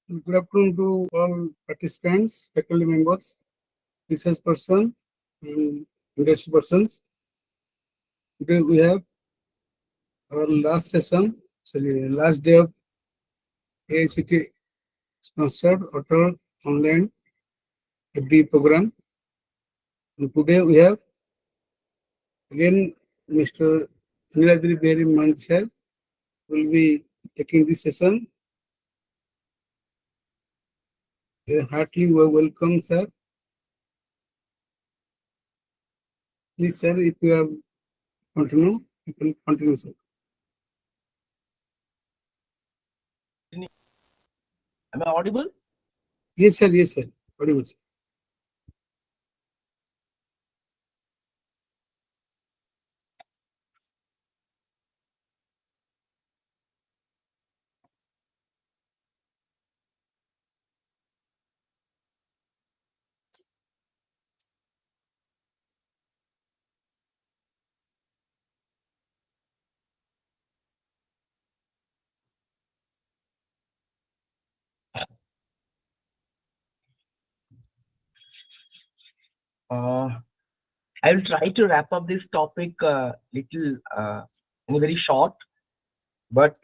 Good afternoon to all participants, faculty members, research person, and industry persons. Today we have our last session, sorry, last day of AICT sponsored Atal online FD program. And today we have again Mr. Niladri Berry Mansell will be taking this session. Heartily welcome, sir. Please, sir, if you have continue, you can continue, sir. Am I audible? Yes, sir. Yes, sir. Audible, sir. I will try to wrap up this topic little in very short, but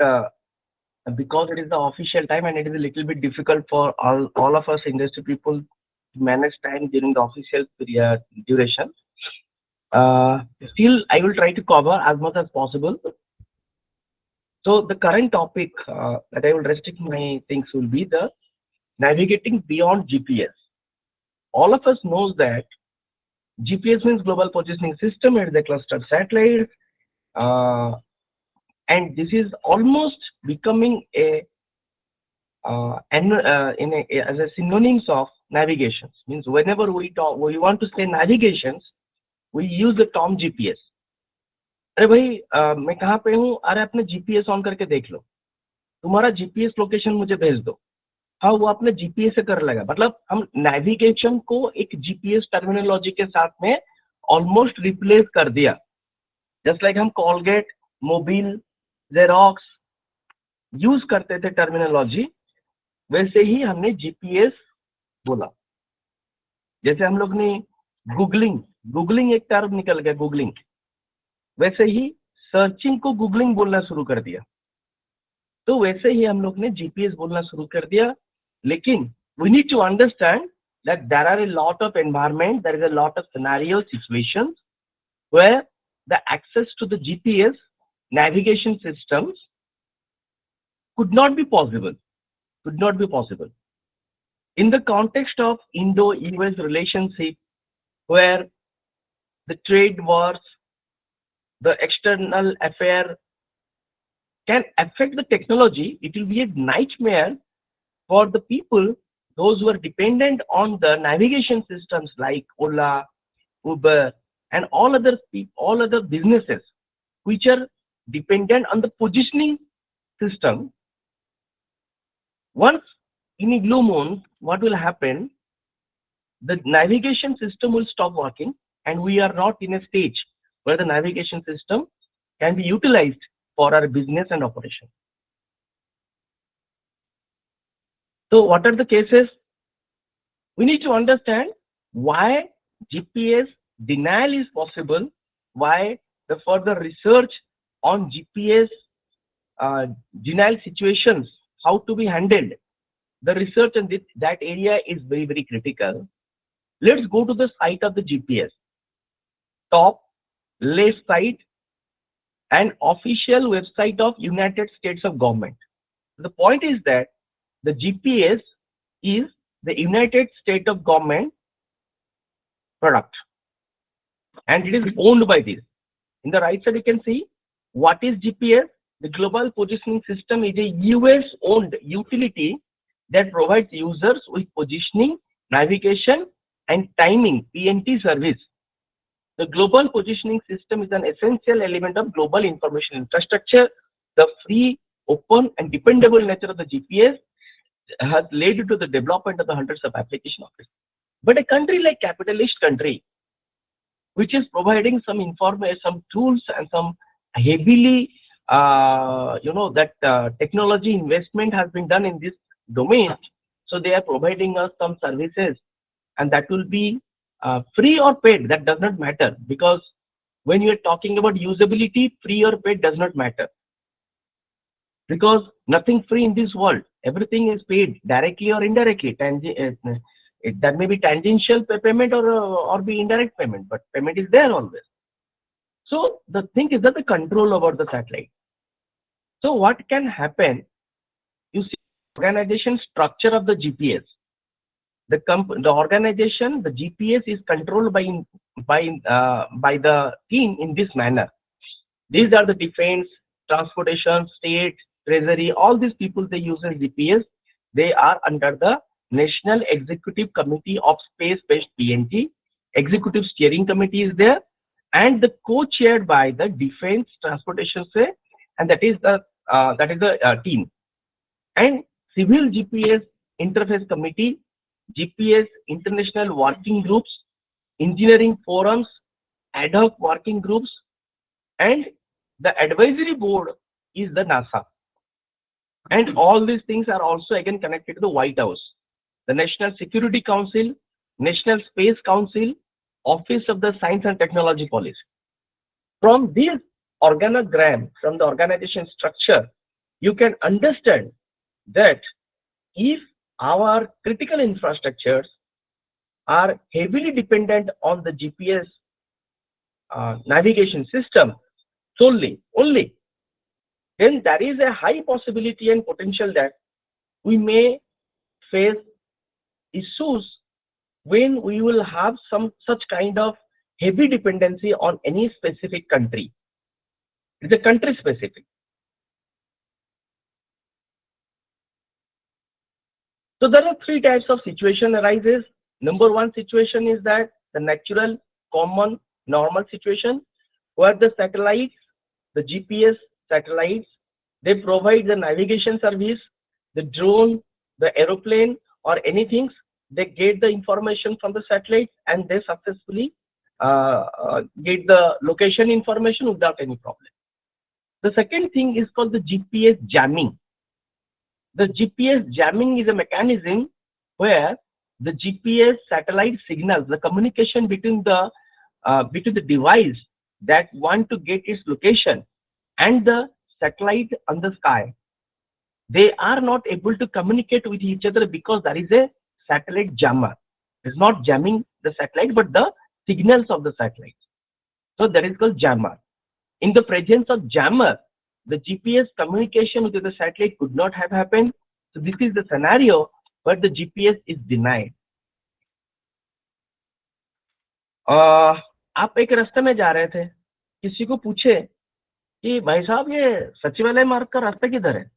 because it is the official time and it is a little bit difficult for all of us industry people to manage time during the official period duration. Still, I will try to cover as much as possible. So the current topic that I will restrict my things will be the navigating beyond GPS. All of us knows that GPS means Global Positioning System. It is a clustered satellite, and this is almost becoming as a synonyms of navigations. Means whenever we want to say navigations, we use the term GPS. अरे भाई मैं कहाँ पे हूँ? अरे अपने GPS on करके देख लो, तुम्हारा GPS लोकेशन मुझे भेज दो. हाँ, वो अपने जीपीएस से कर लेगा. मतलब हम नेविगेशन को एक जीपीएस टर्मिनोलॉजी के साथ में ऑलमोस्ट रिप्लेस कर दिया. जस्ट लाइक हम कॉलगेट, मोबिल, जेरोक्स यूज करते थे टर्मिनोलॉजी, वैसे ही हमने जीपीएस बोला. जैसे हम लोग ने गूगलिंग एक टर्म निकल गया गूगलिंग, वैसे ही सर्चिंग को गूगलिंग बोलना शुरू कर दिया. तो वैसे ही हम लोग ने जीपीएस बोलना शुरू कर दिया. लेकिन we need to understand that there are a lot of environment, there is a lot of scenario situations where the access to the GPS navigation systems could not be possible. In the context of Indo-US relationship, where the trade wars, the external affair can affect the technology, it will be a nightmare for the people, those who are dependent on the navigation systems like Ola, Uber, and all other businesses which are dependent on the positioning system. Once in a blue moon, what will happen? The navigation system will stop working, and we are not in a stage where the navigation system can be utilized for our business and operation. So what are the cases? We need to understand why GPS denial is possible, why the further research on GPS denial situations, how to be handled. The research in that area is very, very critical. Let's go to the site of the GPS. Top left side, an official website of United States of Government. The point is that the GPS is the United States of Government product, and it is owned by this. In the right side, you can see what is GPS. The Global Positioning System is a US-owned utility that provides users with positioning, navigation, and timing (PNT) service. The Global Positioning System is an essential element of global information infrastructure. The free, open, and dependable nature of the GPS has led to the development of the hundreds of application of it. But a country like capitalist country, which is providing some information, some tools, and some heavily, technology investment has been done in this domain, So they are providing us some services, and that will be free or paid. That does not matter, because when you are talking about usability, free or paid does not matter, because nothing free in this world. Everything is paid directly or indirectly. That may be tangential payment or be indirect payment, but payment is there always. So the thing is that the control over the satellite. So what can happen? You see, organization structure of the GPS. The organization, the GPS is controlled by the team in this manner. These are the defense, transportation, state, treasury. All these people, they use as GPS. They are under the National Executive Committee of Space-Based PNG. Executive Steering Committee is there, and the co-chaired by the Defense Transportation say, and that is the team. And Civil GPS Interface Committee, GPS International Working Groups, Engineering Forums, Ad hoc Working Groups, and the advisory board is the NASA. And all these things are also again connected to the White House, the National Security Council, National Space Council, Office of the Science and Technology Policy. From this organogram, from the organization structure, you can understand that if our critical infrastructures are heavily dependent on the GPS navigation system solely, only, then there is a high possibility and potential that we may face issues when we will have some such kind of heavy dependency on any specific country. It's a country specific. So there are three types of situation arises. Number one situation is that the natural, common, normal situation where the satellites, the GPS satellites, they provide the navigation service, the drone, the aeroplane or anything, they get the information from the satellites and they successfully get the location information without any problem. The second thing is called the GPS jamming. The GPS jamming is a mechanism where the GPS satellite signals, the communication between the device that want to get its location and the satellite on the sky, they are not able to communicate with each other because there is a satellite jammer. It's not jamming the satellite, but the signals of the satellite. So that is called jammer. In the presence of jammer, the GPS communication with the satellite could not have happened. So this is the scenario where the GPS is denied. आप एक रास्ते में जा रहे थे, किसी को पूछे कि भाई साहब ये सचिवालय मार्ग का रास्ता किधर है,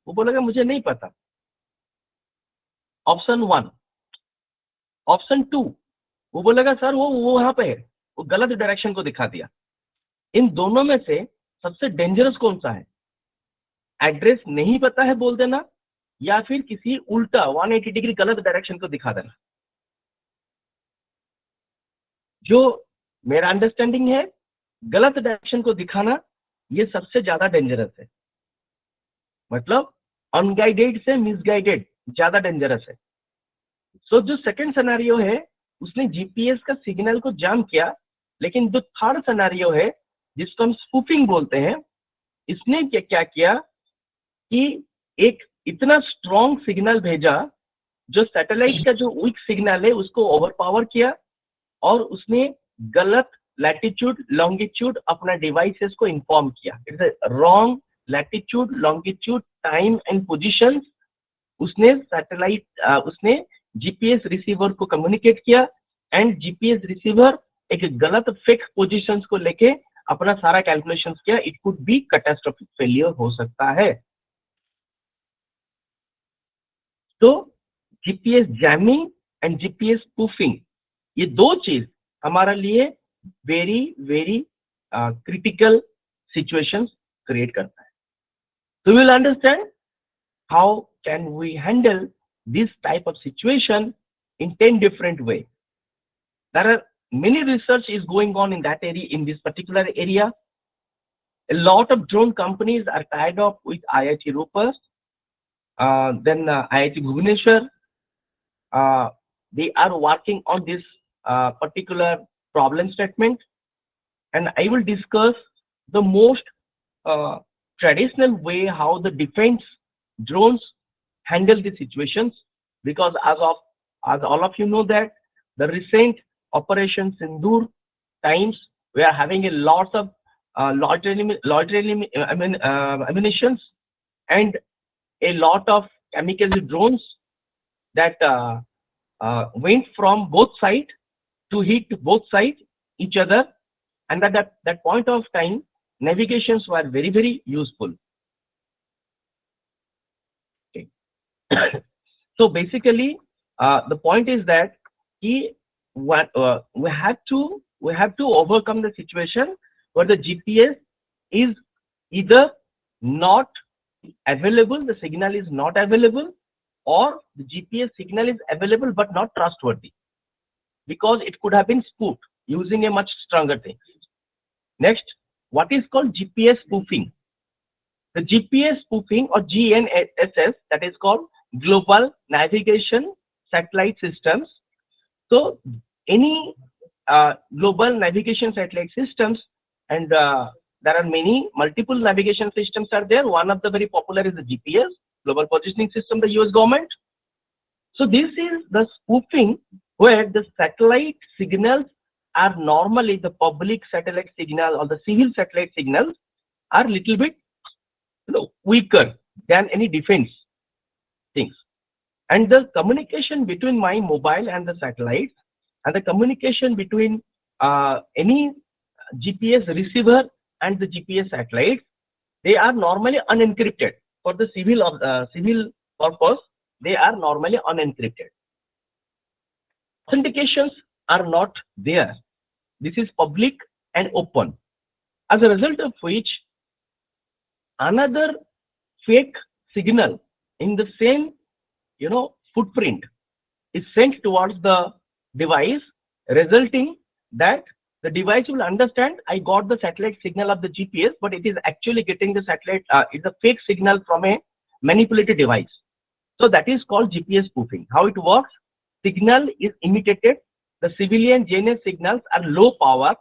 वो बोलेगा मुझे नहीं पता. ऑप्शन 1. ऑप्शन 2, वो बोलेगा सर वो वहां पे है, वो गलत डायरेक्शन को दिखा दिया. इन दोनों में से सबसे डेंजरस कौन सा है? एड्रेस नहीं पता है बोल देना या फिर किसी उल्टा 180 डिग्री गलत डायरेक्शन को दिखा देना. जो मेरा अंडरस्टैंडिंग है, गलत डायरेक्शन को दिखाना ये सबसे ज्यादा डेंजरस है. मतलब अनगाइडेड से मिसगाइडेड ज्यादा डेंजरस है. सो जो सेकंड सिनेरियो है उसने जीपीएस का सिग्नल को जाम किया, लेकिन जो थर्ड सिनेरियो है जिसको हम स्पूफिंग बोलते हैं, इसने क्या किया कि एक इतना स्ट्रॉन्ग सिग्नल भेजा जो सैटेलाइट का जो वीक सिग्नल है उसको ओवरपावर किया और उसने गलत लैटिट्यूड लॉन्गिट्यूड अपना डिवाइसेस को इन्फॉर्म किया. It's a wrong latitude longitude time and positions उसने सैटेलाइट उसने जीपीएस रिसीवर को कम्युनिकेट किया एंड जीपीएस रिसीवर एक गलत फेक पोजीशंस को लेके अपना सारा कैलकुलेशंस किया. It could be catastrophic failure हो सकता है. तो GPS jamming and GPS spoofing ये दो चीज हमारे लिए very very critical situations create करता है. So we will understand how can we handle this type of situation in 10 different ways. There are many research is going on in that area, in this particular area. A lot of drone companies are tied up with IIT Ropers then IIT Bhubaneswar, uh, they are working on this particular problem statement, and I will discuss the most uh, traditional way how the defense drones handle the situations, because as all of you know that the recent Operation Sindoor times we are having a lot of ammunitions and a lot of kamikaze drones that went from both sides to hit both sides each other, and at that point of time navigations were very useful. Okay. So basically the point is that we have to overcome the situation where the GPS is either not available, the signal is not available, or the GPS signal is available but not trustworthy, because it could have been spoofed using a much stronger thing. Next, what is called GPS spoofing? The GPS spoofing, or GNSS, that is called Global Navigation Satellite Systems. So any global navigation satellite systems, and there are many multiple navigation systems are there. One of the very popular is the GPS, Global Positioning System, the US government. So this is the spoofing where the satellite signals are normally, the public satellite signal or the civil satellite signals are little bit weaker than any defense things, and the communication between my mobile and the satellites, and the communication between any GPS receiver and the GPS satellites, they are normally unencrypted. For the civil purpose, they are normally unencrypted. Authentications are not there. This is public and open. As a result of which, another fake signal in the same footprint is sent towards the device, resulting that the device will understand I got the satellite signal of the GPS, but it is actually getting the satellite, it's a fake signal from a manipulated device. So that is called GPS spoofing. How it works? Signal is imitated. The civilian GNS signals are low power,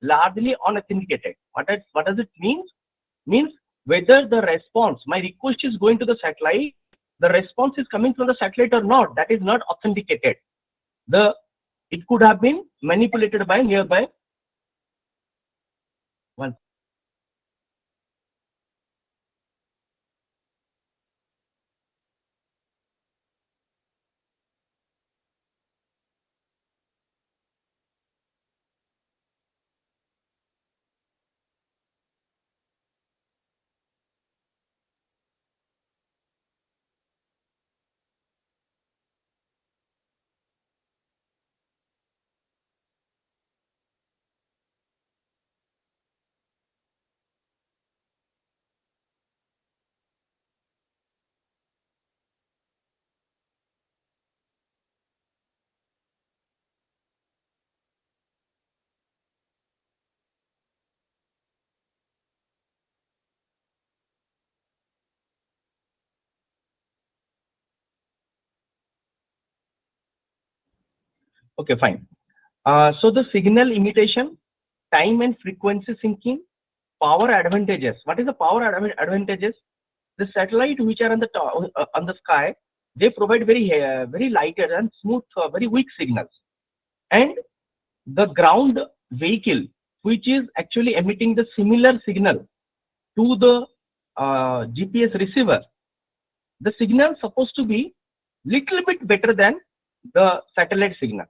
largely unauthenticated. What does it mean? Means whether the response, my request is going to the satellite, the response is coming from the satellite or not, that is not authenticated. It could have been manipulated by nearby one. Okay, fine. So the signal imitation, time and frequency syncing, power advantages. What is the power advantages? The satellite which are on the on the sky, they provide very lighter and smooth, very weak signals, and the ground vehicle which is actually emitting the similar signal to the GPS receiver, the signal supposed to be little bit better than the satellite signal.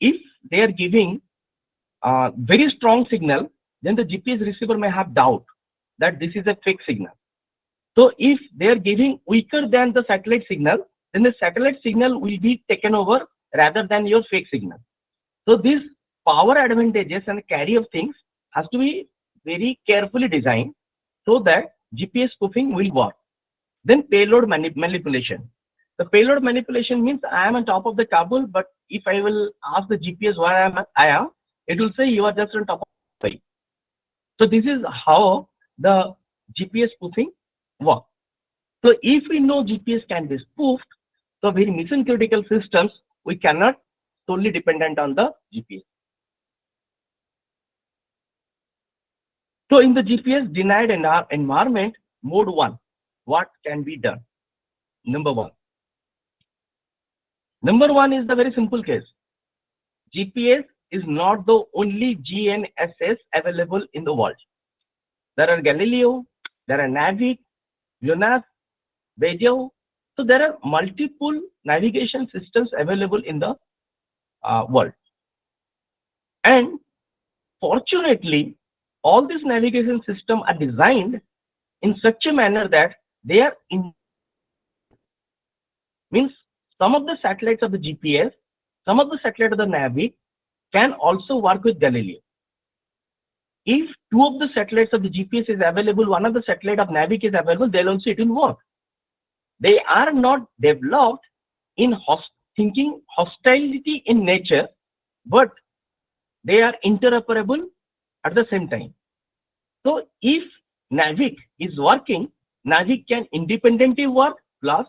If they are giving very strong signal, then the GPS receiver may have doubt that this is a fake signal. So if they are giving weaker than the satellite signal, then the satellite signal will be taken over rather than your fake signal. So these power advantages and carry of things has to be very carefully designed so that GPS spoofing will work. Then payload manipulation. The payload manipulation means I am on top of the table, but if I will ask the GPS where I am, it will say you are just on top of the table. So this is how the GPS spoofing works. So if we know GPS can be spoofed, so very mission critical systems, we cannot solely dependent on the GPS. So in the GPS denied environment mode 1, what can be done? Number one is the very simple case. GPS is not the only GNSS available in the world. There are Galileo, there are Navic, Jonas, Beidou. So there are multiple navigation systems available in the world. And fortunately, all these navigation systems are designed in such a manner that they are means some of the satellites of the GPS, some of the satellites of the Navic can also work with Galileo. If two of the satellites of the GPS is available, one of the satellite of Navic is available, they'll also it will work. They are not developed in thinking hostility in nature, but they are interoperable at the same time. So if Navic is working, Navic can independently work, plus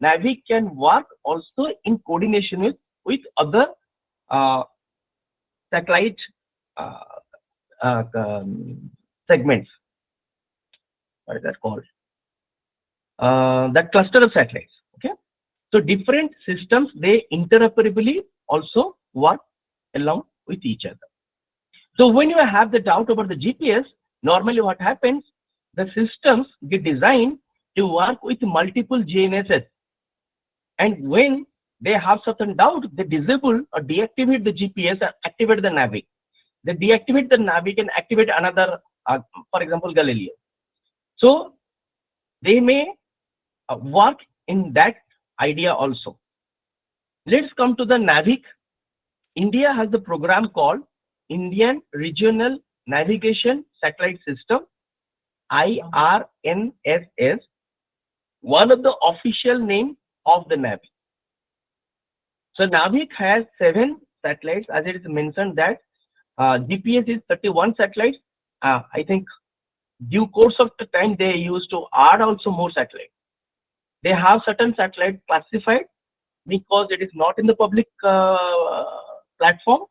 Navic can work also in coordination with other satellite segments. What is that called? That cluster of satellites. Okay, so different systems, they interoperably also work along with each other. So when you have the doubt about the GPS, normally what happens, the systems get designed to work with multiple GNSS, and when they have certain doubt, they disable or deactivate the GPS and activate the Navic. They deactivate the Navic and activate another, for example, Galileo. So they may work in that idea also. Let's come to the Navic. India has a program called Indian Regional Navigation Satellite System, IRNSS, one of the official name of the Navic. So Navic has 7 satellites, as it is mentioned that GPS is 31 satellites. I think due course of the time they used to add also more satellites. They have certain satellites classified because it is not in the public platform.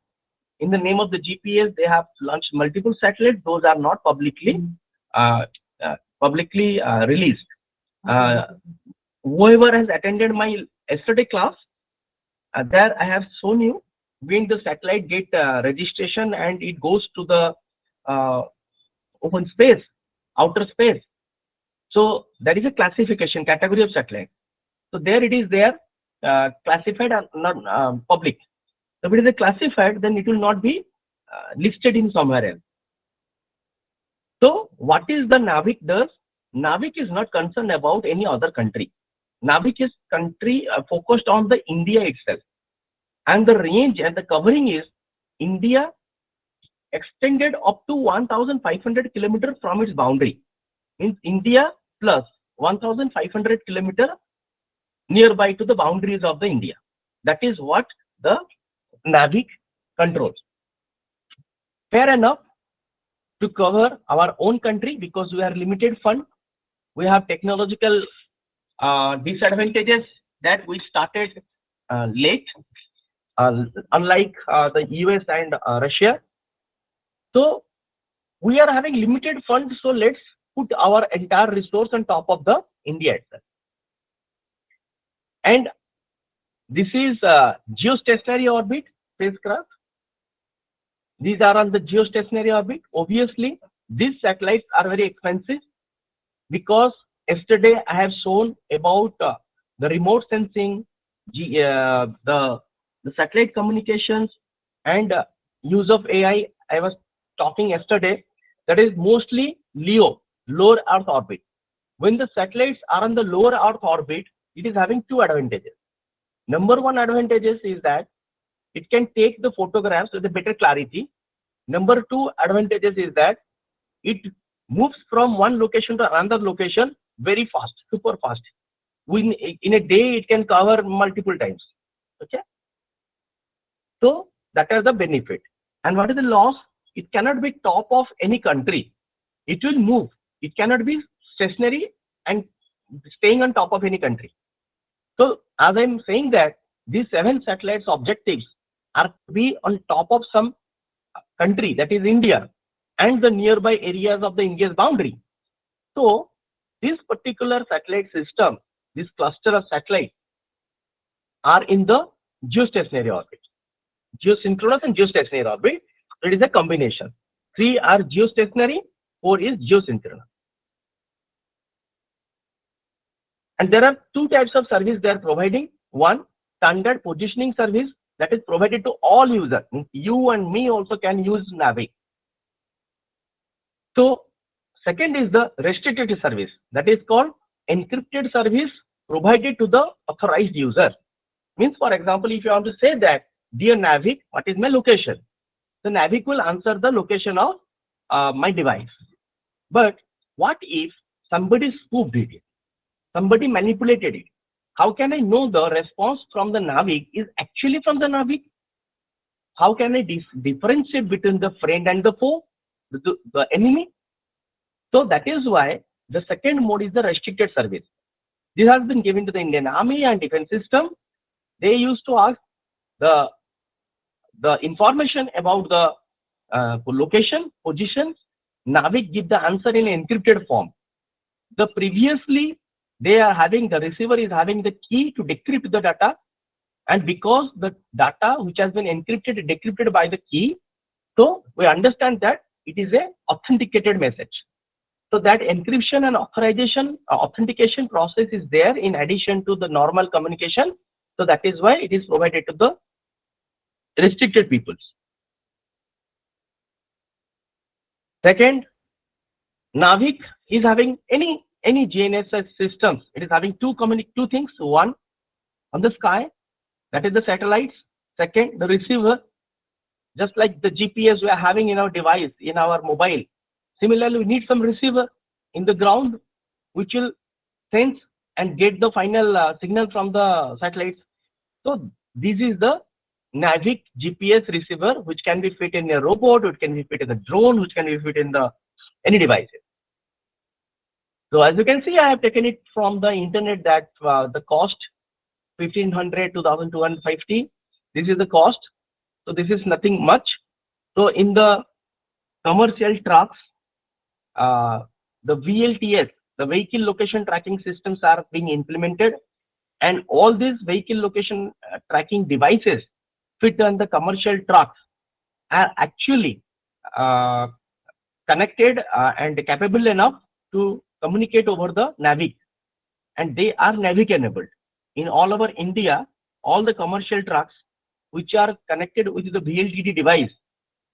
In the name of the GPS, they have launched multiple satellites. Those are not publicly released. Whoever has attended my yesterday class, there I have shown you when the satellite get registration and it goes to the open space, outer space. So there is a classification category of satellite. So there it is there classified and not public. So if it is classified, then it will not be listed in somewhere else. So what is the Navic does? Navic is not concerned about any other country. Navic is country focused on the India itself, and the range and the covering is India extended up to 1,500 kilometers from its boundary. Means India plus 1,500 kilometers nearby to the boundaries of the India. That is what the Navic controls. Fair enough to cover our own country because we are limited fund. We have technological disadvantages that we started late, unlike the US and Russia. So we are having limited funds, so let's put our entire resource on top of the India itself. And this is geostationary orbit spacecraft. These are on the geostationary orbit. Obviously, these satellites are very expensive because yesterday I have shown about the remote sensing, the satellite communications, and use of AI. I was talking yesterday. That is mostly LEO, lower Earth orbit. When the satellites are on the lower Earth orbit, it is having 2 advantages. Number 1 advantages is that it can take the photographs with a better clarity. Number 2 advantages is that it moves from one location to another location very fast, super fast. In a day, it can cover multiple times. Okay. So that is the benefit. And what is the loss? It cannot be top of any country. It will move. It cannot be stationary and staying on top of any country. So as I'm saying that these 7 satellites objectives are to be on top of some country, that is India, and the nearby areas of the India's boundary. So this particular satellite system, this cluster of satellites are in the geostationary orbit, geosynchronous and geostationary orbit. It is a combination. 3 are geostationary, 4 is geosynchronous. And there are 2 types of service they are providing. One, standard positioning service that is provided to all users. You and me also can use Navi. So second is the restricted service, that is called encrypted service provided to the authorized user. Means, for example, if you want to say that, dear Navic, what is my location? The Navic will answer the location of my device. But what if somebody spoofed it? Somebody manipulated it? How can I know the response from the Navic is actually from the Navic? How can I differentiate between the friend and the foe, the enemy? So that is why the second mode is the restricted service. This has been given to the Indian Army and defense system. They used to ask the information about the location, positions. Navic give the answer in encrypted form. The previously they are having, the receiver is having the key to decrypt the data, and because the data which has been encrypted decrypted by the key, so we understand that it is a authenticated message. So that encryption and authentication process is there in addition to the normal communication. So that is why it is provided to the restricted peoples. Second, Navic is having any GNSS systems. It is having two things. One, on the sky, that is the satellites. Second, the receiver, just like the GPS we are having in our device, in our mobile. Similarly, we need some receiver in the ground which will sense and get the final signal from the satellites. So this is the Navic GPS receiver, which can be fit in a robot, which can be fit in a drone, which can be fit in the any devices. So as you can see, I have taken it from the internet that the cost 1500 to 1250. This is the cost. So this is nothing much. So in the commercial trucks, the VLTS, the vehicle location tracking systems are being implemented, and all these vehicle location tracking devices fit on the commercial trucks are actually connected and capable enough to communicate over the Navic, and they are Navic enabled. In all over India, all the commercial trucks which are connected with the VLTD device,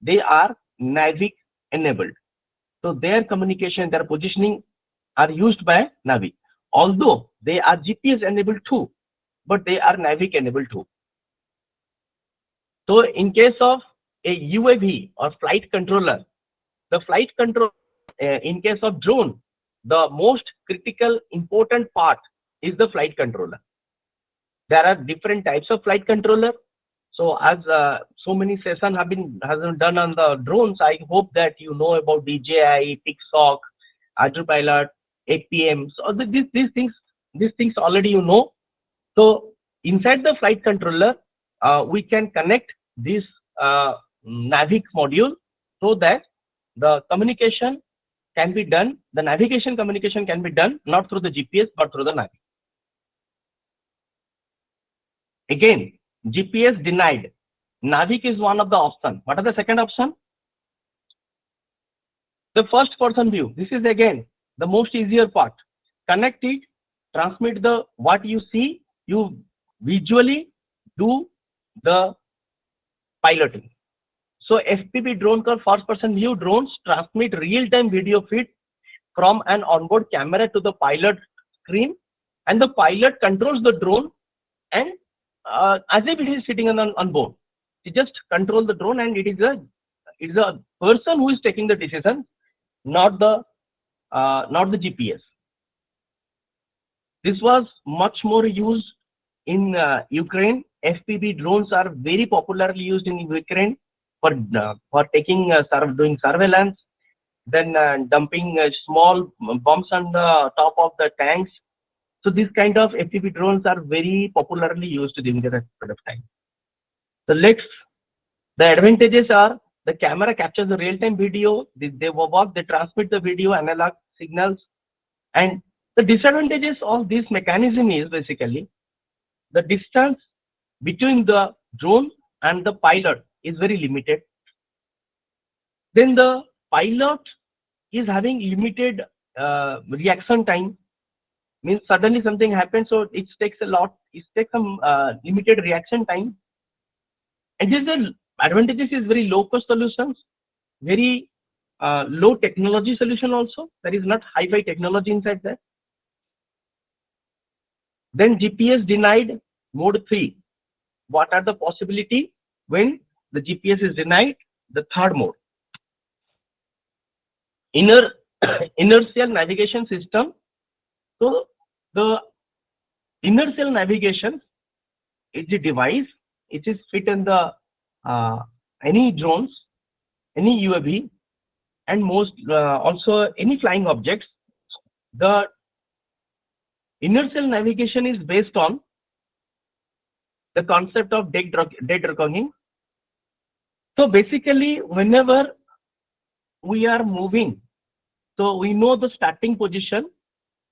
they are Navic enabled. So their communication, their positioning are used by Navic. Although they are GPS enabled too, but they are Navic enabled too. So in case of a UAV or flight controller, the flight control, in case of drone, the most critical important part is the flight controller. There are different types of flight controller. So as so many sessions have been done on the drones, I hope that you know about DJI, TikTok, Autopilot, APM. So these things already you know. So inside the flight controller, we can connect this Navic module so that the communication can be done, the navigation communication can be done not through the GPS but through the Navic. Again, GPS denied. Navic is one of the options. What are the second option? The first person view. This is again the most easier part. Connect it, transmit the what you see, you visually do the piloting. So FPV drone called first person view drones transmit real-time video feed from an onboard camera to the pilot screen, and the pilot controls the drone, and as if it is sitting on board. You just control the drone, and it is a person who is taking the decision, not the GPS. This was much more used in Ukraine. FPV drones are very popularly used in Ukraine for taking doing surveillance, then dumping small bombs on the top of the tanks, So these kind of FPV drones are very popularly used during that period of time. So the advantages are the camera captures the real-time video, they transmit the video analog signals, and the disadvantages of this mechanism is basically the distance between the drone and the pilot is very limited. Then the pilot is having limited reaction time. Means suddenly something happens, so it takes some limited reaction time. And this the advantages is very low cost solutions, very low technology solution also. There is not high-fi technology inside there. Then GPS denied mode 3. What are the possibility when the GPS is denied? The third mode. Inertial navigation system. So the inertial navigation is the device. It is fit in the any drones, any UAV, and most also any flying objects. The inertial navigation is based on the concept of dead reckoning. So basically, whenever we are moving, so we know the starting position,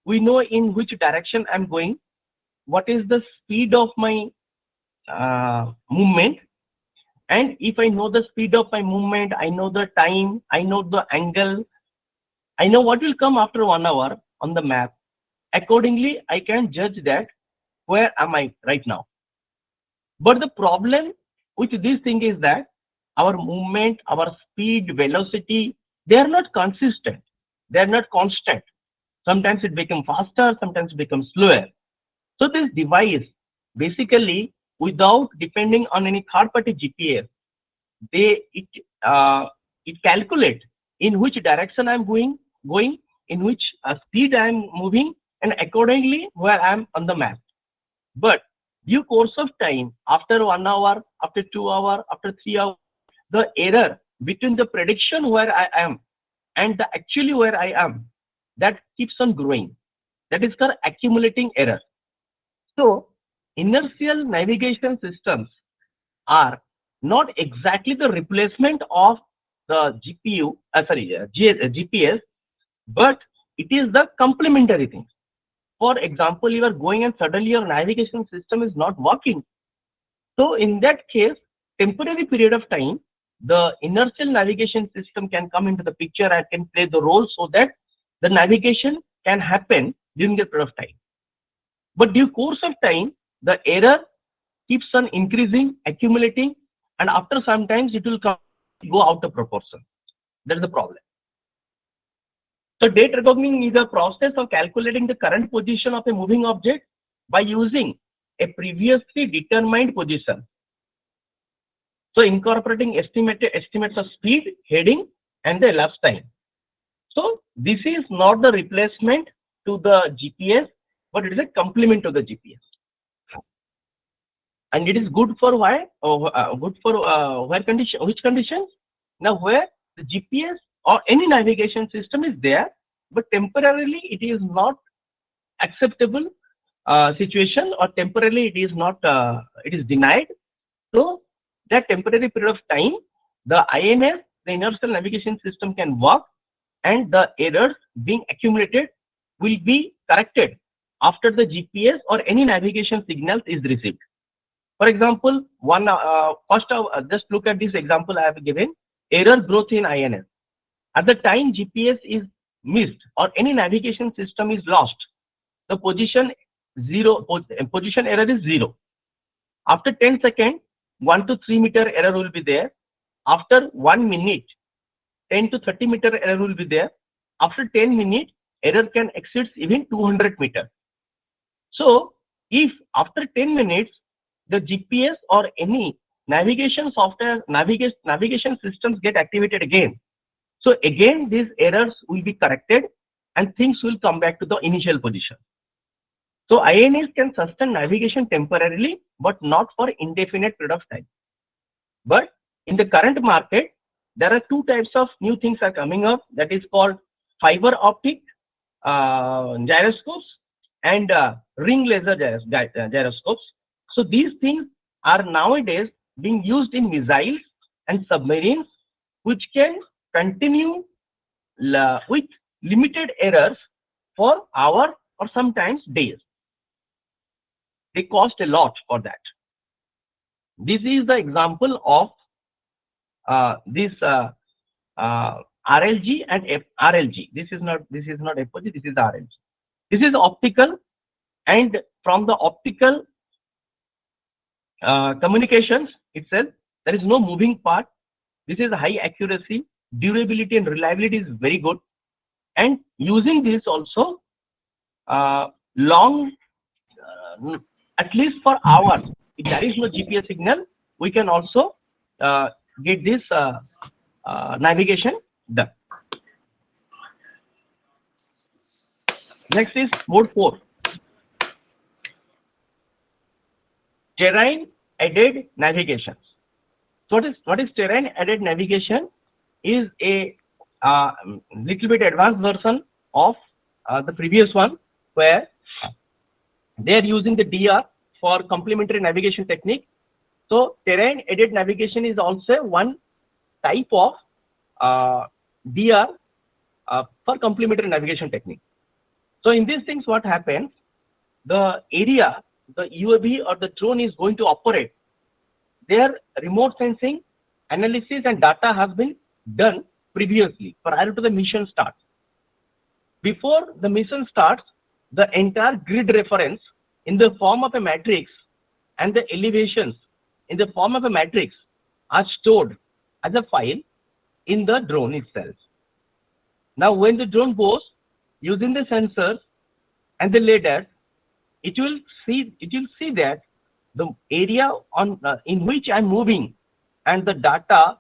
we know in which direction I'm going, what is the speed of my movement, and if I know the speed of my movement, I know the time, I know the angle, I know what will come after 1 hour on the map. Accordingly, I can judge that where am I right now. But the problem with this thing is that our movement, our speed, velocity, they are not consistent. They are not constant. Sometimes it becomes faster, sometimes it becomes slower. So this device, basically, without depending on any third-party GPS, it calculates in which direction I'm going, in which speed I'm moving, and accordingly where I'm on the map. But due course of time, after 1 hour, after 2 hours, after 3 hours, the error between the prediction where I am and the actually where I am, that keeps on growing. That is called accumulating error. So inertial navigation systems are not exactly the replacement of the GPS, but it is the complementary thing. For example, you are going and suddenly your navigation system is not working. So in that case, temporary period of time, the inertial navigation system can come into the picture and can play the role so that the navigation can happen during the period of time. But due course of time, the error keeps on increasing, accumulating, and after some times it will go out of proportion. That's the problem. So date reckoning is a process of calculating the current position of a moving object by using a previously determined position. So incorporating estimates of speed, heading, and the elapsed time. So this is not the replacement to the GPS, but it is a complement to the GPS. And it is good for why? Good for where condition? Which conditions? Now where the GPS or any navigation system is there, but temporarily it is not acceptable situation, or temporarily it is not it is denied. So that temporary period of time, the INS, the inertial navigation system, can work, and the errors being accumulated will be corrected after the GPS or any navigation signals is received. For example, just look at this example I have given, error growth in INS. At the time GPS is missed or any navigation system is lost, the position error is 0. After 10 seconds, 1 to 3 meter error will be there. After 1 minute, 10 to 30 meter error will be there. After 10 minutes, error can exceed even 200 meter. So if after 10 minutes, the GPS or any navigation software, navigation systems get activated again, so again these errors will be corrected and things will come back to the initial position. So INS can sustain navigation temporarily, but not for indefinite period of time. But in the current market, there are two types of new things are coming up, that is called fiber optic gyroscopes and ring laser gyroscopes. So these things are nowadays being used in missiles and submarines, which can continue with limited errors for hours or sometimes days. They cost a lot for that. This is the example of this RLG and RLG. This is not FOG. This is RLG. This is optical, and from the optical communications itself, there is no moving part. This is high accuracy, durability and reliability is very good. And using this also long, at least for hours, if there is no GPS signal, we can also get this navigation done. Next is mode 4. Terrain aided navigation. So what is terrain aided navigation? Is a little bit advanced version of the previous one, where they are using the DR for complementary navigation technique. So terrain aided navigation is also one type of DR for complementary navigation technique. So in these things, what happens? The area the UAV or the drone is going to operate, their remote sensing, analysis and data has been done previously prior to the mission start. Before the mission starts, the entire grid reference in the form of a matrix and the elevations in the form of a matrix are stored as a file in the drone itself. Now when the drone goes using the sensors and the radar, it will see that the area on in which I'm moving and the data,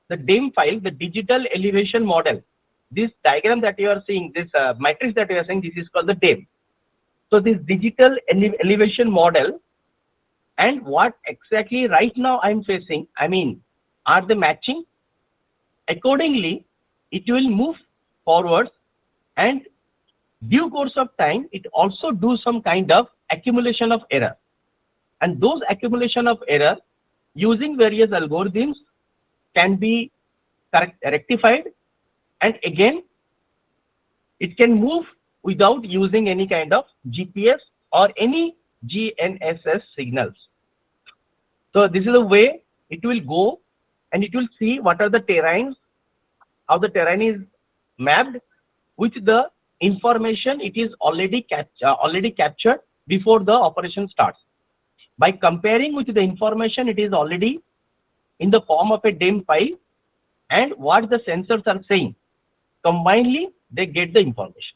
the DEM file, the digital elevation model. This diagram that you are seeing, this matrix that you are seeing, this is called the DEM. So this digital elevation model, and what exactly right now I'm facing, I mean, are they matching? Accordingly, it will move forward, and due course of time, it also do some kind of accumulation of error. And those accumulation of error using various algorithms can be rectified, and again, it can move without using any kind of GPS or any GNSS signals. So this is the way it will go, and it will see what are the terrains, how the terrain is mapped with the information it is already captured before the operation starts. By comparing with the information it is already in the form of a DEM file and what the sensors are saying, combinedly they get the information.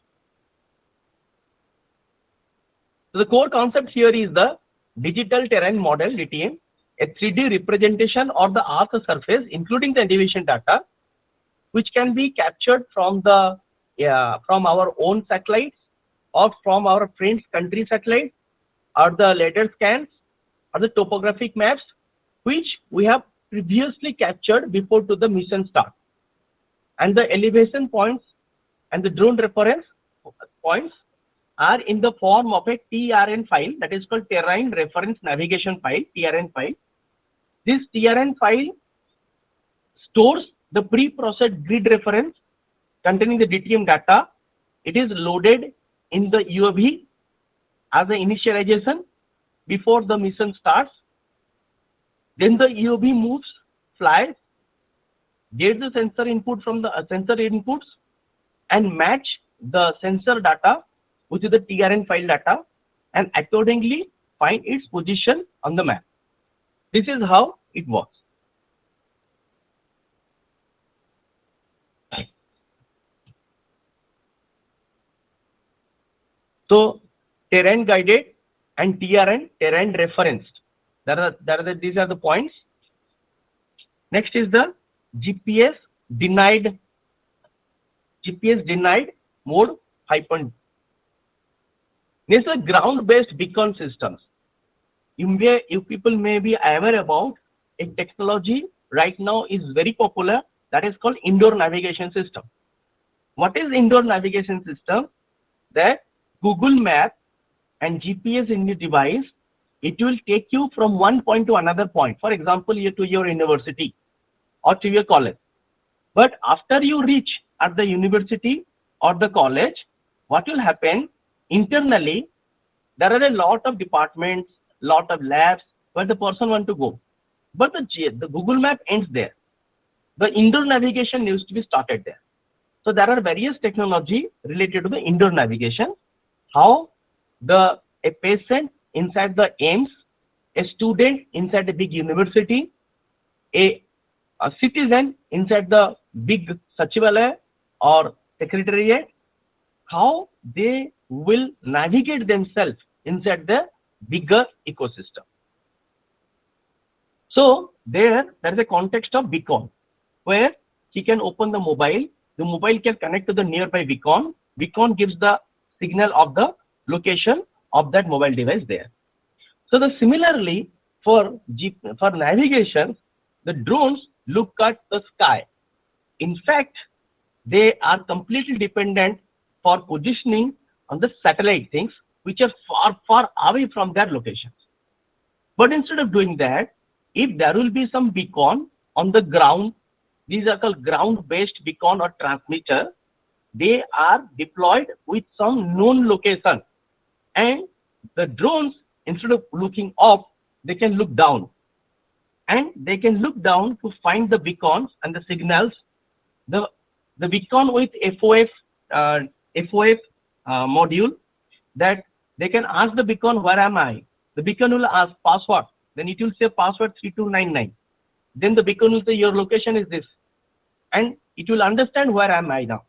So the core concept here is the digital terrain model, DTM, a 3D representation of the Earth surface including the elevation data, which can be captured from the from our own satellites or from our friends' country satellites, or the later scans or the topographic maps which we have previously captured before to the mission start. And the elevation points and the drone reference points are in the form of a TRN file, that is called Terrain Reference Navigation File, TRN file. This TRN file stores the pre-processed grid reference containing the DTM data. It is loaded in the UAV as an initialization before the mission starts. Then the UAV moves, flies, gets the sensor input from the sensor inputs, and match the sensor data with the TRN file data, and accordingly find its position on the map. This is how it works. So terrain guided and TRN, terrain referenced. These are the points. Next is the GPS denied mode 5.0. These are ground-based beacon systems. You people may be aware about a technology right now is very popular, that is called indoor navigation system. What is indoor navigation system? That Google Map and GPS in the device, it will take you from one point to another point. For example, to your university or to your college. But after you reach at the university or the college, what will happen internally? There are a lot of departments, lot of labs where the person want to go. But the Google map ends there. The indoor navigation needs to be started there. So there are various technology related to the indoor navigation. How a patient inside the AIMS, a student inside a big university, a citizen inside the big Sachivalaya or secretariat, how they will navigate themselves inside the bigger ecosystem. So there is a context of beacon where he can open the mobile can connect to the nearby beacon. Beacon gives the signal of the location of that mobile device there. So similarly for navigation, the drones look at the sky. In fact, they are completely dependent for positioning on the satellite things which are far away from their locations. But instead of doing that, if there will be some beacon on the ground, these are called ground-based beacon or transmitter, they are deployed with some known location. And the drones, instead of looking up, they can look down. And they can look down to find the beacons and the signals. The beacon with FOF module, that they can ask the beacon, where am I? The beacon will ask password. Then it will say password 3299. Then the beacon will say your location is this. And it will understand where am I now.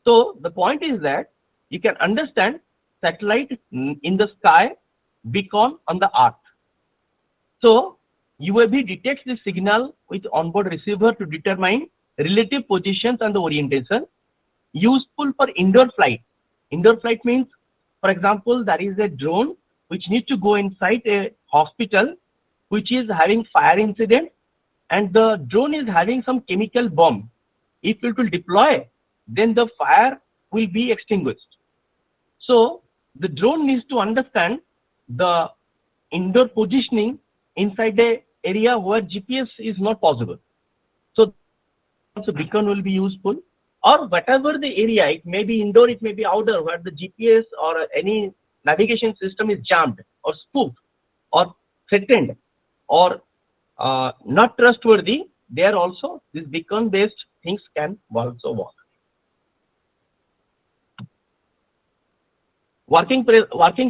So the point is that you can understand satellite in the sky, beacon on the earth. So UAV detects the signal with onboard receiver to determine relative positions and the orientation. Useful for indoor flight. Indoor flight means, for example, there is a drone which needs to go inside a hospital which is having fire incident, and the drone is having some chemical bomb. If it will deploy, then the fire will be extinguished. So the drone needs to understand the indoor positioning inside the area where GPS is not possible. So beacon will be useful, or whatever the area, it may be indoor, it may be outdoor, where the GPS or any navigation system is jammed or spoofed or threatened or not trustworthy. There also these beacon based things can also work. Working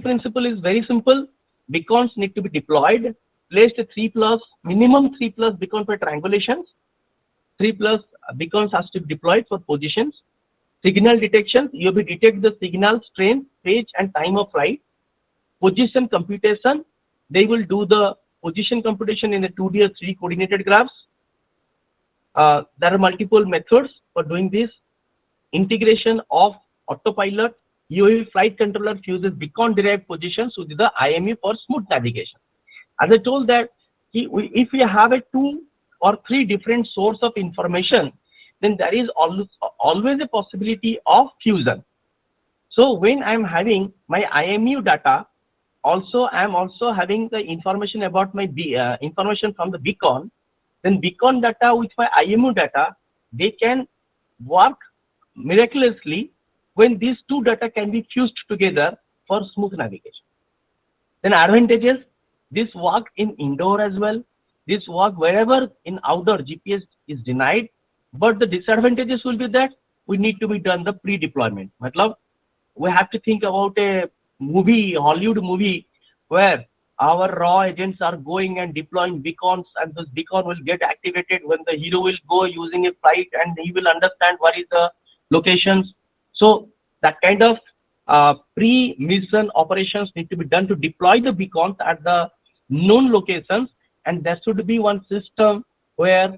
principle is very simple. Beacons need to be deployed, placed minimum 3+ beacon for triangulations. 3+ beacons has to be deployed for positions. Signal detection, you will detect the signal strength, phase and time of flight. Position computation, they will do the position computation in a 2D or 3D coordinated graphs. There are multiple methods for doing this. Integration of autopilot, UAV flight controller fuses beacon derived positions with the IMU for smooth navigation. As I told that, if we have a 2 or 3 different source of information, then there is always a possibility of fusion. So when I am having my IMU data, also I am also having the information about my information from the beacon, then beacon data with my IMU data, they can work miraculously when these two data can be fused together for smooth navigation. Then advantages, this work in indoor as well, this work wherever in outdoor GPS is denied, but the disadvantages will be that we need to be done the pre-deployment. Matlab, we have to think about a movie, Hollywood movie, where our raw agents are going and deploying beacons, and this beacon will get activated when the hero will go using a flight, and he will understand what is the locations. So that kind of pre-mission operations need to be done to deploy the beacons at the known locations, and there should be one system where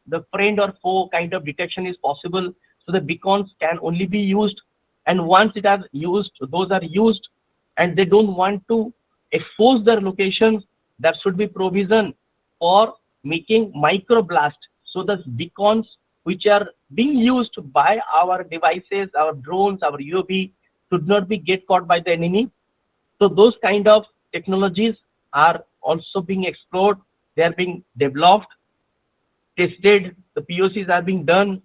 the friend or foe kind of detection is possible. So the beacons can only be used, and once it has used, those are used, and they don't want to expose their locations, there should be provision for making microblast. So the beacons which are being used by our devices, our drones, our UAV should not be get caught by the enemy. So those kind of technologies are also being explored. They are being developed, tested. The POCs are being done.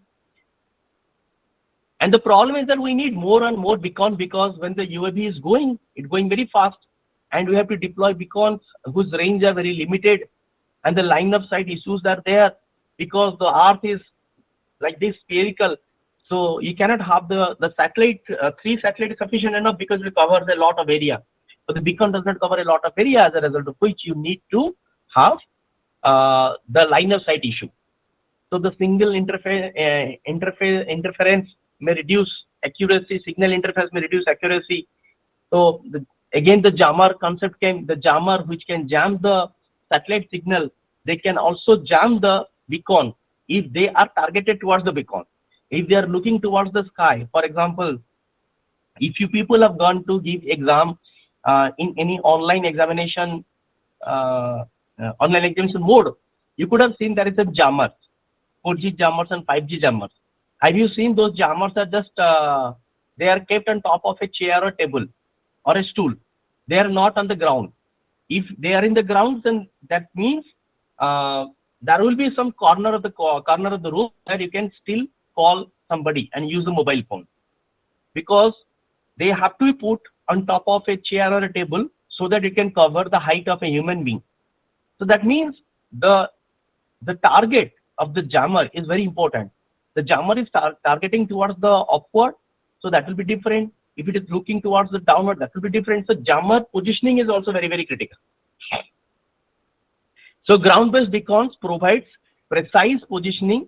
And the problem is that we need more and more beacon, because when the UAV is going, it's going very fast, and we have to deploy beacons whose range are very limited, and the line of sight issues are there because the Earth is like this spherical. So you cannot have the satellite, 3 satellites sufficient enough because it covers a lot of area. But the beacon does not cover a lot of area, as a result of which you need to have the line of sight issue. So the single interference may reduce accuracy, signal interference may reduce accuracy. So again, the jammer concept came, the jammer which can jam the satellite signal, they can also jam the beacon if they are targeted towards the beacon. If they are looking towards the sky, for example, if you people have gone to give exam in any online examination mode, you could have seen there is a jammer, 4G jammers and 5G jammers. Have you seen those jammers are just they are kept on top of a chair or table or a stool? They are not on the ground. If they are in the ground, then that means there will be some corner of the room that you can still call somebody and use the mobile phone, because they have to be put on top of a chair or a table so that it can cover the height of a human being. So that means the target of the jammer is very important. The jammer is targeting towards the upward, so that will be different. If it is looking towards the downward, that will be different. So jammer positioning is also very, very critical. So ground-based beacons provides precise positioning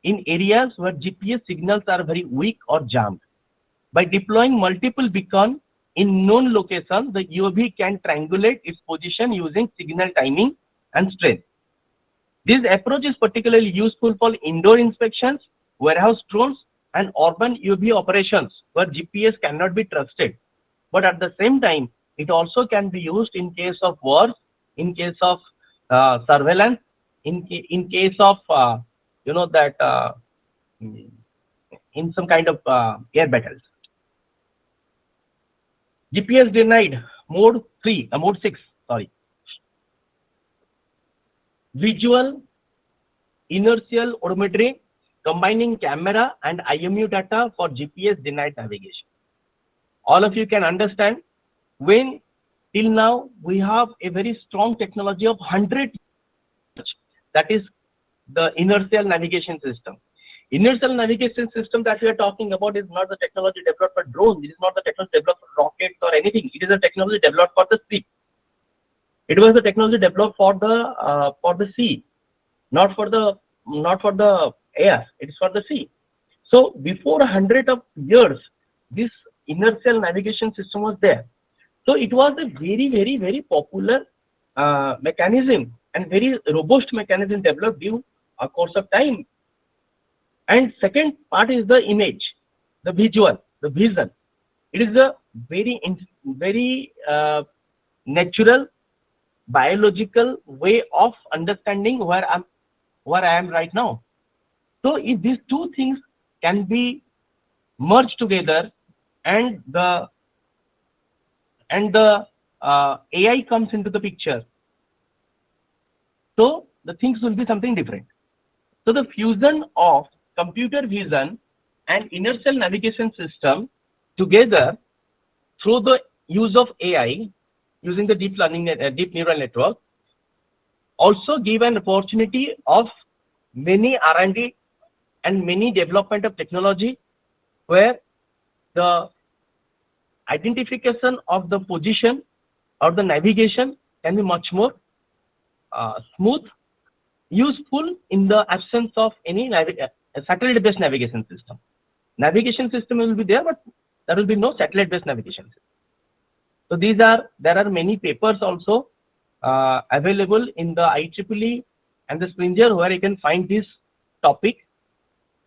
in areas where GPS signals are very weak or jammed. By deploying multiple beacons in known locations, the UAV can triangulate its position using signal timing and strength. This approach is particularly useful for indoor inspections, warehouse drones, and urban UAV operations where GPS cannot be trusted. But at the same time, it also can be used in case of wars, in case of surveillance, in case of in some kind of air battles. GPS denied mode 6. Sorry. Visual inertial odometry, combining camera and IMU data for GPS denied navigation. All of you can understand, when till now we have a very strong technology of 100, that is the inertial navigation system. Inertial navigation system that we are talking about is not the technology developed for drones. It is not the technology developed for rockets or anything. It is a technology developed for the sea. It was the technology developed for the sea, not for the air. It is for the sea. So before 100 of years, this inertial navigation system was there. So it was a very, very, very popular mechanism and very robust mechanism developed due a course of time. And second part is the image, the visual, the vision. It is a very natural, biological way of understanding where I am right now. So if these two things can be merged together, and the AI comes into the picture, so the things will be something different. So the fusion of computer vision and inertial navigation system together through the use of AI, using the deep neural network, also give an opportunity of many R&D and many development of technology, where the identification of the position or the navigation can be much more smooth, useful in the absence of any satellite-based navigation system. Navigation system will be there, but there will be no satellite-based navigation system. So there are many papers also available in the IEEE and the Springer, where you can find this topic,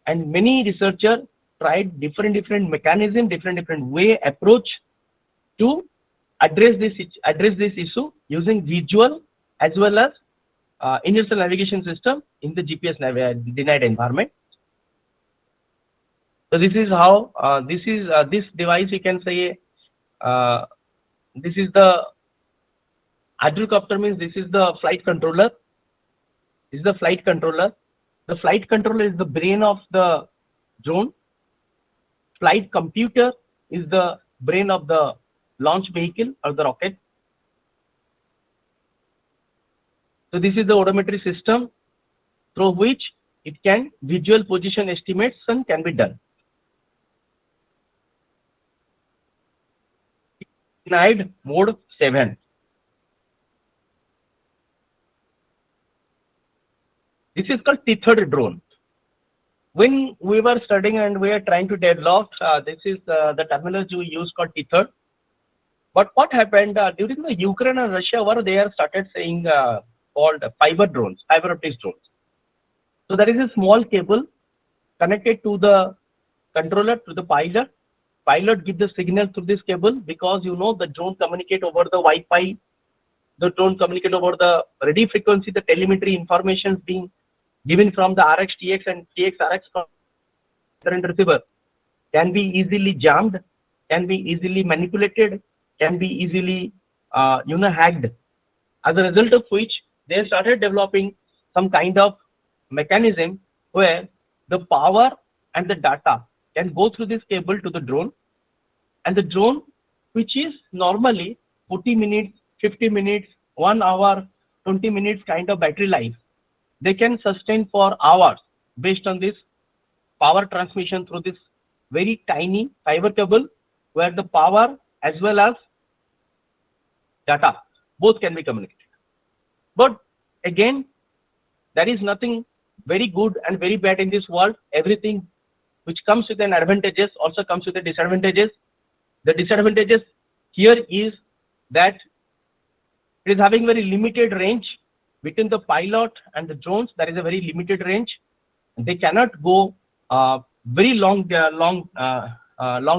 and many researchers tried different mechanism, different way approach to address this issue using visual as well as inertial navigation system in the GPS denied environment. So this is how this device, you can say, this is the hydrocopter, means this is the flight controller. This is the flight controller. The flight controller is the brain of the drone. Flight computer is the brain of the launch vehicle or the rocket. So this is the odometry system through which it can visual position estimation can be done. Denied mode 7. This is called tethered drone. When we were studying and we are trying to develop, this is the terminology we use called tethered. But what happened during the Ukraine and Russia war, they have started saying called fiber drones, fiber optic drones. So there is a small cable connected to the controller, to the pilot. Pilot gives the signal through this cable, because you know the drone communicate over the Wi-Fi, the drone communicate over the radio frequency, the telemetry information is being given from the RX TX and TX RX from current receiver can be easily jammed, can be easily manipulated, can be easily hacked. As a result of which they started developing some kind of mechanism where the power and the data can go through this cable to the drone, and the drone, which is normally 40 minutes, 50 minutes, 1 hour, 20 minutes kind of battery life, they can sustain for hours based on this power transmission through this very tiny fiber cable, where the power as well as data both can be communicated. But again, there is nothing very good and very bad in this world. Everything which comes with an advantages also comes with the disadvantages. The disadvantages here is that it is having very limited range. Between the pilot and the drones, there is a very limited range. They cannot go very long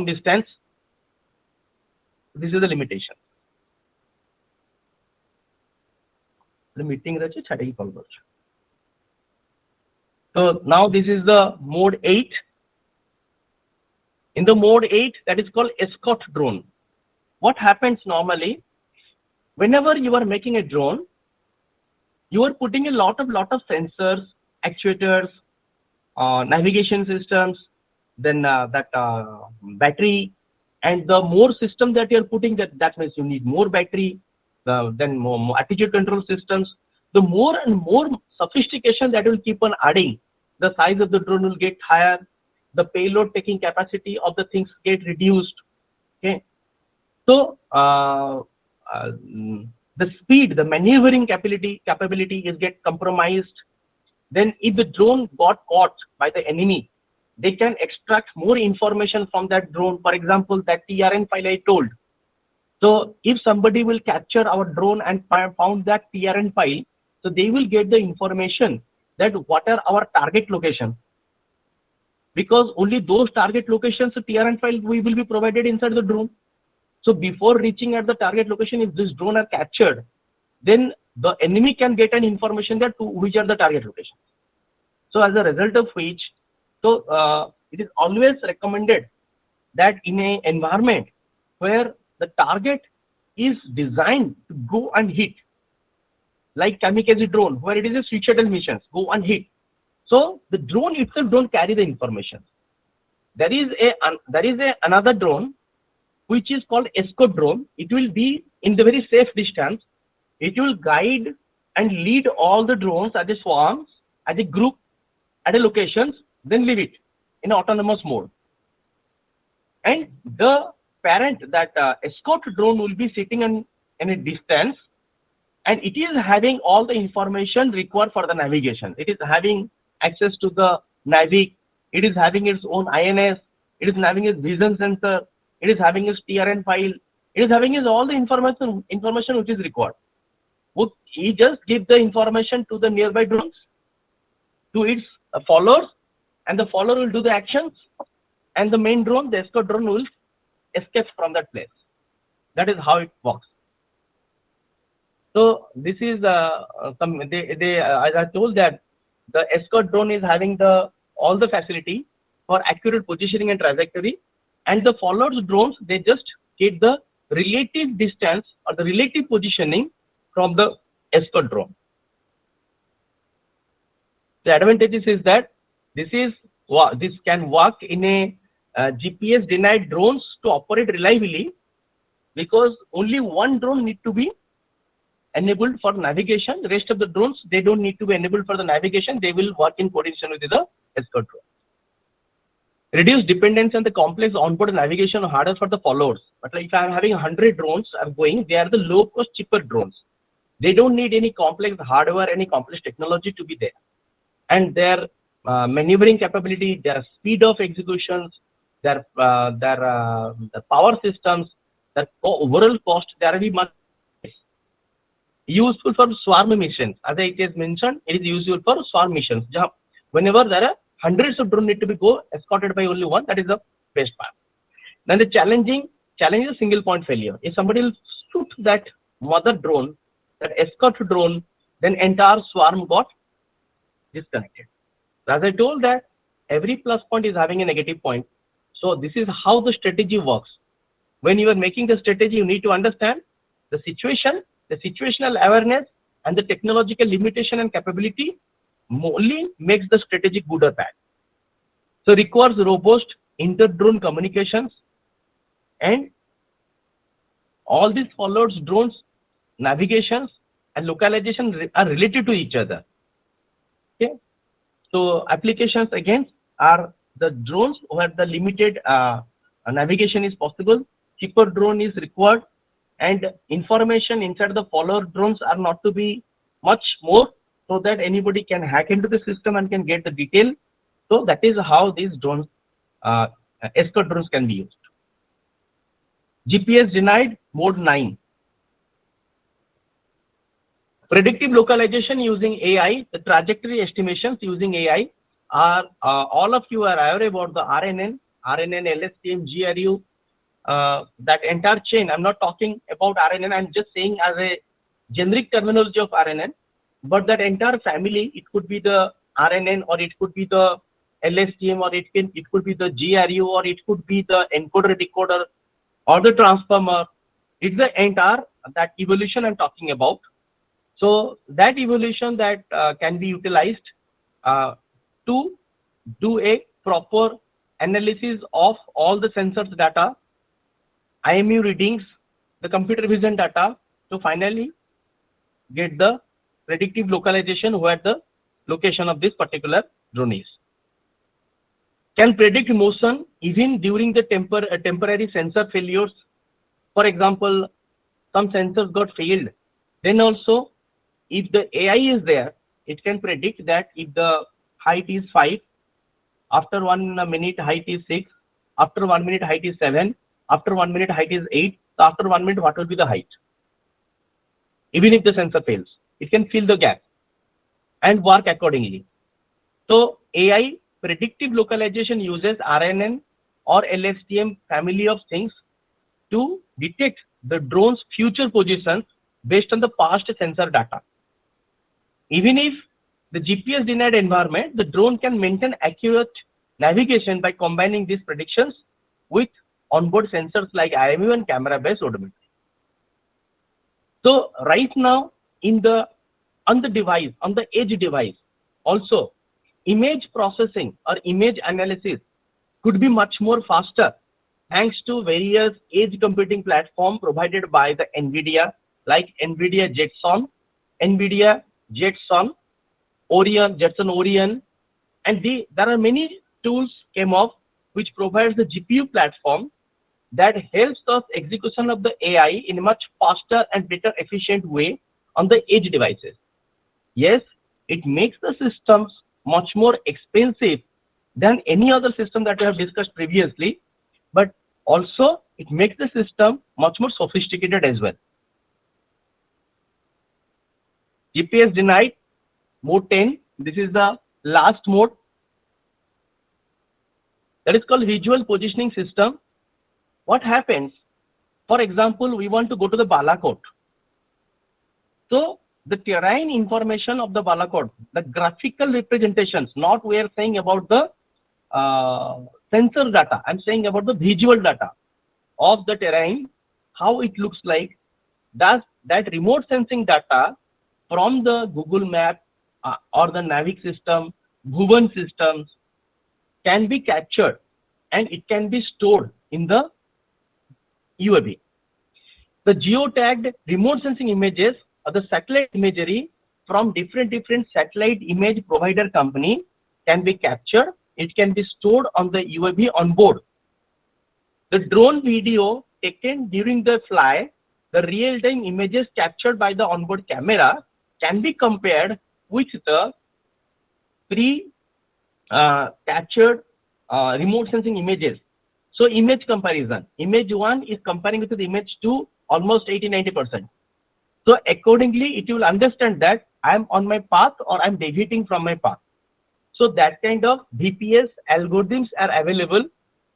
distance. This is the limitation. The meeting so now this is the mode 8. In the mode 8, that is called escort drone. What happens normally, whenever you are making a drone, you are putting a lot of sensors, actuators, navigation systems, then battery, and the more system that you are putting, that means you need more battery, then more attitude control systems. The more and more sophistication that will keep on adding, the size of the drone will get higher, the payload taking capacity of the things get reduced. Okay, so the speed, the maneuvering capability is get compromised. Then if the drone got caught by the enemy, they can extract more information from that drone. For example, that TRN file I told. So if somebody will capture our drone and found that TRN file, so they will get the information that what are our target location. Because only those target locations, the TRN file we will be provided inside the drone. So before reaching at the target location, if this drone are captured, then the enemy can get an information that which are the target locations. So as a result of which, so it is always recommended that in an environment where the target is designed to go and hit, like kamikaze drone, where it is a suicidal missions, go and hit. So the drone itself don't carry the information. There is another drone which is called escort drone. It will be in the very safe distance. It will guide and lead all the drones as a swarms, as a group, at a locations, then leave it in autonomous mode. And the parent, that escort drone, will be sitting in a distance, and it is having all the information required for the navigation. It is having access to the Navic. It is having its own INS. It is having its vision sensor. It is having its TRN file. It is having all the information which is required. Would he just give the information to the nearby drones, to its followers, and the follower will do the actions, and the main drone, the escort drone, will escape from that place. That is how it works. So this is as I told, that the escort drone is having all the facility for accurate positioning and trajectory, and the followers drones, they just get the relative distance or the relative positioning from the escort drone. The advantages is that this can work in a GPS denied drones to operate reliably, because only one drone need to be enabled for navigation. The rest of the drones, they don't need to be enabled for the navigation. They will work in coordination with the escort drone. Reduce dependence on the complex onboard navigation harder for the followers. But if I am having 100 drones are going, they are the low cost, cheaper drones. They don't need any complex hardware, any complex technology to be there. And their maneuvering capability, their speed of executions, their the power systems, their overall cost, they are very much useful for swarm missions. As I just mentioned, it is useful for swarm missions. Whenever there are hundreds of drones need to be escorted by only one, that is the best part. Then the challenge is single point failure. If somebody will shoot that mother drone, that escort drone, then entire swarm got disconnected. As I told that every plus point is having a negative point. So this is how the strategy works. When you are making the strategy, you need to understand the situation, the situational awareness, and the technological limitation and capability only makes the strategy good or bad. So requires robust inter-drone communications, and all these follows drones, navigations, and localization are related to each other. Okay. So applications again are the drones where the limited navigation is possible, cheaper drone is required, and information inside the follower drones are not to be much more, so that anybody can hack into the system and can get the detail. So that is how these drones, escort drones, can be used. GPS denied mode 9. Predictive localization using AI, the trajectory estimations using AI are, all of you are aware about the RNN, LSTM, GRU, that entire chain. I'm not talking about RNN, I'm just saying as a generic terminology of RNN, but that entire family, it could be the RNN, or it could be the LSTM, or it could be the GRU, or it could be the encoder, decoder, or the transformer. It's the entire, that evolution I'm talking about. So that evolution that can be utilized to do a proper analysis of all the sensors data, IMU readings, the computer vision data, to finally get the predictive localization where the location of this particular drone is. Can predict motion even during the temporary sensor failures. For example, some sensors got failed. Then also, if the AI is there, it can predict that if the height is 5, after 1 minute height is 6, after 1 minute height is 7, after 1 minute height is 8, so after 1 minute what will be the height? Even if the sensor fails, it can fill the gap and work accordingly. So AI predictive localization uses RNN or LSTM family of things to detect the drone's future positions based on the past sensor data. Even if the GPS denied environment, the drone can maintain accurate navigation by combining these predictions with onboard sensors like IMU and camera-based odometry. So right now, on the device, on the edge device, also image processing or image analysis could be much more faster thanks to various edge computing platform provided by the NVIDIA, like NVIDIA Jetson, Jetson Orion, and there are many tools came up which provides the GPU platform that helps us execution of the AI in a much faster and better efficient way on the edge devices. Yes, it makes the systems much more expensive than any other system that we have discussed previously, but also it makes the system much more sophisticated as well. GPS denied mode 10. This is the last mode. That is called visual positioning system. What happens? For example, we want to go to the Balakot. So the terrain information of the Balakot, the graphical representations, not we are saying about the sensor data, I'm saying about the visual data of the terrain, how it looks like. Does that remote sensing data from the Google Map or the Navic system, Bhuvan systems can be captured and it can be stored in the UAV. The geotagged remote sensing images or the satellite imagery from different satellite image provider company can be captured. It can be stored on the UAV on board. The drone video taken during the fly, the real-time images captured by the onboard camera can be compared with the captured remote sensing images. So image comparison. Image 1 is comparing with the image 2 almost 80-90%. So accordingly, it will understand that I am on my path or I am deviating from my path. So that kind of GPS algorithms are available,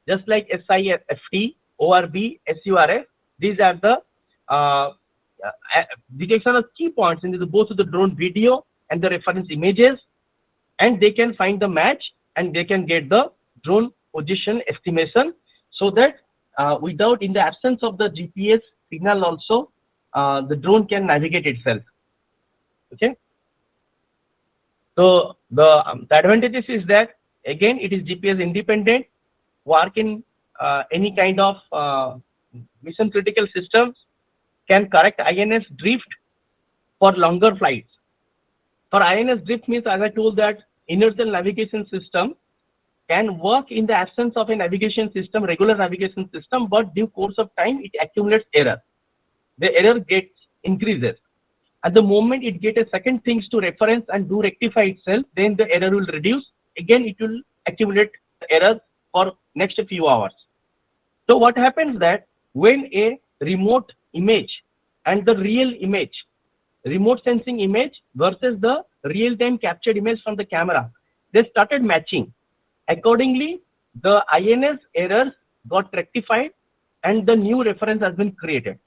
just like SIFT, ORB, SURF. These are the detection of key points in both of the drone video and the reference images, and they can find the match and they can get the drone position estimation, so that without, in the absence of the GPS signal also, the drone can navigate itself. Okay. So the advantages is that again it is GPS independent, work in any kind of mission critical systems, can correct INS drift for longer flights. For INS drift means, as I told, that inertial navigation system can work in the absence of a navigation system, regular navigation system, but due course of time it accumulates error. The error gets increases. At the moment it get a second things to reference and do rectify itself, then the error will reduce. Again it will accumulate error for next few hours. So what happens that when a remote image and the real image, remote sensing image versus the real-time captured image from the camera, they started matching. Accordingly, the INS errors got rectified and the new reference has been created.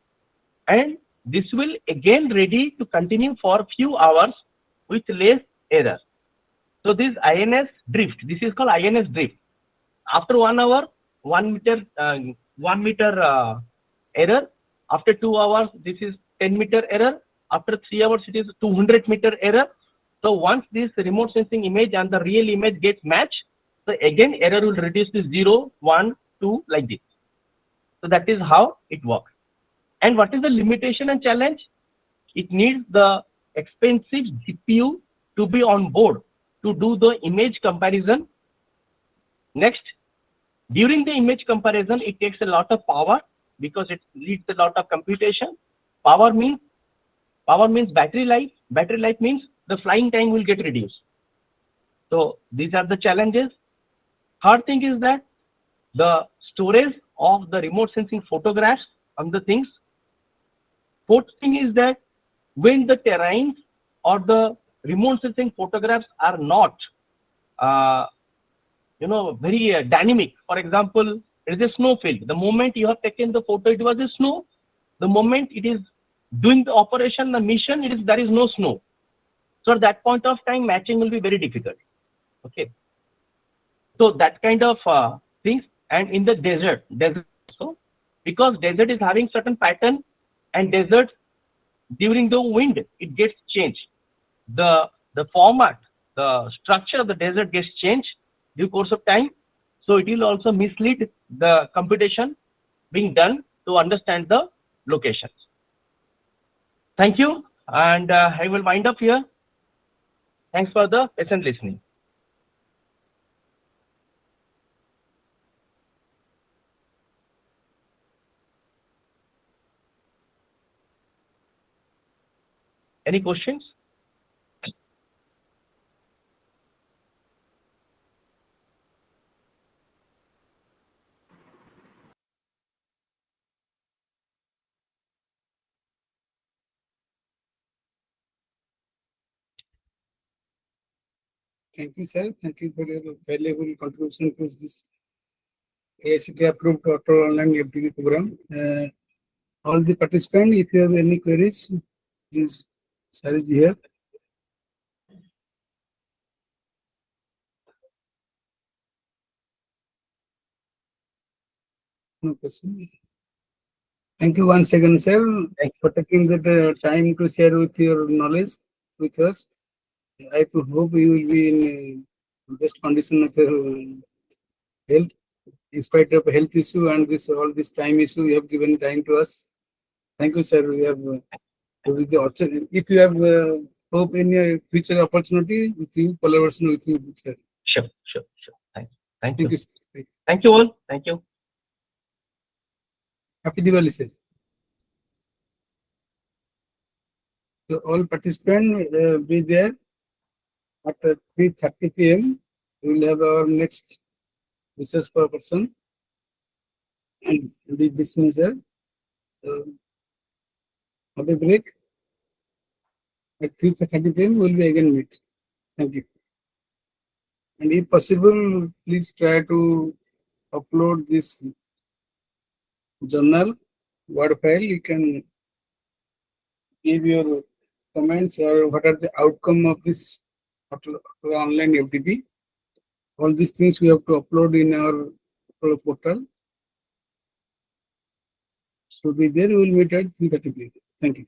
And this will again ready to continue for a few hours with less error. So this INS drift, this is called INS drift. After 1 hour, 1 meter, 1 meter error. After 2 hours, this is 10-meter error. After 3 hours, it is 200-meter error. So once this remote sensing image and the real image gets matched, so again error will reduce to 0, 1, 2 like this. So that is how it works. And what is the limitation and challenge? It needs the expensive GPU to be on board to do the image comparison. Next, during the image comparison, it takes a lot of power because it needs a lot of computation. Power means battery life. Battery life means the flying time will get reduced. So these are the challenges. Third thing is that the storage of the remote sensing photographs on the things. Fourth thing is that when the terrains or the remote sensing photographs are not very dynamic. For example, it is a snow field. The moment you have taken the photo, it was a snow. The moment it is doing the operation, the mission, there is no snow. So at that point of time, matching will be very difficult. Okay. So that kind of things. And in the desert also, because desert is having certain pattern, and desert during the wind it gets changed. The format, the structure of the desert gets changed due course of time. So it will also mislead the computation being done to understand the locations. Thank you, and I will wind up here. Thanks for the patient listening. Any questions? Thank you, sir. Thank you for your valuable contribution to this AICTE approved total online FDP program. All the participants, if you have any queries, please, sir is here. No question. Thank you once again, sir, Thank for taking the time to share with your knowledge with us. I hope you will be in best condition of your health, in spite of health issue and this all this time issue. You have given time to us. Thank you, sir. We have with the if you have hope in a future opportunity with you, collaboration with you, sir. Sure, sure, sure. Thank you. Thank Thank you. you, sir. Thank you all. Thank you. Happy Diwali, sir. So all participants be there at 3:30 p.m. We will have our next research person. Be dismissed, sir. Have a break. At 3:30 p.m. we will be again meet. Thank you. And if possible, please try to upload this journal Word file. You can give your comments or what are the outcome of this online FDP. All these things we have to upload in our portal. So be there. We will meet at 3:30 p.m. Thank you.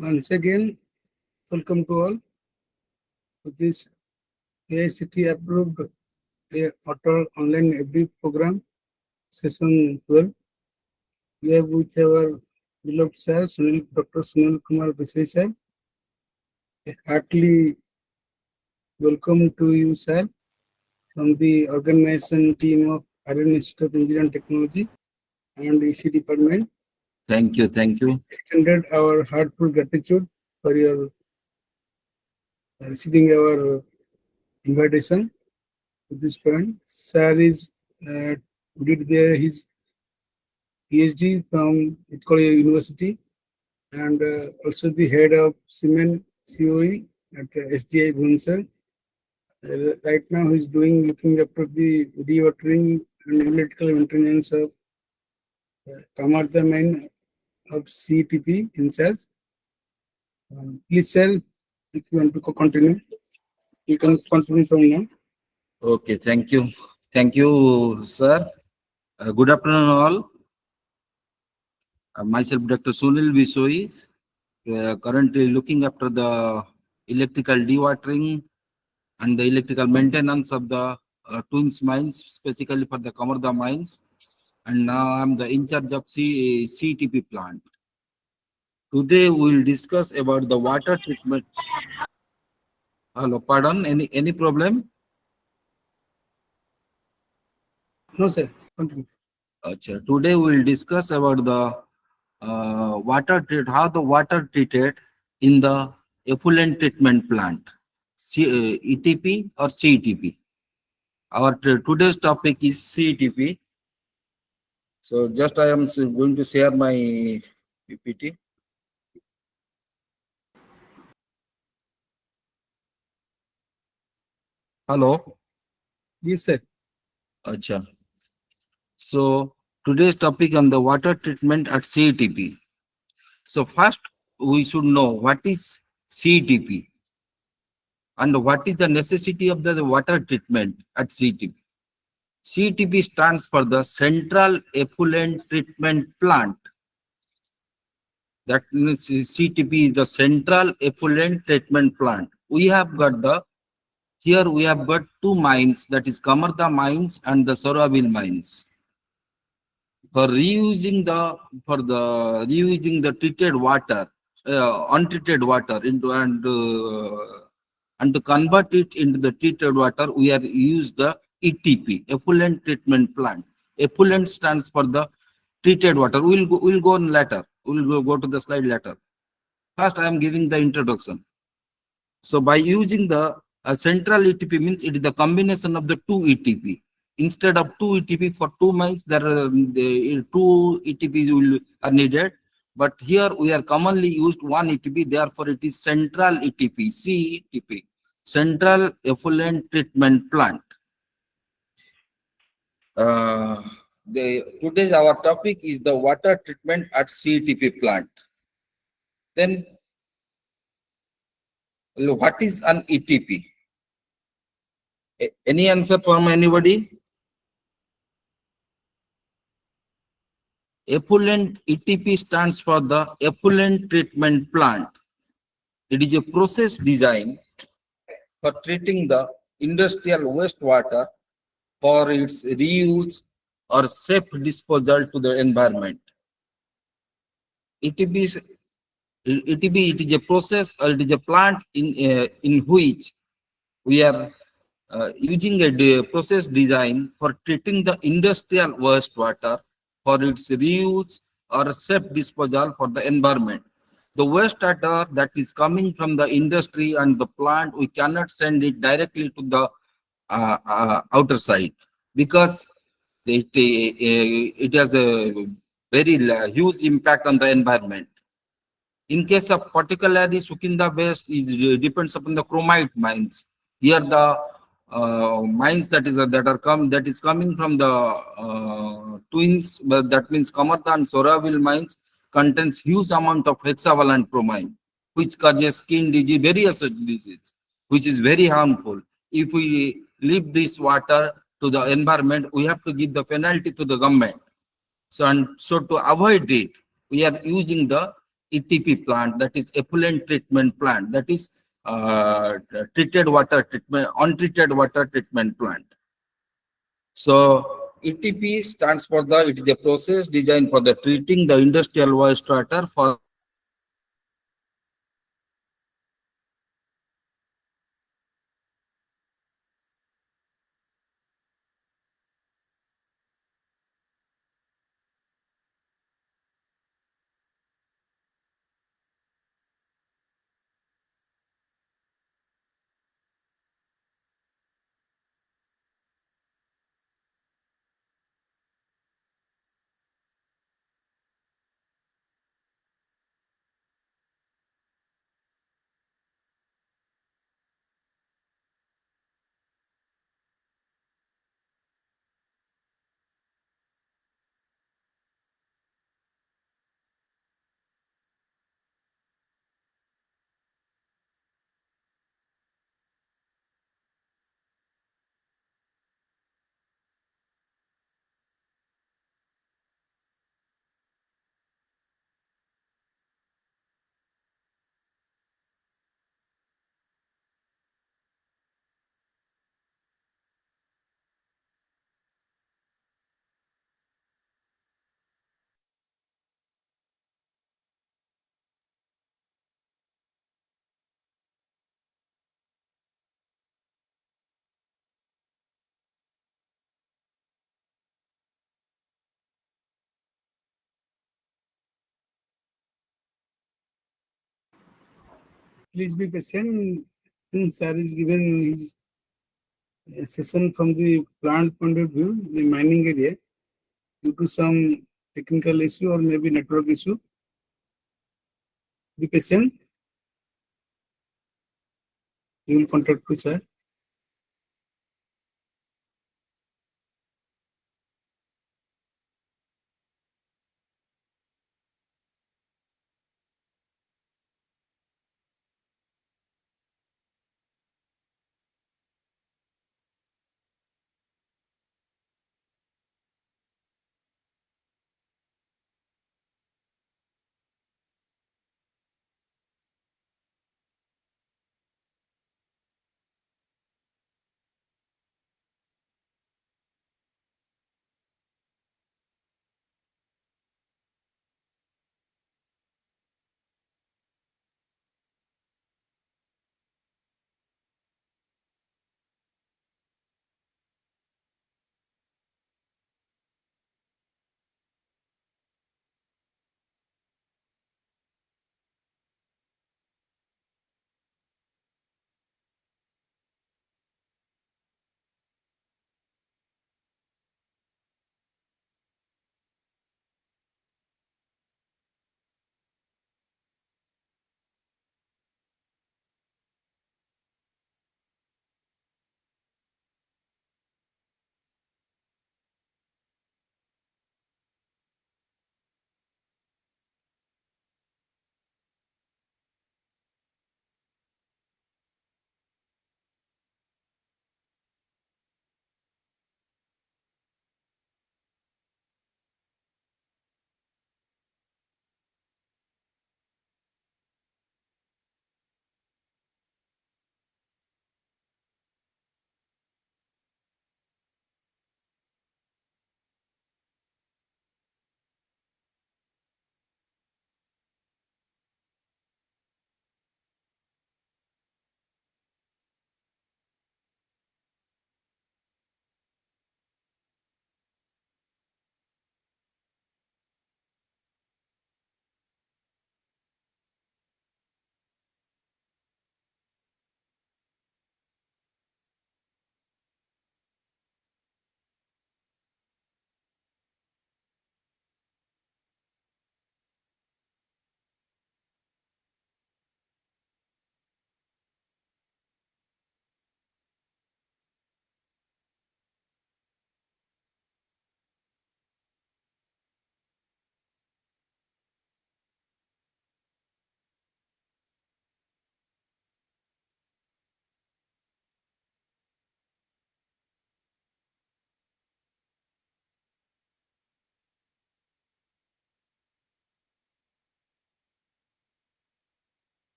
Once again, welcome to all to this AICT approved Atal online FD program session 12. We have with our beloved sir, Dr. Sunil Kumar Bisway sir. A heartily welcome to you, sir, from the organization team of Iron Institute of Engineering and Technology and EC department. Thank you. Thank you. Extended our heartfelt gratitude for your receiving our invitation to this point. Sir is did his PhD from Korea University and also the head of Cement COE at SDI Bhubaneswar. Right now, he's looking after the dewatering and electrical maintenance of Kamartha mine of CTP in charge. Please, sir, if you want to continue, you can continue from now. Okay. Thank you. Thank you, sir. Good afternoon, all. Myself, Dr. Sunil Bisway, currently looking after the electrical dewatering and the electrical maintenance of the twins mines, specifically for the Kamartha mines. And now I'm the in charge of CTP plant. Today we will discuss about the water treatment. Hello, pardon, any problem? No, sir, continue. Today we will discuss about the how the water treated in the effluent treatment plant, ETP or CTP. Our today's topic is CTP. So just I am going to share my PPT. Hello. Yes, sir. Acha. So today's topic on the water treatment at CTP. So first we should know what is CTP and what is the necessity of the water treatment at CTP. CTP stands for the Central Effluent Treatment Plant. That means CTP is the Central Effluent Treatment Plant. We have got here we have got two mines, that is Kamartha mines and the Soraville mines. For reusing the treated water, untreated water into and to convert it into the treated water, we are use the ETP, effluent treatment plant. Effluent stands for the treated water. We'll go on later. We'll go to the slide later. First, I am giving the introduction. So by using the central ETP means it is the combination of the two ETP. Instead of two ETP for two mines, there are two ETPs are needed. But here we are commonly used one ETP, therefore it is central ETP, CETP, Central Effluent Treatment Plant. Today's our topic is the water treatment at CETP plant. Then, what is an ETP? Any answer from anybody? Effluent ETP stands for the effluent treatment plant. It is a process designed for treating the industrial wastewater for its reuse or safe disposal to the environment. ETP it is a process or it is a plant in which we are using a process design for treating the industrial wastewater for its reuse or safe disposal for the environment. The wastewater that is coming from the industry and the plant, we cannot send it directly to the outer side because it has a very huge impact on the environment. In case of particularly Sukinda waste, it depends upon the chromite mines. Here the mines that is coming from the twins, but that means Kamartha and Soraville mines contains huge amount of hexavalent bromine, which causes skin disease, various diseases, which is very harmful. If we leave this water to the environment, we have to give the penalty to the government. So to avoid it, we are using the ETP plant, that is effluent treatment plant, that is treated water treatment, untreated water treatment plant. So ETP stands for it is a process designed for the treating the industrial wastewater for Please be patient. Since sir is given his session from the plant point of view, the mining area, due to some technical issue or maybe network issue. Be patient. You will contact to sir.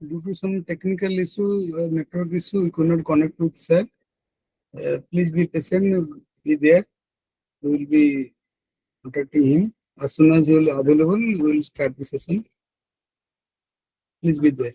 due to some technical issue, network issue, we could not connect with sir. Please be patient, be there. We will be contacting him. As soon as you will available, we will start the session. Please be there.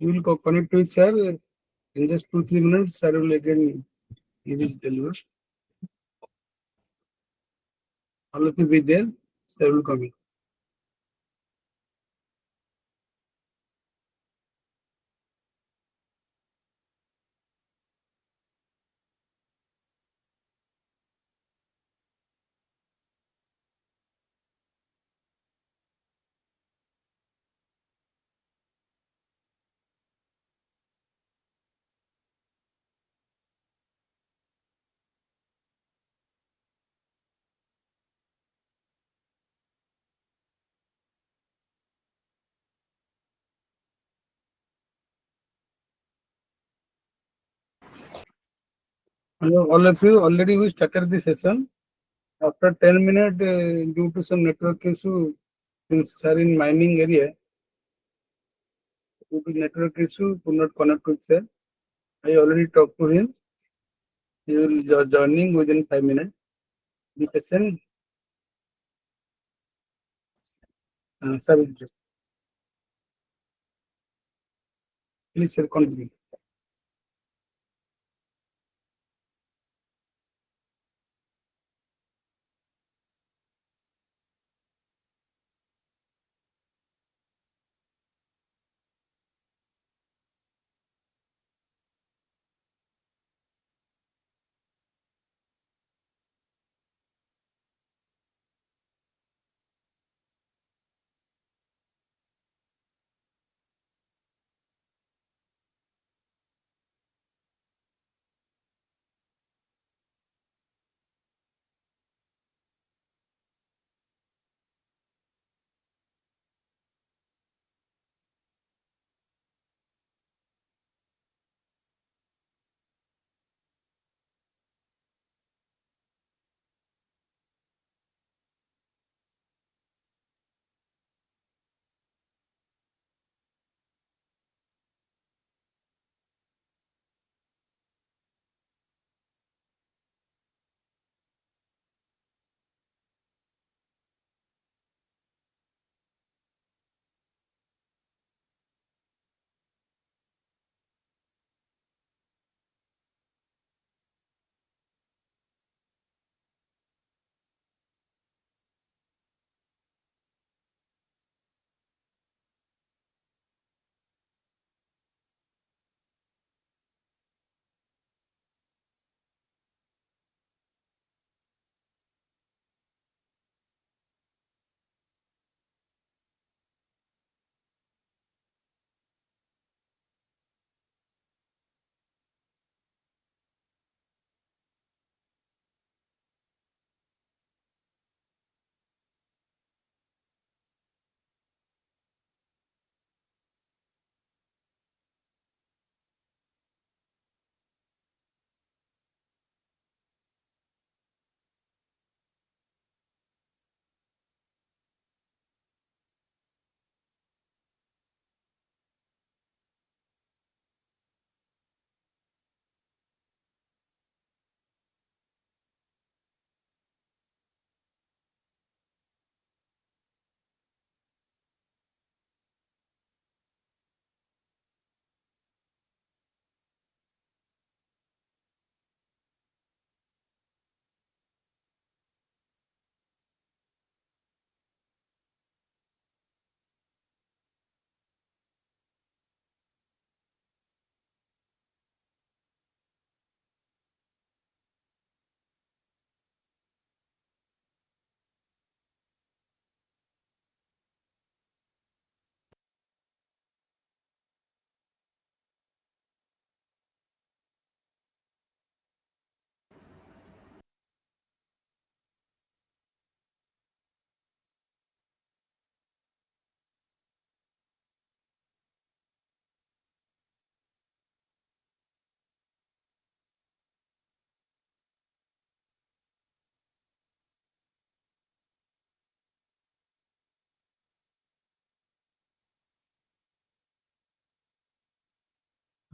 You will connect with sir in just 2-3 minutes. Sir will again give his deliver. All of you be there. Sir will come in. Hello, all of you, already we started the session. After 10 minutes, due to some network issue, since sir in mining area, due to network issue, could not connect with sir. I already talked to him. He will joining within 5 minutes. The session, sir, please sir, continue.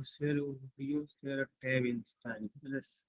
Share overview, share a tab in style. Yes.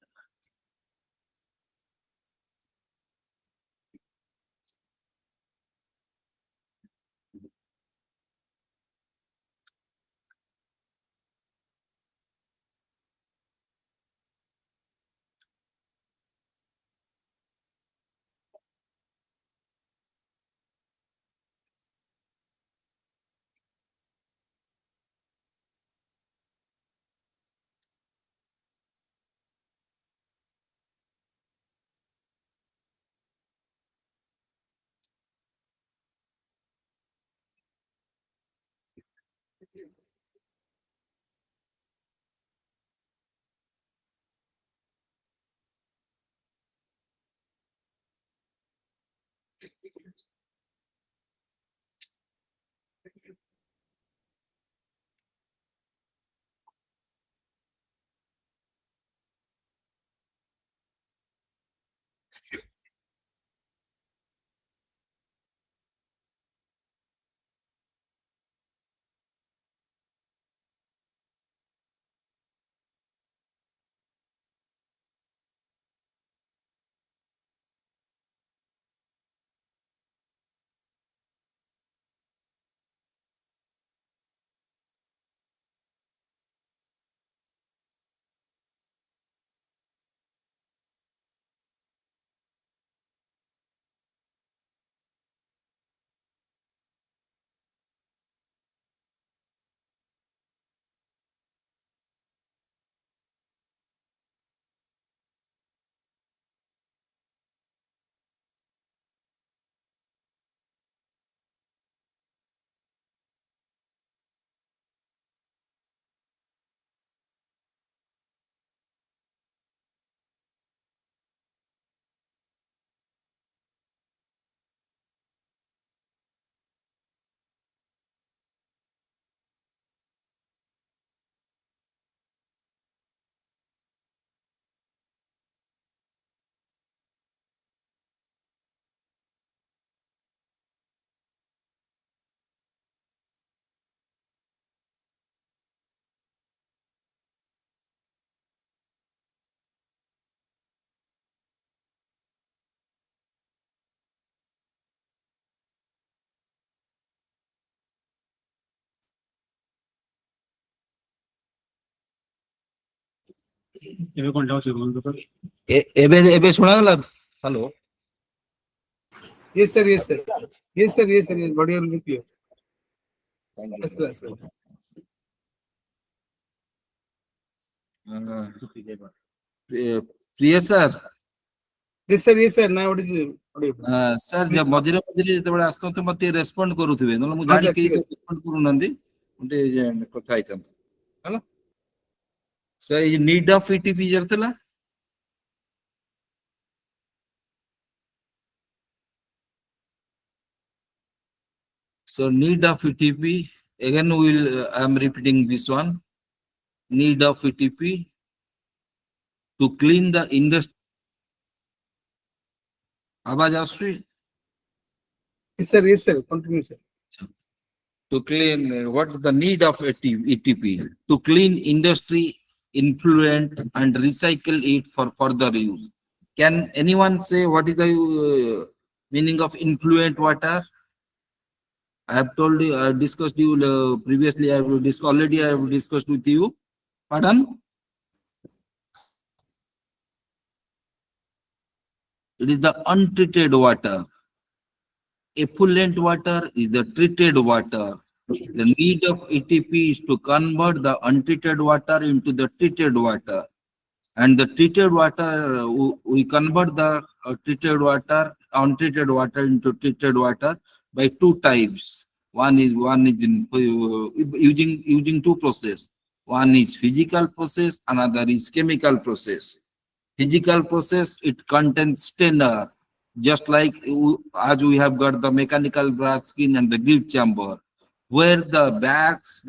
ଏବେ କଣ ଯାଉଛି ବନ୍ଧୁ କରି? ଏବେ ଶୁଣାଗଲା? Hello. Yes, sir. Yes, sir. Yes, sir. Yes, sir. Yes. Body will be clear. Yes, sir. Yes, sir. Priya sir, Yes, sir. Yes, sir. Now what is audible? Sir Please. ମଝିରେ ମଝିରେ ଯେତେବେଳେ ଆସୁଛନ୍ତି ମତେ ରେସ୍ପଣ୍ଡ କରୁଥିବେ, ନହେଲେ ମୁଁ ହଁ, ଜାଣି ସାର୍, କେହି ଠିକ ତ ଅଛି। ରେସ୍ପଣ୍ଡ କରୁନାହାନ୍ତି, ମୁଁ ଟିକେ କଥା ହେଇଥାନ୍ତି ହେଲା। ସାର୍ ଏଇ ନିଡ୍ ଅଫ୍ ଇଟିପି ଥିଲା। So need of ETP, again I am repeating this one. Need of ETP to clean the industry. आवाज आ रही? Yes, sir. Yes, sir. Continue, sir. To clean, what is the need of ETP? To clean industry influent and recycle it for further use. Can anyone say what is the meaning of influent water? I have told you, I have discussed you previously. I have already I have discussed with you. Pardon? It is the untreated water. Effluent water is the treated water. The need of ETP is to convert the untreated water into the treated water. And the treated water, we convert the treated water, untreated water into treated water by two types. One is in using two process. One is physical process, another is chemical process. Physical process, it contains stainer, just like as we have got the mechanical bar skin and the grid chamber, where the bags,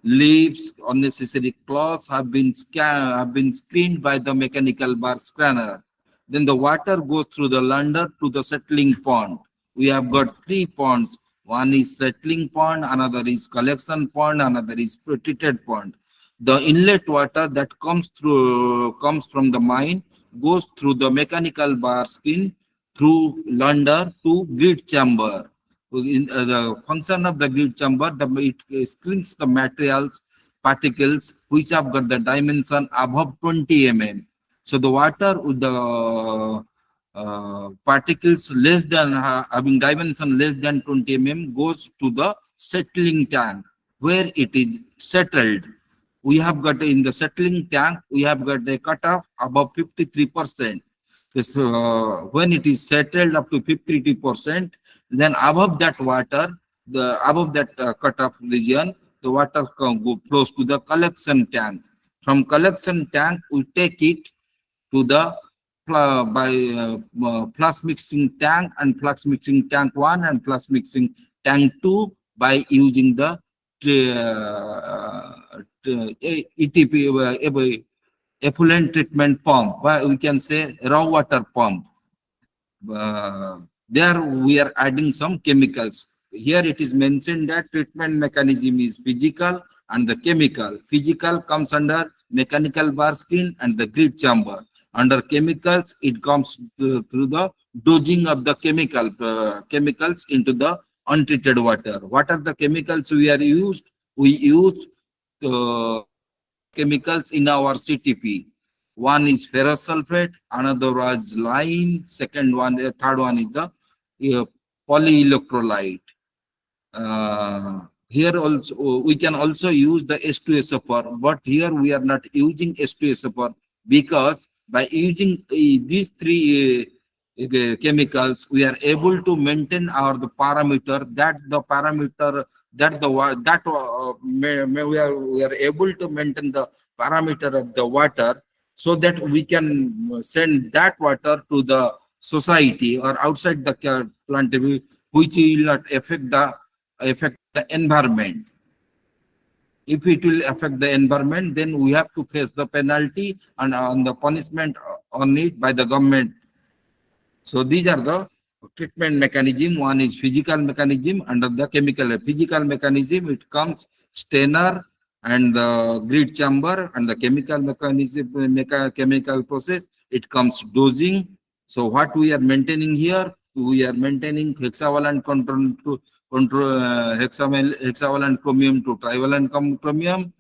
leaves, unnecessary cloths have been screened by the mechanical bar scanner. Then the water goes through the launder to the settling pond. We have got three ponds. One is settling pond, another is collection pond, another is treated pond. The inlet water that comes from the mine goes through the mechanical bar skin through launder to grid chamber. In the function of the grid chamber, it screens the materials, particles which have got the dimension above 20 mm. So the water with the particles less than having dimension less than 20 mm goes to the settling tank, where it is settled. We have got in the settling tank, we have got a cutoff above 53%. This, when it is settled up to 53%, then above that water, above that cutoff region, the water flows to the collection tank. From collection tank, we take it to the flux mixing tank and flux mixing tank 1 and flux mixing tank 2 by using the ETP, effluent treatment pump, we can say raw water pump. There we are adding some chemicals. Here it is mentioned that treatment mechanism is physical and the chemical. Physical comes under mechanical bar screen and the grid chamber. Under chemicals, it comes through the dosing of the chemicals into the untreated water. What are the chemicals we are used? We use chemicals in our CTP. One is ferrous sulfate, another was lime, third one is the polyelectrolyte. Here also we can also use the S2SFR, but here we are not using S2SFR because by using these three chemicals, we are able to maintain the parameter we are able to maintain the parameter of the water, so that we can send that water to the society or outside the plant, which will not affect the environment. If it will affect the environment, then we have to face the penalty and the punishment on it by the government. So these are the treatment mechanism. One is physical mechanism under the chemical. Physical mechanism, it comes stainer and the grid chamber, and the chemical mechanism, chemical process, it comes dosing. So what we are maintaining here, we are maintaining hexavalent hexavalent chromium to trivalent chromium,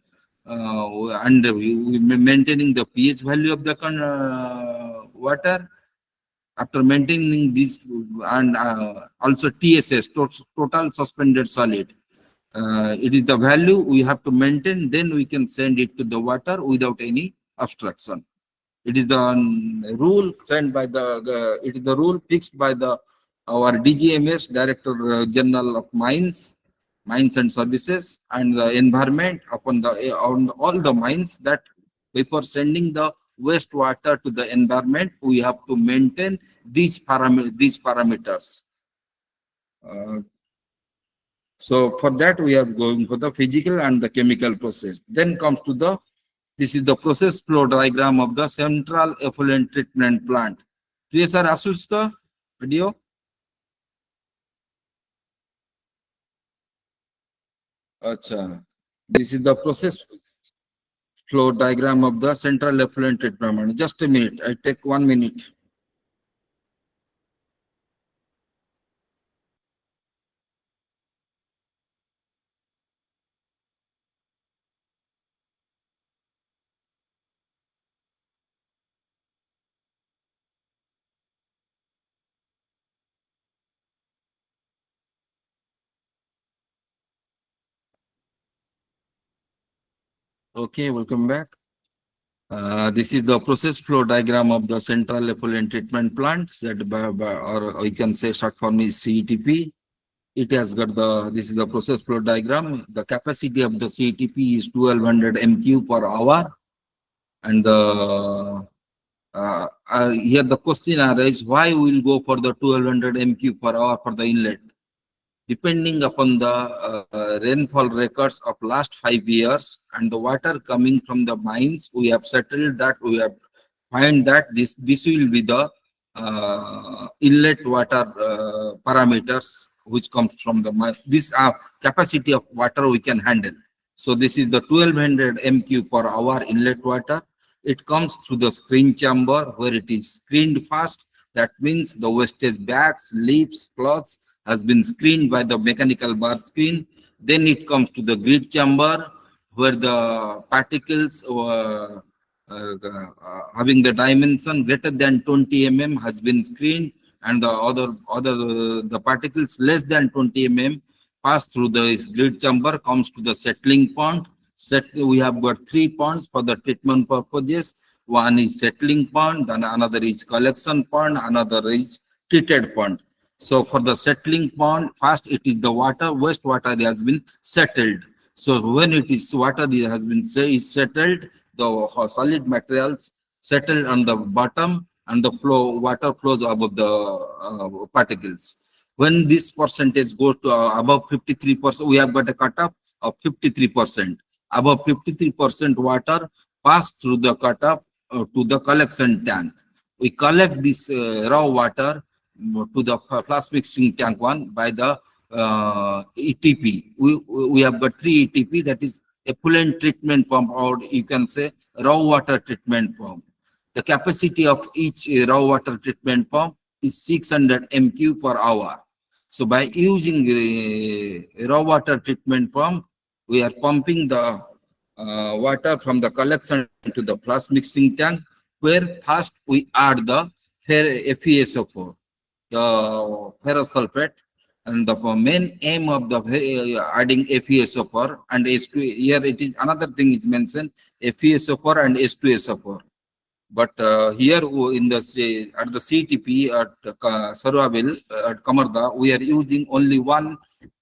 and we maintaining the pH value of the water. After maintaining this, and also TSS, total suspended solid, it is the value we have to maintain, then we can send it to the water without any obstruction. It is the rule sent by it is the rule fixed by our DGMS, Director General of Mines and Services and the Environment, on all the mines, that before sending the wastewater to the environment, we have to maintain these parameters. So for that, we are going for the physical and the chemical process. Then comes to this is the process flow diagram of the central effluent treatment plant. Please, sir, Asush, the video. Acha. This is the process flow diagram of the central effluent treatment plant. Just a minute. I take 1 minute. Okay, welcome back. This is the process flow diagram of the central effluent treatment plant, or you can say short form is CETP. It has got this is the process flow diagram. The capacity of the CETP is 1200 MQ per hour. And here the question arises, why we will go for the 1200 MQ per hour for the inlet? Depending upon the rainfall records of last 5 years and the water coming from the mines, we have settled that we have find that this will be the inlet water parameters which comes from the mine. This capacity of water we can handle. So this is the 1200 MQ per hour inlet water. It comes through the screen chamber where it is screened first. That means the wastage bags, leaves, cloths has been screened by the mechanical bar screen. Then it comes to the grid chamber where the particles having the dimension greater than 20 mm has been screened, and the particles less than 20 mm pass through the grid chamber, comes to the settling pond. We have got 3 ponds for the treatment purposes. One is settling pond, then another is collection pond, another is treated pond. So for the settling pond, first it is the wastewater has been settled. So when it is water has been settled, the solid materials settled on the bottom, and the water flows above the particles. When this percentage goes to above 53%, we have got a cutoff of 53%. Above 53% water pass through the cutoff to the collection tank. We collect this raw water to the flash mixing tank 1 by the ETP. We have got 3 ETP, that is effluent treatment pump, or you can say raw water treatment pump. The capacity of each raw water treatment pump is 600 MQ per hour. So by using raw water treatment pump, we are pumping the water from the collection to the flash mixing tank, where first we add the FeSO4, the ferrosulfate, and the main aim of the adding FeSO4 and H2, here it is another thing is mentioned, FeSO4 and H2SO4. But here in the at the CTP at Sarwaville at Kamarda, we are using only one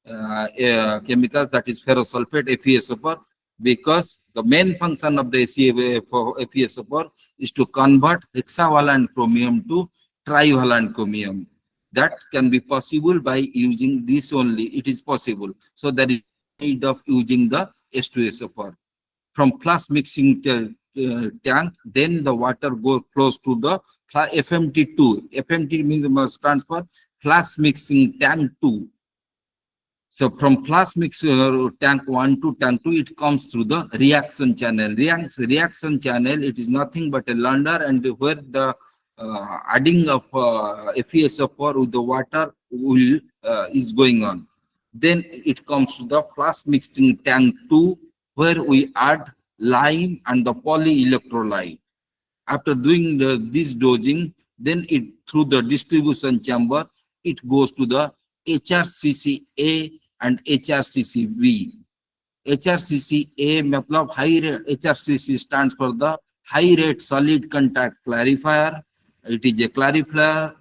chemical, that is ferrosulfate FeSO4, because the main function of the FeSO4 is to convert hexavalent chromium to trivalent chromium. That can be possible by using this only. It is possible. So there is need of using the H2SO4. From flash mixing tank, then the water flows to the FMT2. FMT means stands for flash mixing tank 2. So from flash mixer tank 1 to tank 2, it comes through the reaction channel. Reaction channel, it is nothing but a lander, and where the adding of FeSO4 with the water will is going on. Then it comes to the flash mixing tank 2, where we add lime and the polyelectrolyte. After doing this dosing, then it through the distribution chamber, it goes to the HRCC-A and HRCC-B. HRCC-A matlab high rate, HRCC stands for the high rate solid contact clarifier. It is a clarifier.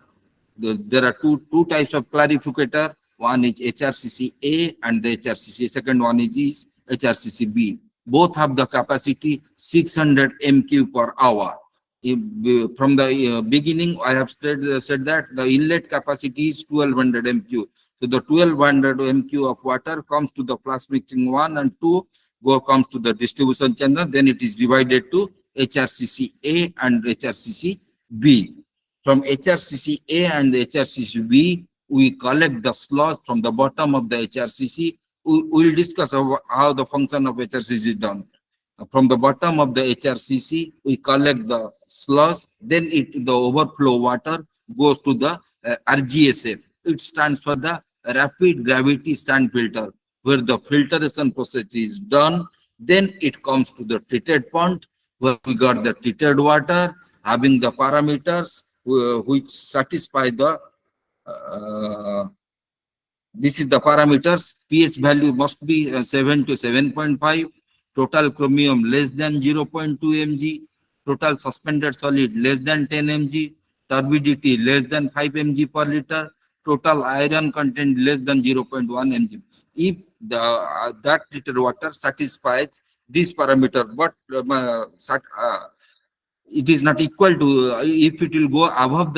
There are two types of clarificator. One is HRCC-A and the HRCC. Second one is HRCC-B. Both have the capacity 600 MQ per hour. From the beginning, I have said that the inlet capacity is 1200 MQ. So the 1200 MQ of water comes to the flash mixing 1 and 2, comes to the distribution channel. Then it is divided to HRCC-A and HRCC-B. From HRCC-A and HRCC-B, we collect the sludge from the bottom of the HRCC. We will discuss how the function of HRCC is done. From the bottom of the HRCC, we collect the sludge, then the overflow water goes to the RGSF. It stands for the rapid gravity stand filter, where the filtration process is done. Then it comes to the treated pond, where we got the treated water having the parameters which satisfy the this is the parameters. pH value must be 7 to 7.5. Total chromium less than 0.2 mg. Total suspended solid less than 10 mg. Turbidity less than 5 mg per liter. Total iron content less than 0.1 mg. If that treated water satisfies this parameter, but it is not equal to, if it will go above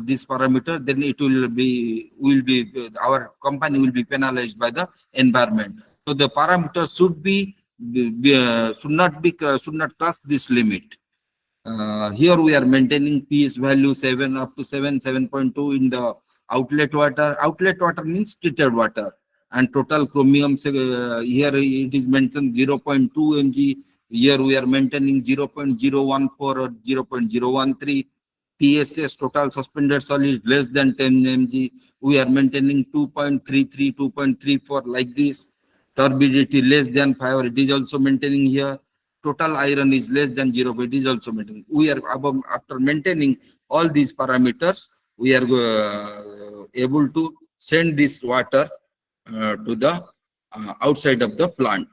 this parameter, then it will be our company will be penalized by the environment. So the parameter should not cross this limit. Here we are maintaining pH value 7 up to 7.2 in the outlet water. Outlet water means treated water, and total chromium here it is mentioned 0.2 mg. Here we are maintaining 0.014 or 0.013. TSS, total suspended solid, less than 10 mg. We are maintaining 2.33, 2.34 like this. Turbidity less than 5, it is also maintaining here. Total iron is less than 0, it is also maintaining. We are above, after maintaining all these parameters, we are able to send this water to the outside of the plant.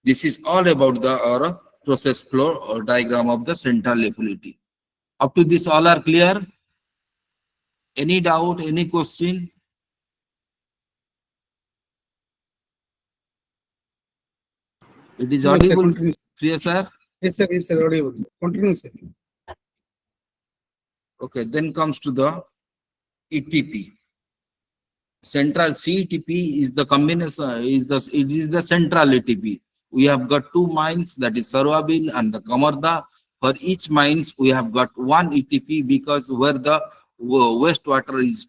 This is all about our process flow or diagram of the central equality. Up to this, all are clear? Any doubt, any question? It is Yes, sir, audible, continue. Priya sir? Yes, sir, audible. Continue, sir. Okay, then comes to the ETP. Central CETP is the combination, it is the central ETP. We have got two mines, that is Sarwabil and the Kamarda. For each mines, we have got one ETP because where the wastewater is,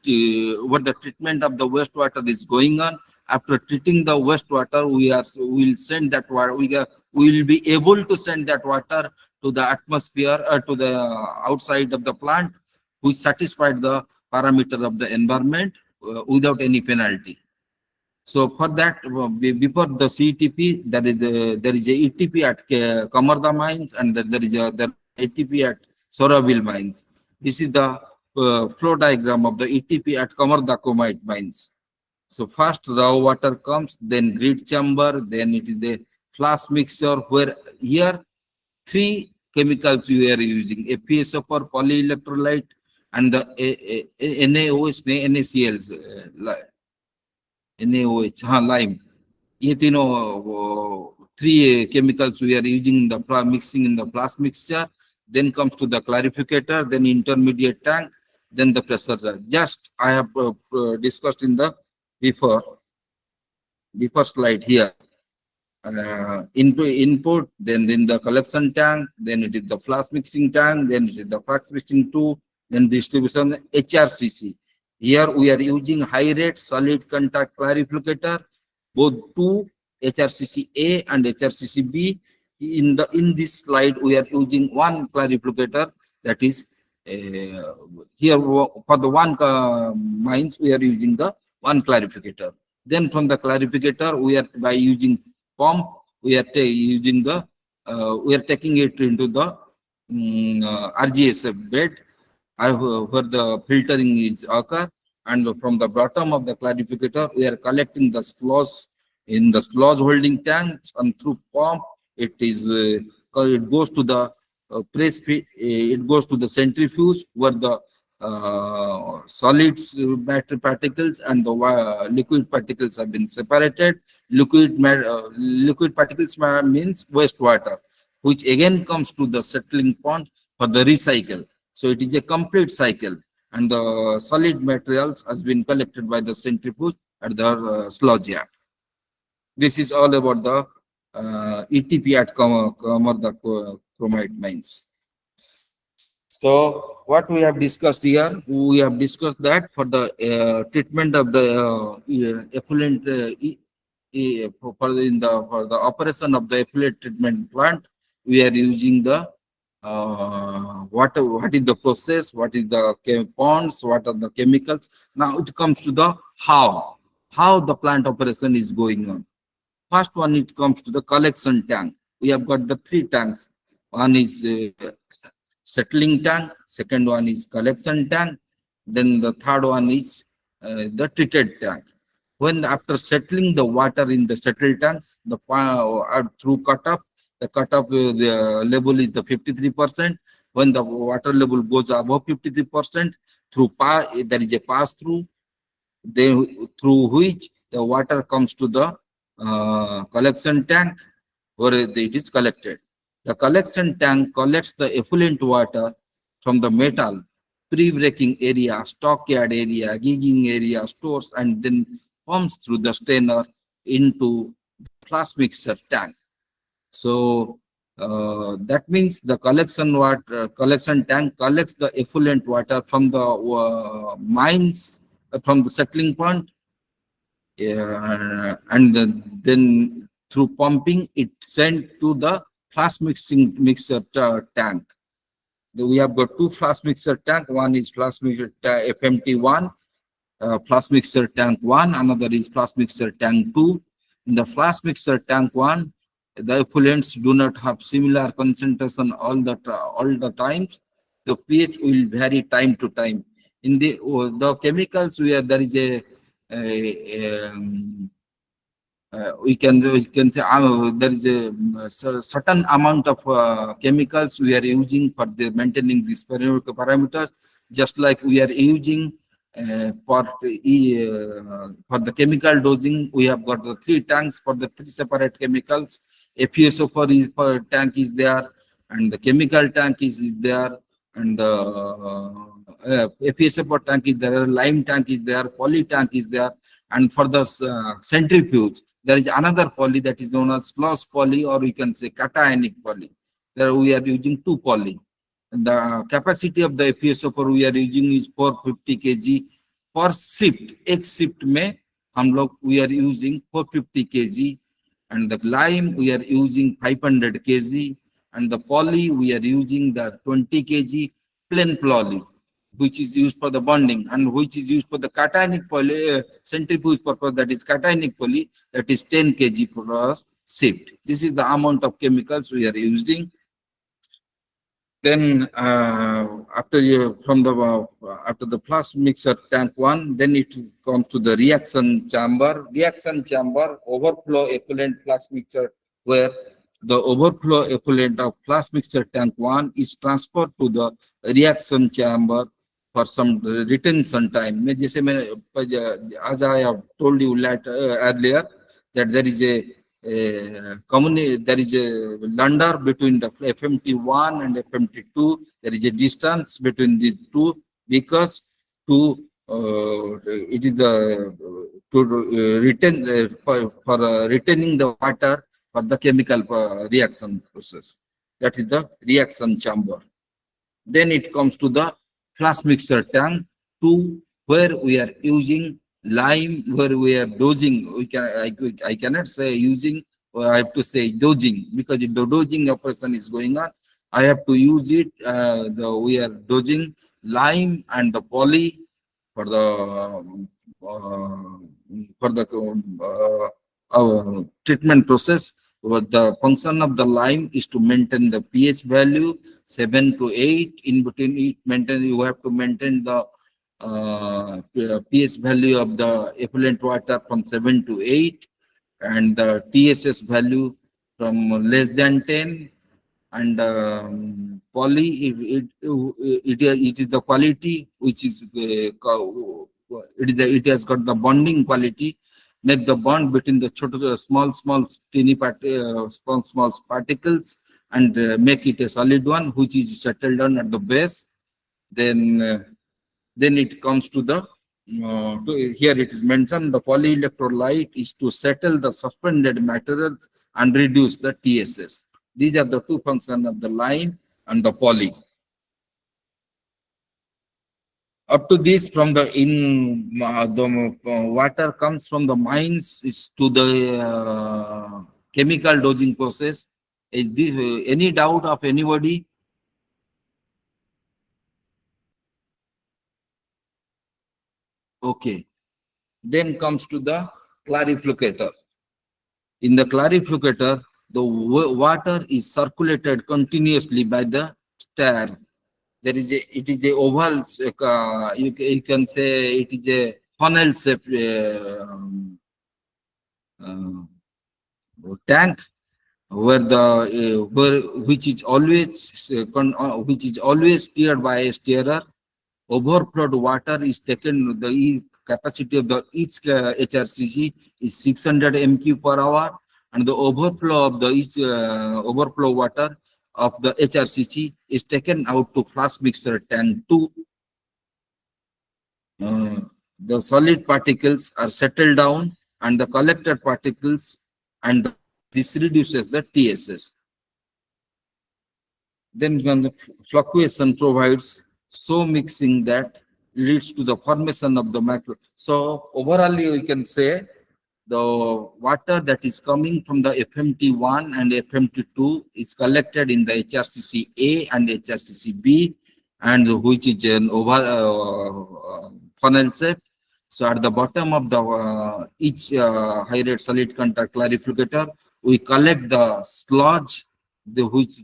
where the treatment of the wastewater is going on. After treating the wastewater, we will send that water. We will be able to send that water to the atmosphere, to the outside of the plant, which satisfied the parameter of the environment without any penalty. So for that, before the CETP, there is a ETP at Kamarda mines, and there is the ETP at Soraville mines. This is the flow diagram of the ETP at Kamarda chromite mines. So first raw water comes, then grid chamber, then it is the flash mixture, where here three chemicals we are using: FeSO for polyelectrolyte and the NaOH, NaCl, NaOH, lime. ये तीनों three chemicals we are using in the mixing in the flash mixture. Then comes to the clarificator, then intermediate tank, then the pressure. Just I have discussed in the before slide here. Input, then in the collection tank, then it is the flash mixing tank, then it is the flash mixing 2, then distribution HRCC. Here we are using high rate solid contact clarificator, both 2, HRCC A and HRCC B. In this slide we are using one clarificator, that is here for the one mines we are using the one clarificator. Then from the clarificator we are by using pump, we are using the we are taking it into the RGS bed where the filtering is occur, and from the bottom of the clarificator we are collecting the sludge in the sludge holding tanks, and through pump it goes to the it goes to the centrifuge where the solids matter particles and the liquid particles have been separated. Liquid particles means wastewater, which again comes to the settling point for the recycle. So it is a complete cycle, and the solid materials has been collected by the centrifuge at the sludge yard. This is all about the ETP at Kamarda chromite mines. So what we have discussed here, we have discussed that for the treatment of the effluent for the operation of the effluent treatment plant, we are using the what is the process, what is the ponds, what are the chemicals. Now it comes to the how the plant operation is going on. First one, it comes to the collection tank. We have got the three tanks. One is settling tank, second one is collection tank, then the third one is the treated tank. When after settling the water in the settled tanks, the through cutoff, the cutoff the level is the 53%. When the water level goes above 53%, through there is a pass through, through which the water comes to the collection tank where it is collected. The collection tank collects the effluent water from the metal, pre-breaking area, stockyard area, gigging area, stores, and then pumps through the strainer into the flash mixer tank. So that means the collection tank collects the effluent water from the mines, from the settling point, and then through pumping it sent to the flash mixer tank. We have got two flash mixer tank. One is flash mixer FMT1, flash mixer tank 1. Another is flash mixer tank 2. In the flash mixer tank 1, the effluents do not have similar concentration all the times. The pH will vary time to time. In the chemicals where there is we can say there is a certain amount of chemicals we are using for maintaining these parameters, just like we are using for the chemical dosing. We have got the three tanks for the three separate chemicals. FeSO for tank is there, and the chemical tank is there, and the FPSFO tank is there, lime tank is there, poly tank is there, and for the centrifuge, there is another poly that is known as sludge poly, or we can say cationic poly. There we are using two poly. The capacity of the FPSFO we are using is 450 kg per shift. X shift में हम लोग we are using 450 kg, and the lime we are using 500 kg, and the poly we are using the 20 kg plain poly, which is used for the bonding, and which is used for the cationic poly centrifuge purpose, that is cationic poly, that is 10 kg per shift. This is the amount of chemicals we are using. Then after the flash mixer tank one, then it comes to the reaction chamber. Reaction chamber, overflow effluent flash mixer, where the overflow effluent of flash mixer tank one is transferred to the reaction chamber for some retention time. As I have told you earlier, that there is a there is a lander between the FMT1 and FMT2. There is a distance between these two, because it is the to retain for retaining the water for the chemical reaction process. That is the reaction chamber. Then it comes to the flash mixer tank 2, where we are using lime, where we are dosing. I cannot say using, or I have to say dosing, because if the dosing operation is going on, I have to use it. We are dosing lime and the poly for the treatment process. The function of the lime is to maintain the pH value 7 to 8. In between it, you have to maintain the pH value of the effluent water from 7 to 8, and the TSS value from less than 10, and poly, it is the quality which is it has got the bonding quality, make the bond between the small teeny small particles, and make it a solid one which is settled down at the base. Then it comes to the here it is mentioned, the polyelectrolyte is to settle the suspended materials and reduce the TSS. These are the two functions of the lime and the poly. Up to this, from the water comes from the mines to the chemical dosing process. Is this any doubt of anybody? Okay. Then comes to the clarificator. In the clarificator, the water is circulated continuously by the stir. There is it is a oval, you can say it is a funnel shape tank, where which is always steered by a steerer. Overflowed water is taken, the capacity of the each HRCC is 600 m³ per hour, and the overflow of the each overflow water of the HRCC is taken out to flash mixer tank 2. The solid particles are settled down, and the collected particles, and this reduces the TSS. Then when the fluctuation provides so mixing that leads to the formation of the macro. So overall, we can say the water that is coming from the FMT1 and FMT2 is collected in the HRCC A and HRCC B, and which is an funnel shape. So at the bottom of the each high rate solid contact clarificator, we collect the sludge, collect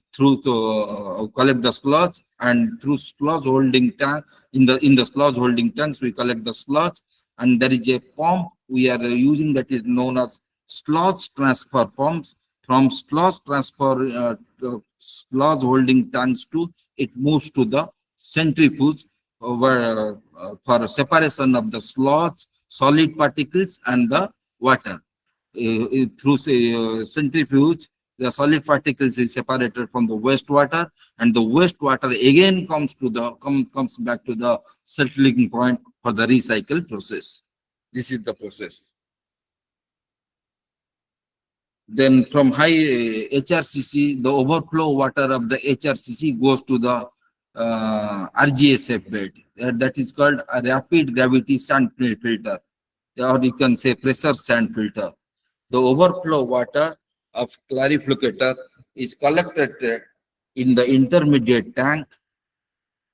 the sludge, and through sludge holding tank, in the sludge holding tanks we collect the sludge, and there is a pump we are using that is known as sludge transfer pumps. From sludge transfer sludge holding tanks to it moves to the centrifuge, where for separation of the sludge, solid particles, and the water. Through centrifuge, the solid particles is separated from the wastewater, and the wastewater again comes back to the settling point for the recycle process. This is the process. Then from high HRCC, the overflow water of the HRCC goes to the RGSF bed. That is called a rapid gravity sand filter, or you can say pressure sand filter. The overflow water of clarificator is collected in the intermediate tank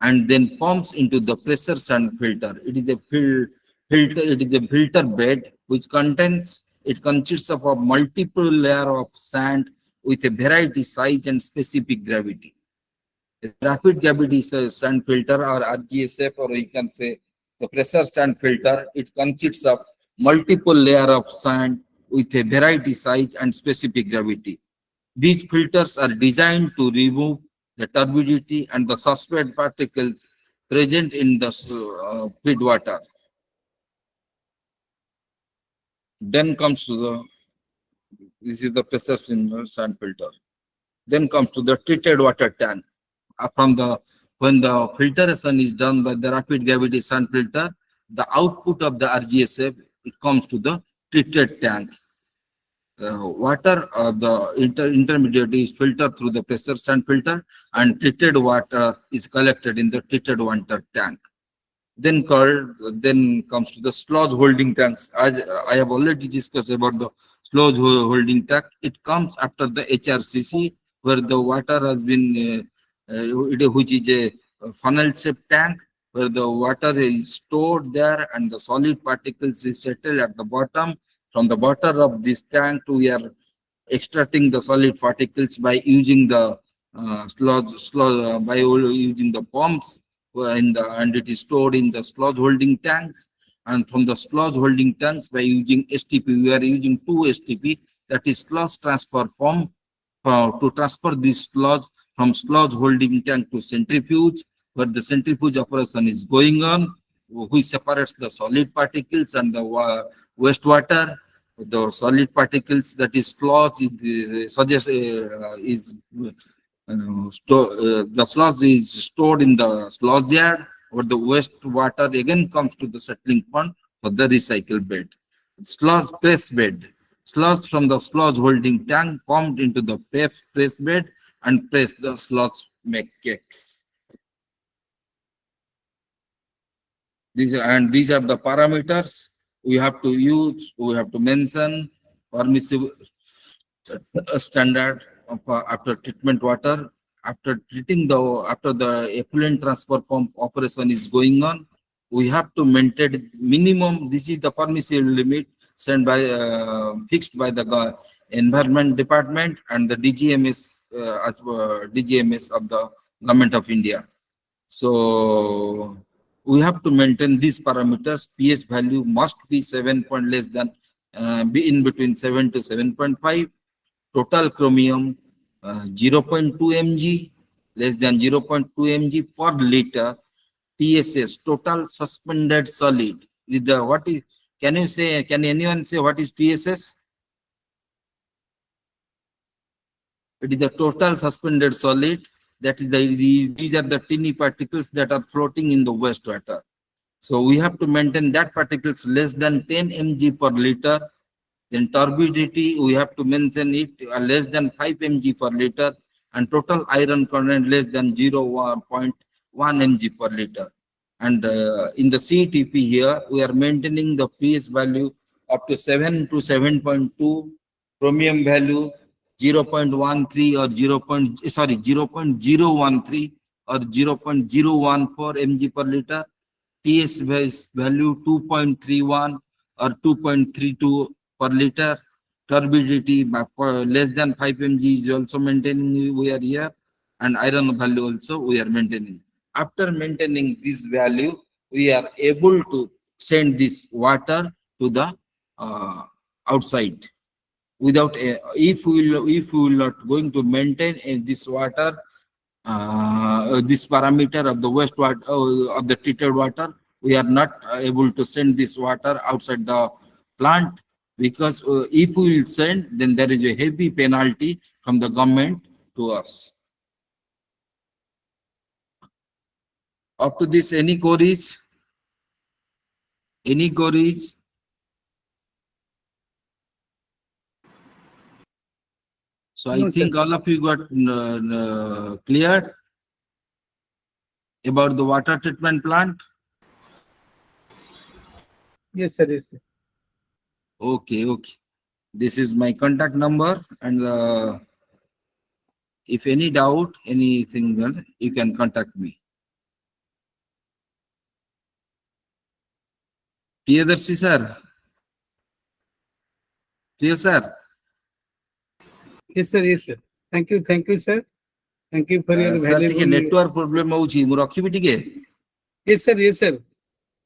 and then pumps into the pressure sand filter. It is a filter. It is a filter bed which consists of a multiple layer of sand with a variety size and specific gravity. A rapid gravity sand filter, or RGSF, or you can say the pressure sand filter, it consists of multiple layer of sand with a variety size and specific gravity. These filters are designed to remove the turbidity and the suspect particles present in the feed water. Then comes to this is the pressure sand filter. Then comes to the treated water tank. When the filtration is done by the rapid gravity sand filter, the output of the RGSF, it comes to the treated tank. Water, the intermediate is filtered through the pressure sand filter, and treated water is collected in the treated water tank. Then comes to the sludge holding tanks. As I have already discussed about the sludge holding tank, it comes after the HRCC, where the water has been, which is a funnel shaped tank, where the water is stored there and the solid particles is settled at the bottom. From the bottom of this tank, we are extracting the solid particles by using the by using the pumps, and it is stored in the sludge holding tanks. And from the sludge holding tanks, by using STP, we are using 2 STP, that is sludge transfer pump, to transfer this sludge from sludge holding tank to centrifuge, where the centrifuge operation is going on, which separates the solid particles and the wastewater. The solid particles, that is sludge, the sludge is stored in the sludge yard, where the wastewater again comes to the settling point for the recycle bed. Sludge press bed. Sludge from the sludge holding tank pumped into the press bed and press the sludge make cakes. These are the parameters we have to use. We have to mention permissible standard of, after treatment water. After the effluent transfer pump operation is going on, we have to maintain minimum. This is the permissible limit fixed by the Environment Department and the DGMS DGMS of the Government of India. So we have to maintain these parameters. pH value must be 7 point less than, be in between 7 to 7.5. Total chromium 0.2 mg, less than 0.2 mg per liter. TSS, total suspended solid. Can anyone say what is TSS? It is the total suspended solid. That is these are the tiny particles that are floating in the wastewater. So we have to maintain that particles less than 10 mg per liter. Then turbidity, we have to mention it less than 5 mg per liter, and total iron content less than 0.1 mg per liter. And in the CTP here, we are maintaining the pH value up to 7 to 7.2, chromium value 0.13 or 0.013 or 0.014 mg per liter. TS value 2.31 or 2.32 per liter. Turbidity less than 5 mg is also maintaining, we are here, and iron value also we are maintaining. After maintaining this value, we are able to send this water to the outside. Without if we will not going to maintain this water, this parameter of the wastewater of the treated water, we are not able to send this water outside the plant. Because if we will send, then there is a heavy penalty from the government to us. Up to this, any queries? Any queries? So I No, think sir. all of you got clear about the water treatment plant. Yes, sir. Yes, sir. Okay, okay. This is my contact number, and if any doubt, anything, then you can contact me. Priyadarshi sir. Priya sir. Yes, sir. Yes, sir. Thank you, sir. Thank you for your Sir, ଟିକେ valuable. network problem ହଉଛି, ମୁଁ ରଖିବି ଟିକେ. Yes, sir. Yes, sir.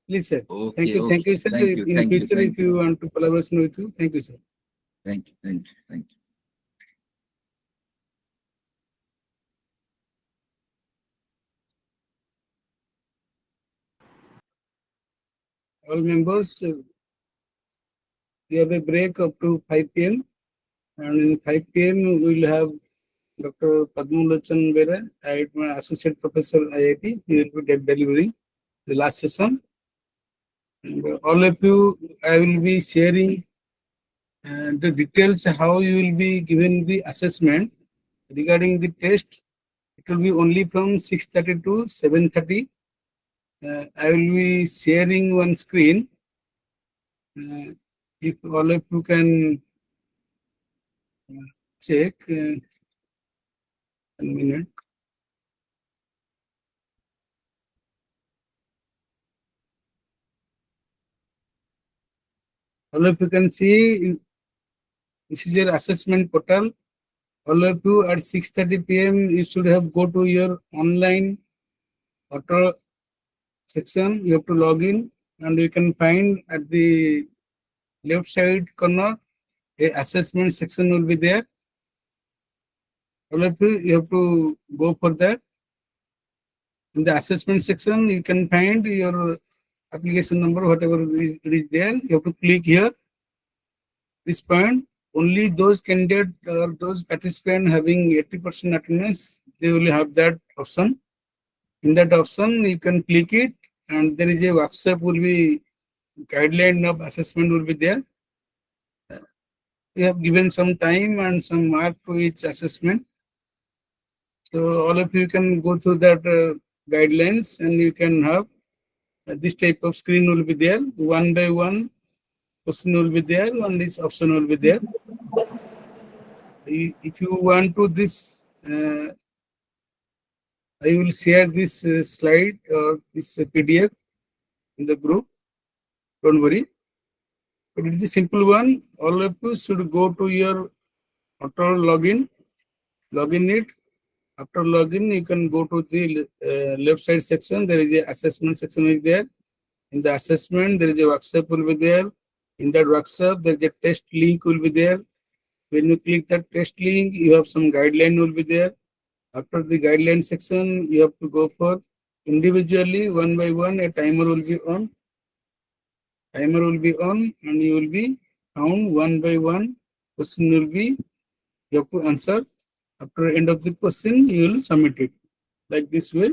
Please, sir. Okay, Thank okay. you, sir. Thank you, In thank you, future, thank if you you, want to collaboration with you, thank you, sir. thank you, thank you, thank you. All members, we have a break up to 5 p.m. And in 5 p.m. we will have Dr. Padmalochan Bera, Associate Professor IIT. He will be delivering the last session. And all of you, I will be sharing the details how you will be given the assessment regarding the test. It will be only from 6:30 to 7:30. I will be sharing one screen. If all of you can check, 1 minute. All of you can see this is your assessment portal. All of you at 6:30 p.m. you should have go to your online auto section. You have to log in, and you can find at the left side corner a assessment section will be there. All of you have to go for that. In the assessment section, you can find your application number, whatever it is there. You have to click here. This point, only those candidate or those participant having 80% attendance, they will have that option. In that option, you can click it, and there is a workshop will be guideline of assessment will be there. We have given some time and some mark to each assessment. So all of you can go through that guidelines, and you can have this type of screen will be there. One by one question will be there, and this option will be there. If you want to this, I will share this slide or this PDF in the group. Don't worry. But it is a simple one. All of you should go to your auto login, login it. After login, you can go to the left side section. There is a assessment section is there. In the assessment, there is a workshop will be there. In that workshop, there is a test link will be there. When you click that test link, you have some guideline will be there. After the guideline section, you have to go for individually, one by one, a timer will be on. Timer will be on, and you will be found one by one. Question will be, you have to answer. After end of the question, you will submit it. Like this way,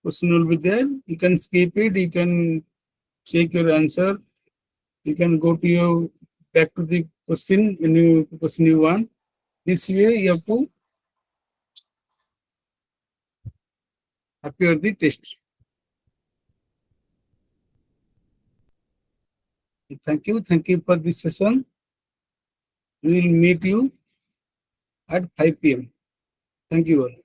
question will be there. You can skip it. You can check your answer. You can go to your back to the question, any question you want. This way, you have to appear the test. Thank you for this session. We will meet you at 5 p.m. Thank you all.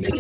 Good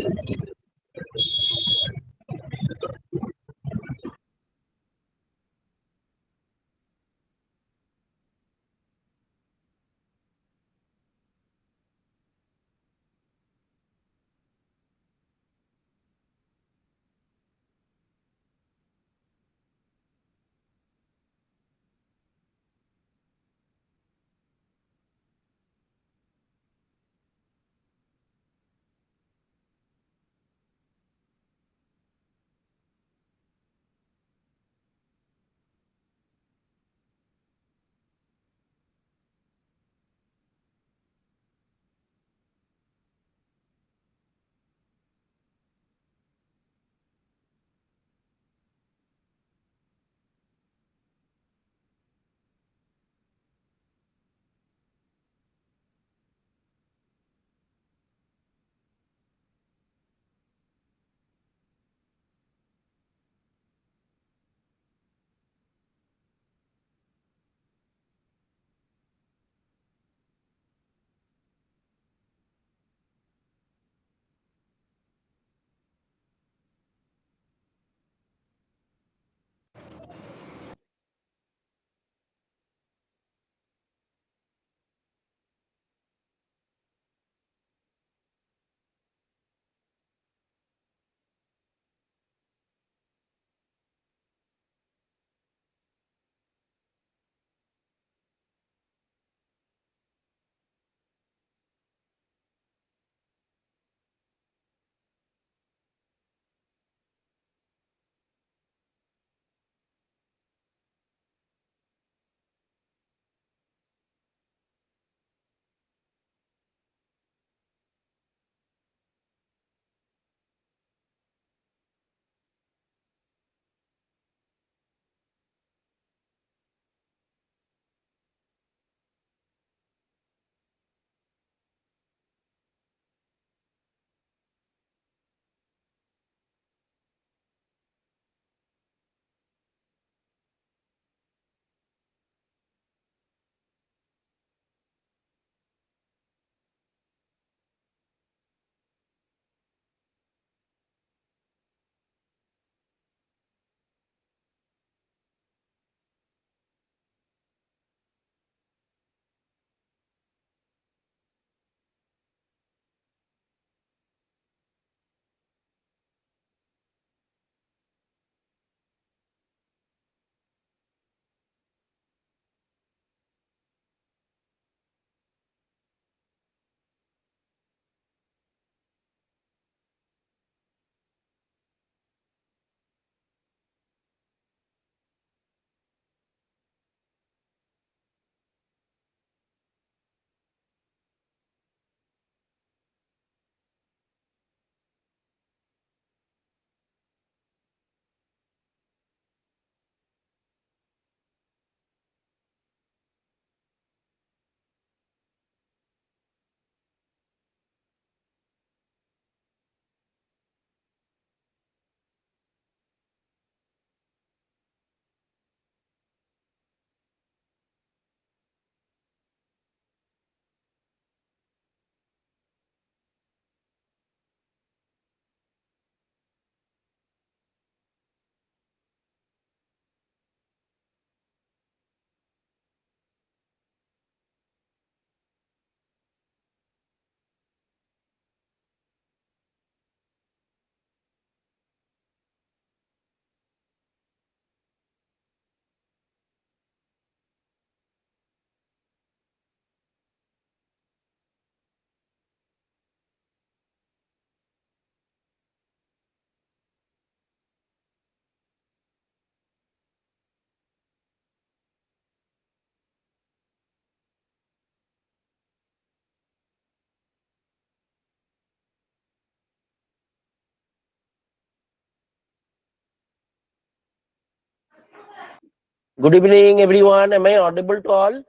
evening, everyone. Am I audible to all?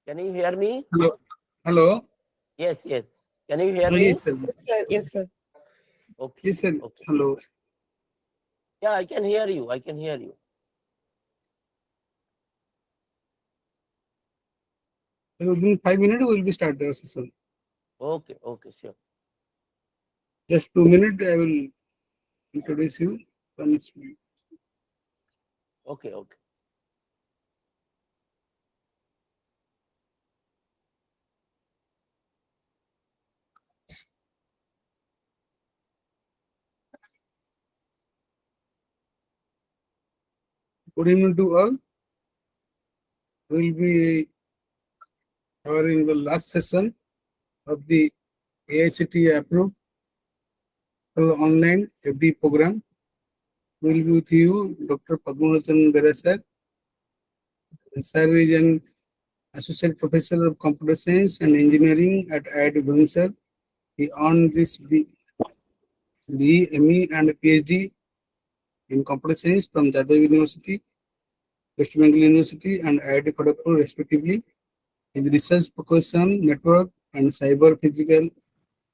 Can you hear me? Hello. Hello. Yes, yes. Can you hear Oh, me? yes, sir. Yes, sir. Okay. Yes, sir. Okay. Hello. Yeah, I can hear you. I can hear you. Within 5 minutes, we will be start the session. Okay, okay, sure. Just 2 minutes, I will introduce you. Once we- Okay, okay. Good evening to all. We will be covering the last session of the AICTE approved online FD program. We will be with you, Dr. Padmanabhan Bera sir. Sir is an Associate Professor of Computer Science and Engineering at Aiet Bhubaneswar. He earned this BE, ME and PhD in Computer Science from Jadhav University, West Bengal University and IIT Kharagpur respectively. His research focus on network and cyber physical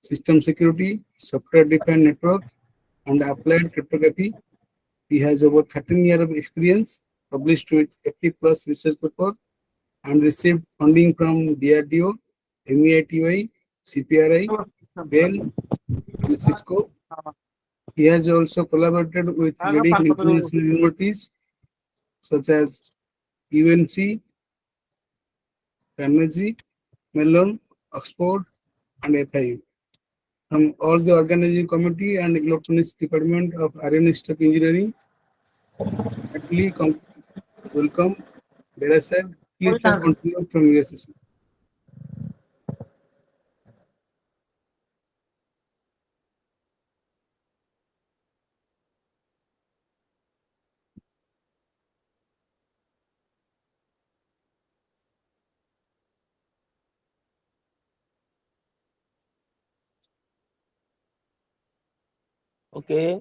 system security, software-defined network, and applied cryptography. He has over 13 years of experience, published with 80 plus research papers, and received funding from DRDO, MEITY, CPRI, BEL, and Cisco. He has also collaborated with leading international universities such as UNC, Carnegie, Mellon, Oxford, and FIU. From all the organizing committee and electronics department of aeronautic engineering, heartily welcome, Bera sir. Please sir, continue from your session. Okay.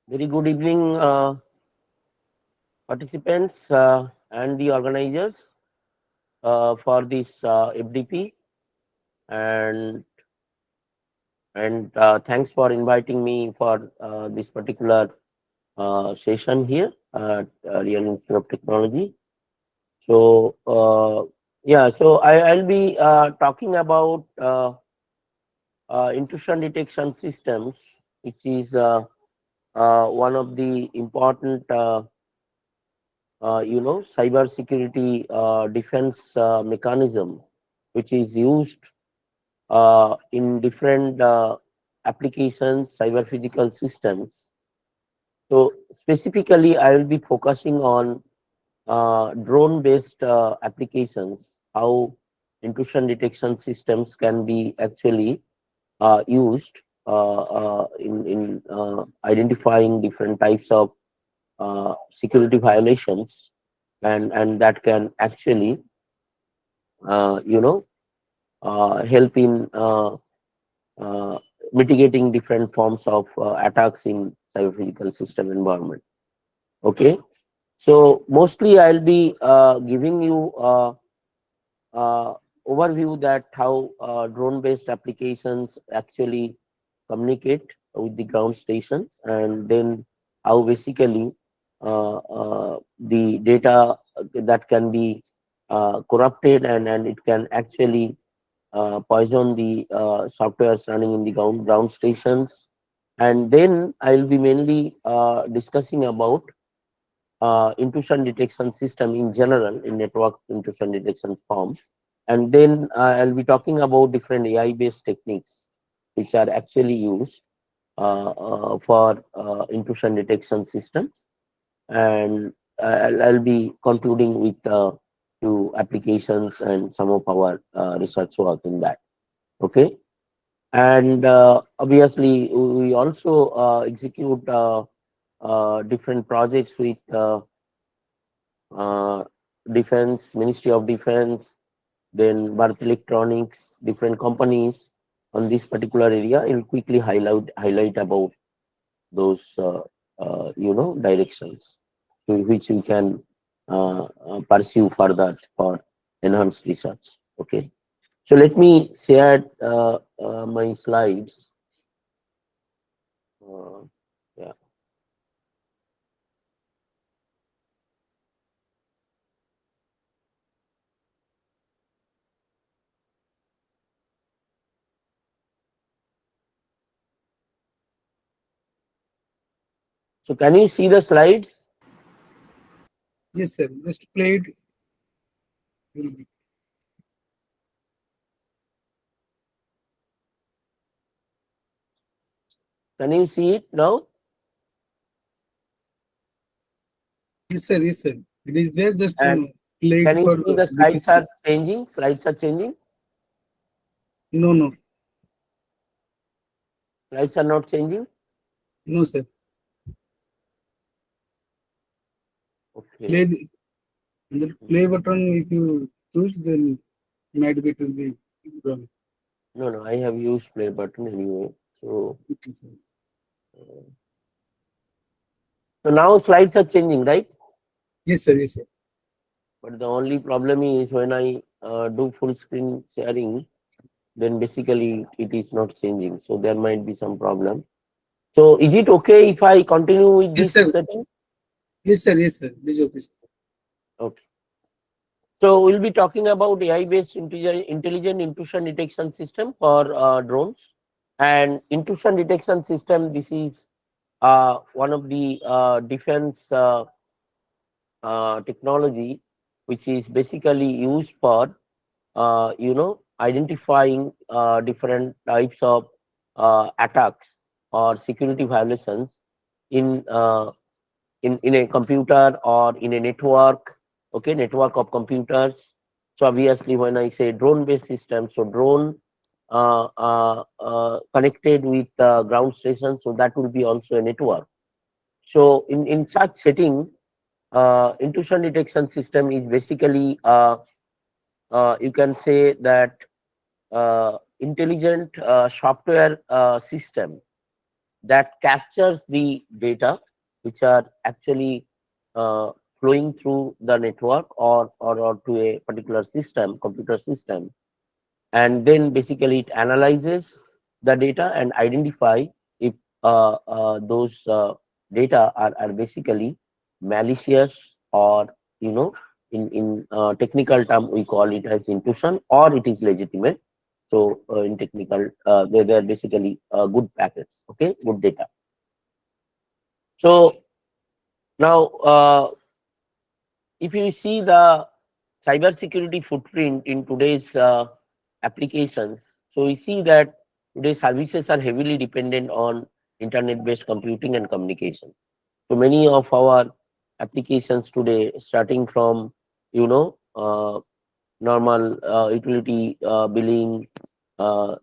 Very good evening, participants and the organizers for this FDP, and thanks for inviting me for this particular session here at Real Institute of Technology. So yeah, so I'll be talking about intrusion detection systems, which is one of the important cyber security defense mechanism, which is used in different applications, cyber physical systems. So specifically, I will be focusing on drone-based applications, how intrusion detection systems can be actually used in identifying different types of security violations, and that can actually help in mitigating different forms of attacks in cyber physical system environment. Okay, so mostly I'll be giving you overview that how drone based applications actually communicate with the ground stations, and then how basically the data that can be corrupted, and it can actually poison the softwares running in the ground stations. And then I'll be mainly discussing about intrusion detection system in general, in network intrusion detection form. And then I'll be talking about different AI based techniques which are actually used for intrusion detection systems. And I'll be concluding with two applications and some of our research work in that. Okay. And obviously, we also execute different projects with Defense, Ministry of Defense, then Bharat Electronics, different companies on this particular area. I'll quickly highlight about those directions to which we can pursue further for enhanced research. Okay, so let me share my slides. Yeah. So can you see the slides? Yes, sir. Just played. Can you see it now? Yes, sir. Yes, sir. It is there. Just And played can you for see the slides are changing? Slides are changing? No, no, Slides are not changing? no, sir. Okay. Play the play button. If you choose, then might be it will be wrong. No, no, I have used play button anyway. So, Okay, sir. so now slides are changing, right? Yes, sir. Yes, sir. But the only problem is when I do full screen sharing, then basically it is not changing. So there might be some problem. So is it okay if I continue with Yes, this sir. setting? Yes, sir. Yes, sir. This is okay, sir. Okay. So we'll be talking about AI-based intelligent intrusion detection system for drones. And intrusion detection system, this is one of the defense technology which is basically used for identifying different types of attacks or security violations in in a computer or in a network, okay, network of computers. So obviously when I say drone based system, so drone connected with ground station, so that will be also a network. So in such setting, intrusion detection system is basically you can say that intelligent software system that captures the data which are actually uh, flowing through the network or to a particular system, computer system, and then basically it analyzes the data and identify if those data are basically malicious or in technical term we call it as intrusion or it is legitimate. So in technical they're basically good packets, okay, good data. So now if you see the cybersecurity footprint in today's applications, so we see that today's services are heavily dependent on internet-based computing and communication. So many of our applications today, starting from normal utility billing, your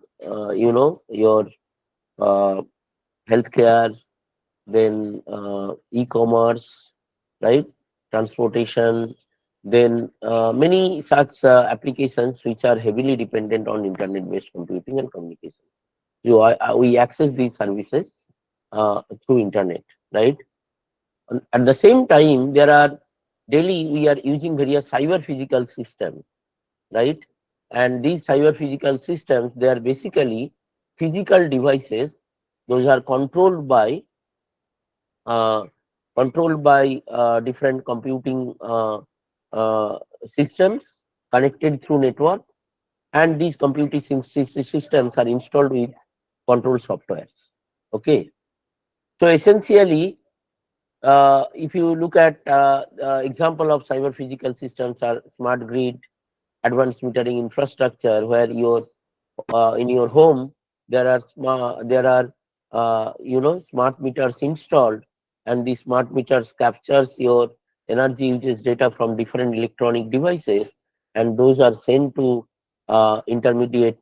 uh, healthcare, then e-commerce, right, transportation, then many such applications which are heavily dependent on internet-based computing and communication. So we access these services through internet, right? And at the same time, there are daily we are using various cyber physical systems, right? And these cyber physical systems, they are basically physical devices. Those are uh, controlled by different computing uh, systems connected through network, and these computing systems are installed with control softwares. Okay, so essentially, if you look at example of cyber physical systems are smart grid, advanced metering infrastructure, where your in your home there are smart meters installed, and the smart meters captures your energy usage data from different electronic devices, and those are sent to intermediate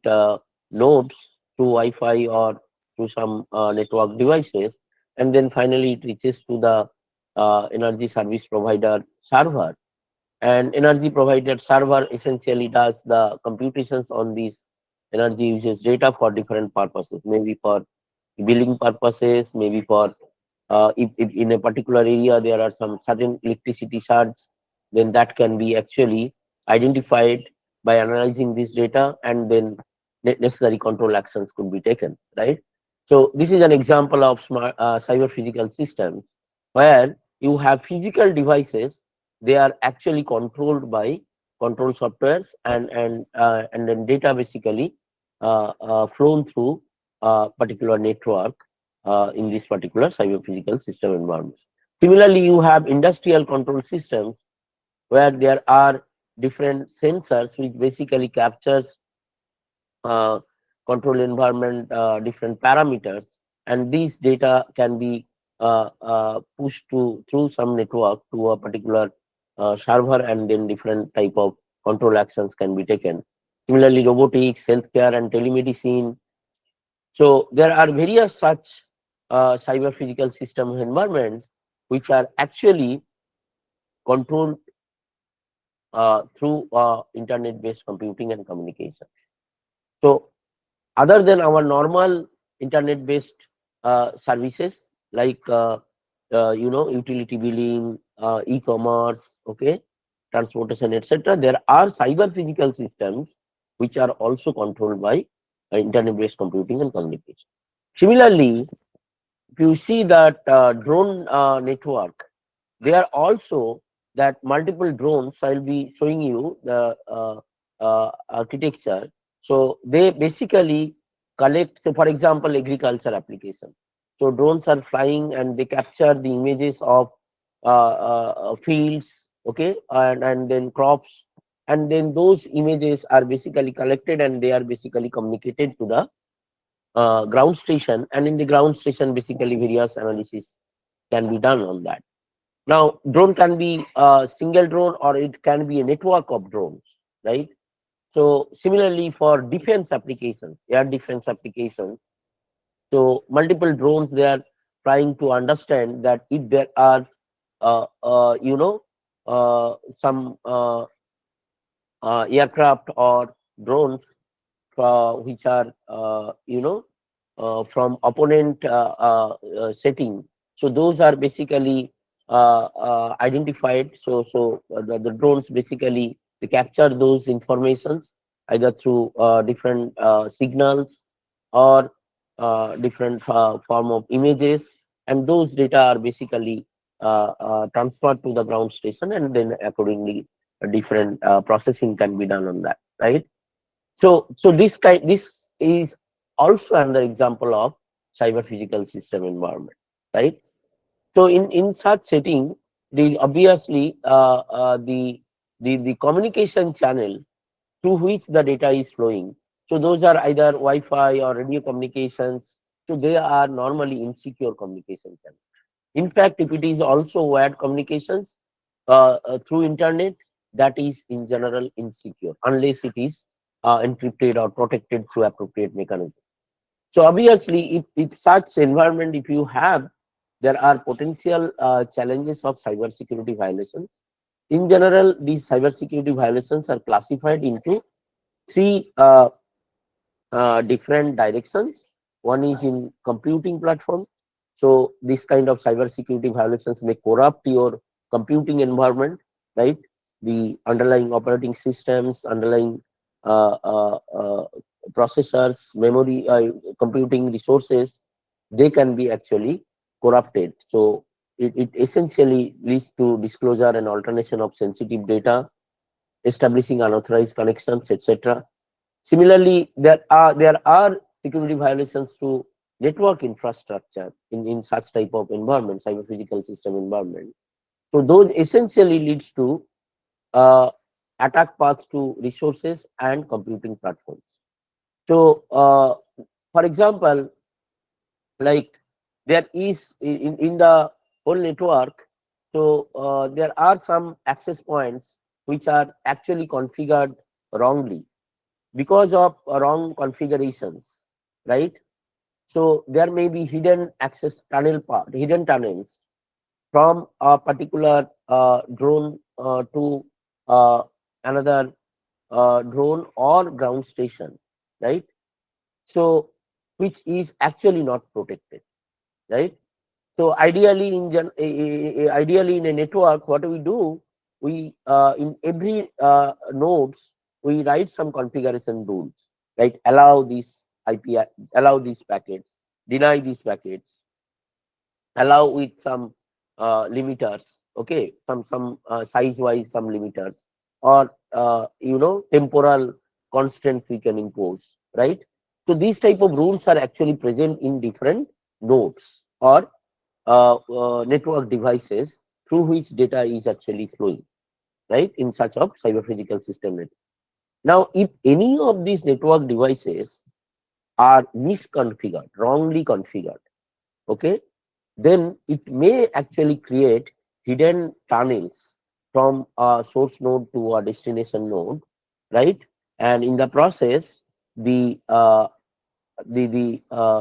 nodes through Wi-Fi or through some network devices, and then finally it reaches to the energy service provider server, and energy provider server essentially does the computations on these energy usage data for different purposes, maybe for billing purposes, maybe for if in a particular area there are some certain electricity charge, then that can be actually identified by analyzing this data, and then necessary control actions could be taken, right? So this is an example of smart cyber physical systems where you have physical devices, they are actually controlled by control softwares, and then data basically flown through a particular network, in this particular cyber physical system environment. Similarly, you have industrial control systems where there are different sensors which basically captures control environment, different parameters, and these data can be pushed through some network to a particular server, and then different type of control actions can be taken. Similarly, robotics, healthcare, and telemedicine. So there are various such cyber physical system environments which are actually controlled through internet-based computing and communication. So other than our normal internet-based services like utility billing, e-commerce, okay, transportation, etc., there are cyber physical systems which are also controlled by internet-based computing and communication. Similarly, if you see that drone network, they are also that multiple drones. I'll be showing you the architecture. So they basically collect, so for example, agriculture application. So drones are flying and they capture the images of fields, okay, and then crops, and then those images are basically collected and they are basically communicated to the ground station, and in the ground station basically various analysis can be done on that. Now, drone can be a single drone or it can be a network of drones, right? So similarly for defense applications, air defense applications, so multiple drones, they are trying to understand that if there are some aircraft or drones which are from opponent setting. So those are basically identified. So the drones basically they capture those informations either through different signals or different form of images, and those data are basically transferred to the ground station, and then accordingly different processing can be done on that, right? So this is also another example of cyber physical system environment, right? So in such setting, the obviously the communication channel through which the data is flowing. So those are either Wi-Fi or radio communications. So they are normally insecure communication channels. In fact, if it is also wired communications through internet, that is in general insecure unless it is encrypted or protected through appropriate mechanism. So obviously, if such environment, if you have, there are potential challenges of cyber security violations. In general, these cyber security violations are classified into three different directions. One is in computing platform. So this kind of cyber security violations may corrupt your computing environment, right? The underlying operating systems, underlying processors, memory, computing resources, they can be actually corrupted. So it essentially leads to disclosure and alternation of sensitive data, establishing unauthorized connections, etc. Similarly, there are security violations to network infrastructure in such type of environment, cyber physical system environment. So those essentially leads to attack paths to resources and computing platforms. So for example, like there is in the whole network, so there are some access points which are actually configured wrongly because of wrong configurations, right? So there may be hidden access hidden tunnels from a particular drone to another drone or ground station, right? So which is actually not protected, right? So ideally ideally in a network, what do? We in every nodes we write some configuration rules, right? Allow these IP, allow these packets, deny these packets, allow with some limiters, okay, some size wise some limiters, or temporal constraints we can impose, right? So these type of rules are actually present in different nodes or network devices through which data is actually flowing, right, in such a cyber physical system network. Now, if any of these network devices are misconfigured, wrongly configured, okay, then it may actually create hidden tunnels from a source node to a destination node, right? And in the process, the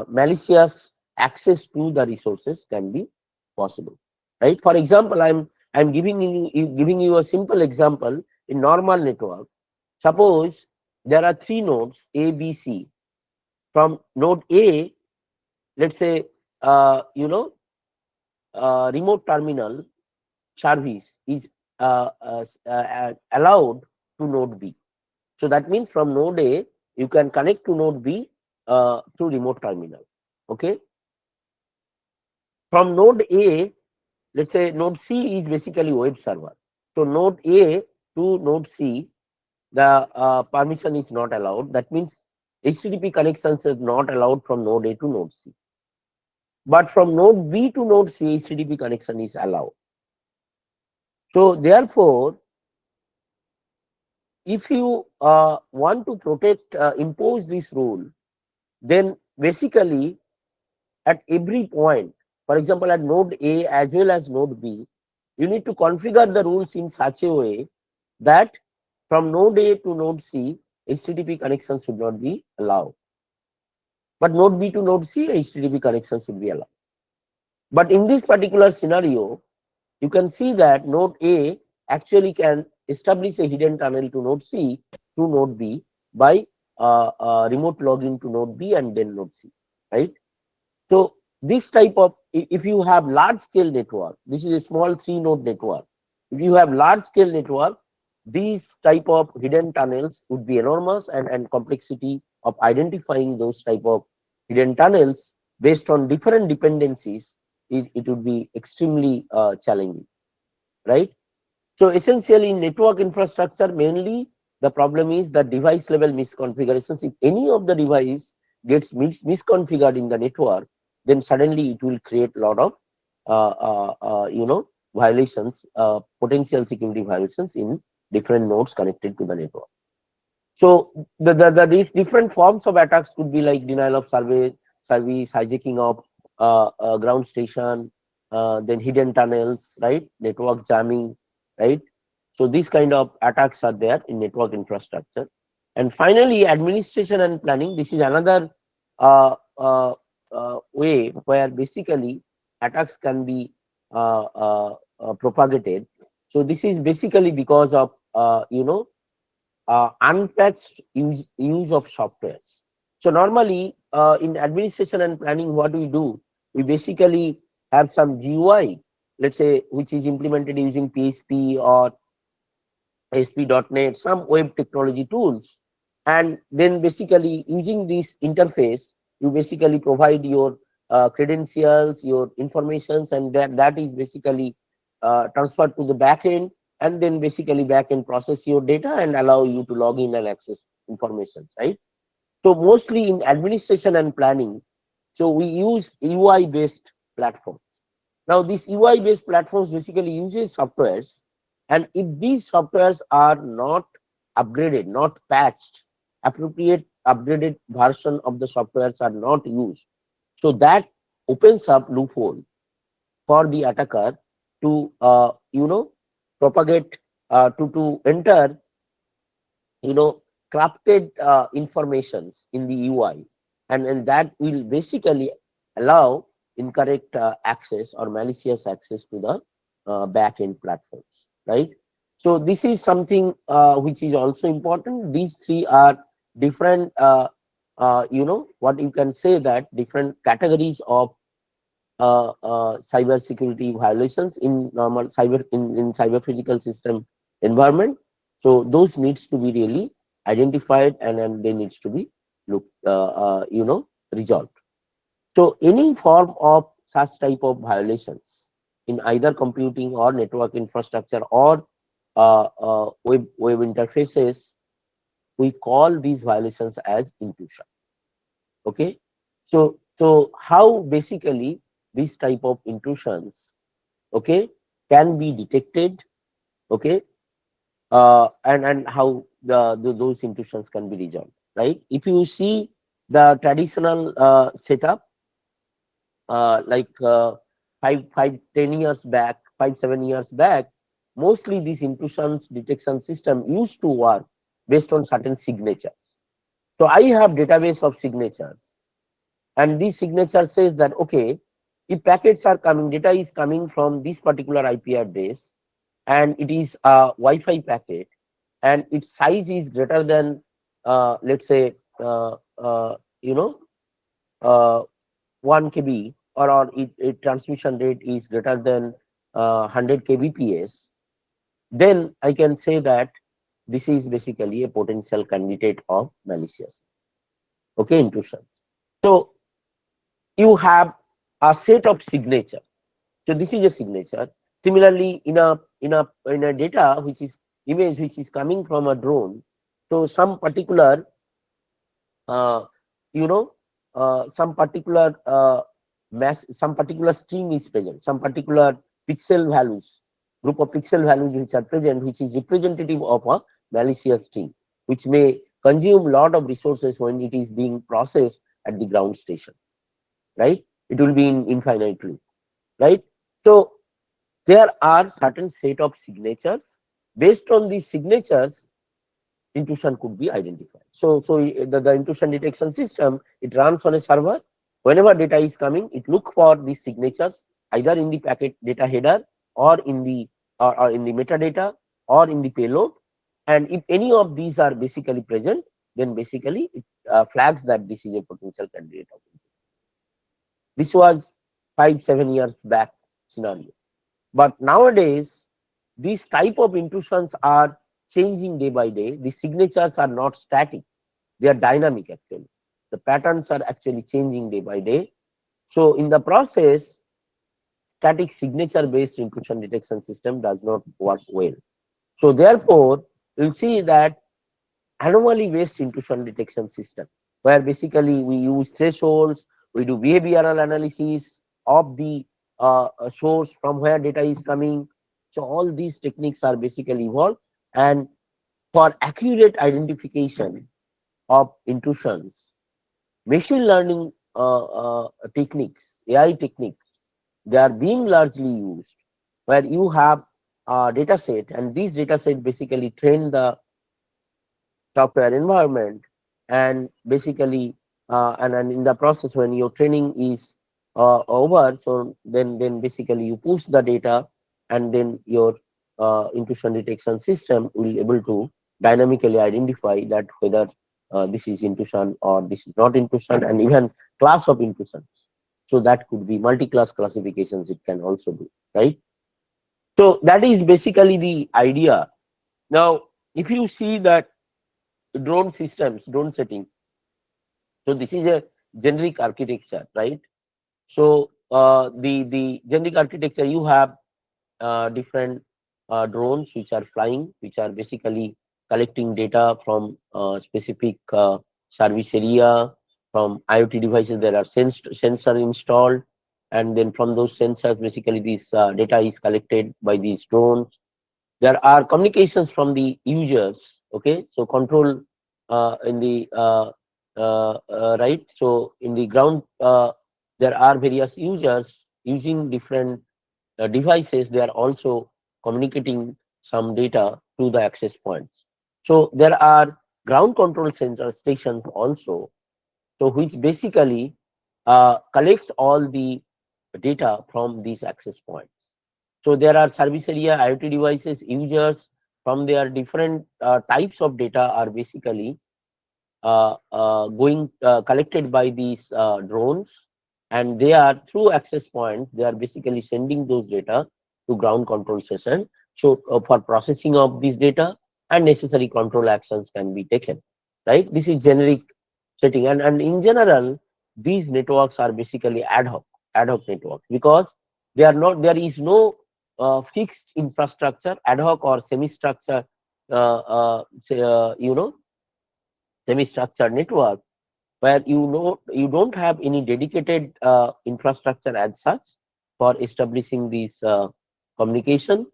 malicious access to the resources can be possible, right? For example, I'm giving you a simple example. In normal network, suppose there are three nodes A, B, C. From node A, let's say remote terminal service is allowed to node B. So that means from node A, you can connect to node B through remote terminal. Okay. From node A, let's say node C is basically web server. So node A to node C, the permission is not allowed. That means HTTP connections is not allowed from node A to node C. But from node B to node C, HTTP connection is allowed. So therefore, if you want to protect, impose this rule, then basically at every point, for example, at node A as well as node B, you need to configure the rules in such a way that from node A to node C, HTTP connection should not be allowed. But node B to node C, HTTP connection should be allowed. But in this particular scenario, you can see that node A actually can establish a hidden tunnel to node C to node B by remote login to node B and then node C, right? So this type of, if you have large scale network, this is a small 3-node network. If you have large scale network, these type of hidden tunnels would be enormous, and complexity of identifying those type of hidden tunnels based on different dependencies, it would be extremely challenging, right? So essentially in network infrastructure, mainly the problem is the device level misconfigurations. If any of the device gets misconfigured in the network, then suddenly it will create a lot of violations, potential security violations in different nodes connected to the network. So these different forms of attacks could be like denial of service, hijacking of ground station, then hidden tunnels, right? Network jamming, right? So these kind of attacks are there in network infrastructure. And finally, administration and planning. This is another way where basically attacks can be propagated. So this is basically because of unpatched use of softwares. So normally in administration and planning, what we do, we basically have some GUI, let's say, which is implemented using PHP or ASP.NET, some web technology tools. And then basically using this interface, you basically provide your credentials, your informations, and that is basically transferred to the backend, and then basically backend process your data and allow you to log in and access information, right? So mostly in administration and planning, so we use UI based platforms. Now these UI based platforms basically uses softwares, and if these softwares are not upgraded, not patched, appropriate upgraded version of the softwares are not used, so that opens up loophole for the attacker to propagate, to enter crafted informations in the UI, and that will basically allow incorrect access or malicious access to the back-end platforms, right? So this is something which is also important. These three are different, what you can say, that different categories of cyber security violations in normal cyber, in cyber physical system environment. So those needs to be really identified, and then they needs to be resolved. So any form of such type of violations in either computing or network infrastructure or web interfaces, we call these violations as intrusion. Okay. So So how basically this type of intrusions, okay, can be detected, okay, and how those intrusions can be resolved, right? If you see the traditional setup, like 10 years back, 7 years back, mostly these intrusions detection system used to work based on certain signatures. So I have database of signatures, and this signature says that, okay, if packets are coming, data is coming from this particular IP address, and it is a Wi-Fi packet, and its size is greater than, let's say, you know, uh, 1 kb, or it transmission rate is greater than 100 kbps, then I can say that this is basically a potential candidate of malicious, okay, intrusions. So you have a set of signature. So this is a signature. Similarly, in a data which is image which is coming from a drone, so some particular uh, you know some particular some particular string is present, some particular pixel values, group of pixel values which are present, which is representative of a malicious string, which may consume lot of resources when it is being processed at the ground station, right? It will be in infinite loop, right? So there are certain set of signatures. Based on these signatures, intrusion could be identified. So the intrusion detection system, it runs on a server. Whenever data is coming, it look for these signatures either in the packet data header, or in the or in the metadata, or in the payload. And if any of these are basically present, then basically it flags that this is a potential candidate of intrusion. This was 5-7 years back scenario. But nowadays, these type of intrusions are changing day by day. The signatures are not static, they are dynamic actually. The patterns are actually changing day by day. So in the process, static signature based intrusion detection system does not work well. So therefore, you'll see that anomaly based intrusion detection system, where basically we use thresholds, we do behavioral analysis of the source from where data is coming. So all these techniques are basically evolved, and for accurate identification of intrusions, machine learning techniques, AI techniques, they are being largely used, where you have a data set, and these data set basically train the software environment, and basically and in the process, when your training is over, so then basically you push the data, and then your intrusion detection system will be able to dynamically identify that whether this is intrusion or this is not intrusion, and even class of intrusions. So that could be multi-class classifications, it can also do, right? So that is basically the idea. Now if you see that drone systems, drone setting, so this is a generic architecture, right? So the generic architecture, you have different drones which are flying, which are basically collecting data from specific service area, from IoT devices. There are sensor installed, and then from those sensors, basically this data is collected by these drones. There are communications from the users, okay, so control in the right. So in the ground, there are various users using different devices. They are also communicating some data to the access points. So there are ground control center stations also, so which basically collects all the data from these access points. So there are service area IoT devices, users from their different types of data are basically going collected by these drones, and they are through access points. They are basically sending those data to ground control session. So for processing of this data, and necessary control actions can be taken. Right? This is generic setting, and in general, these networks are basically ad hoc networks, because they are not. There is no fixed infrastructure, ad hoc or semi-structured, say, semi-structured network. where you don't have any dedicated infrastructure as such for establishing these communication,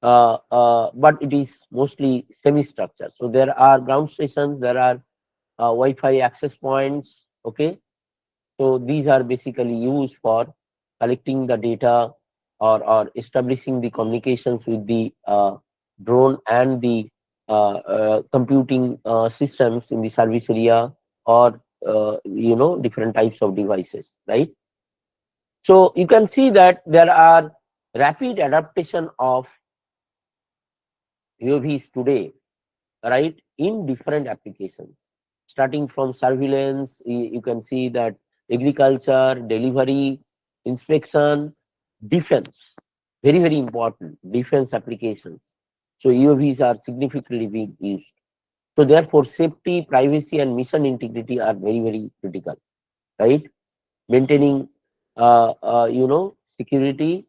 but it is mostly semi-structured. So there are ground stations, there are Wi-Fi access points. Okay, so these are basically used for collecting the data, or establishing the communications with the drone and the computing systems in the service area, or different types of devices, right? So you can see that there are rapid adaptation of UAVs today, right, in different applications. Starting from surveillance, you can see that agriculture, delivery, inspection, defense, very, very important, defense applications. So UAVs are significantly being used. So therefore, safety, privacy, and mission integrity are very, very critical, right? Maintaining, security,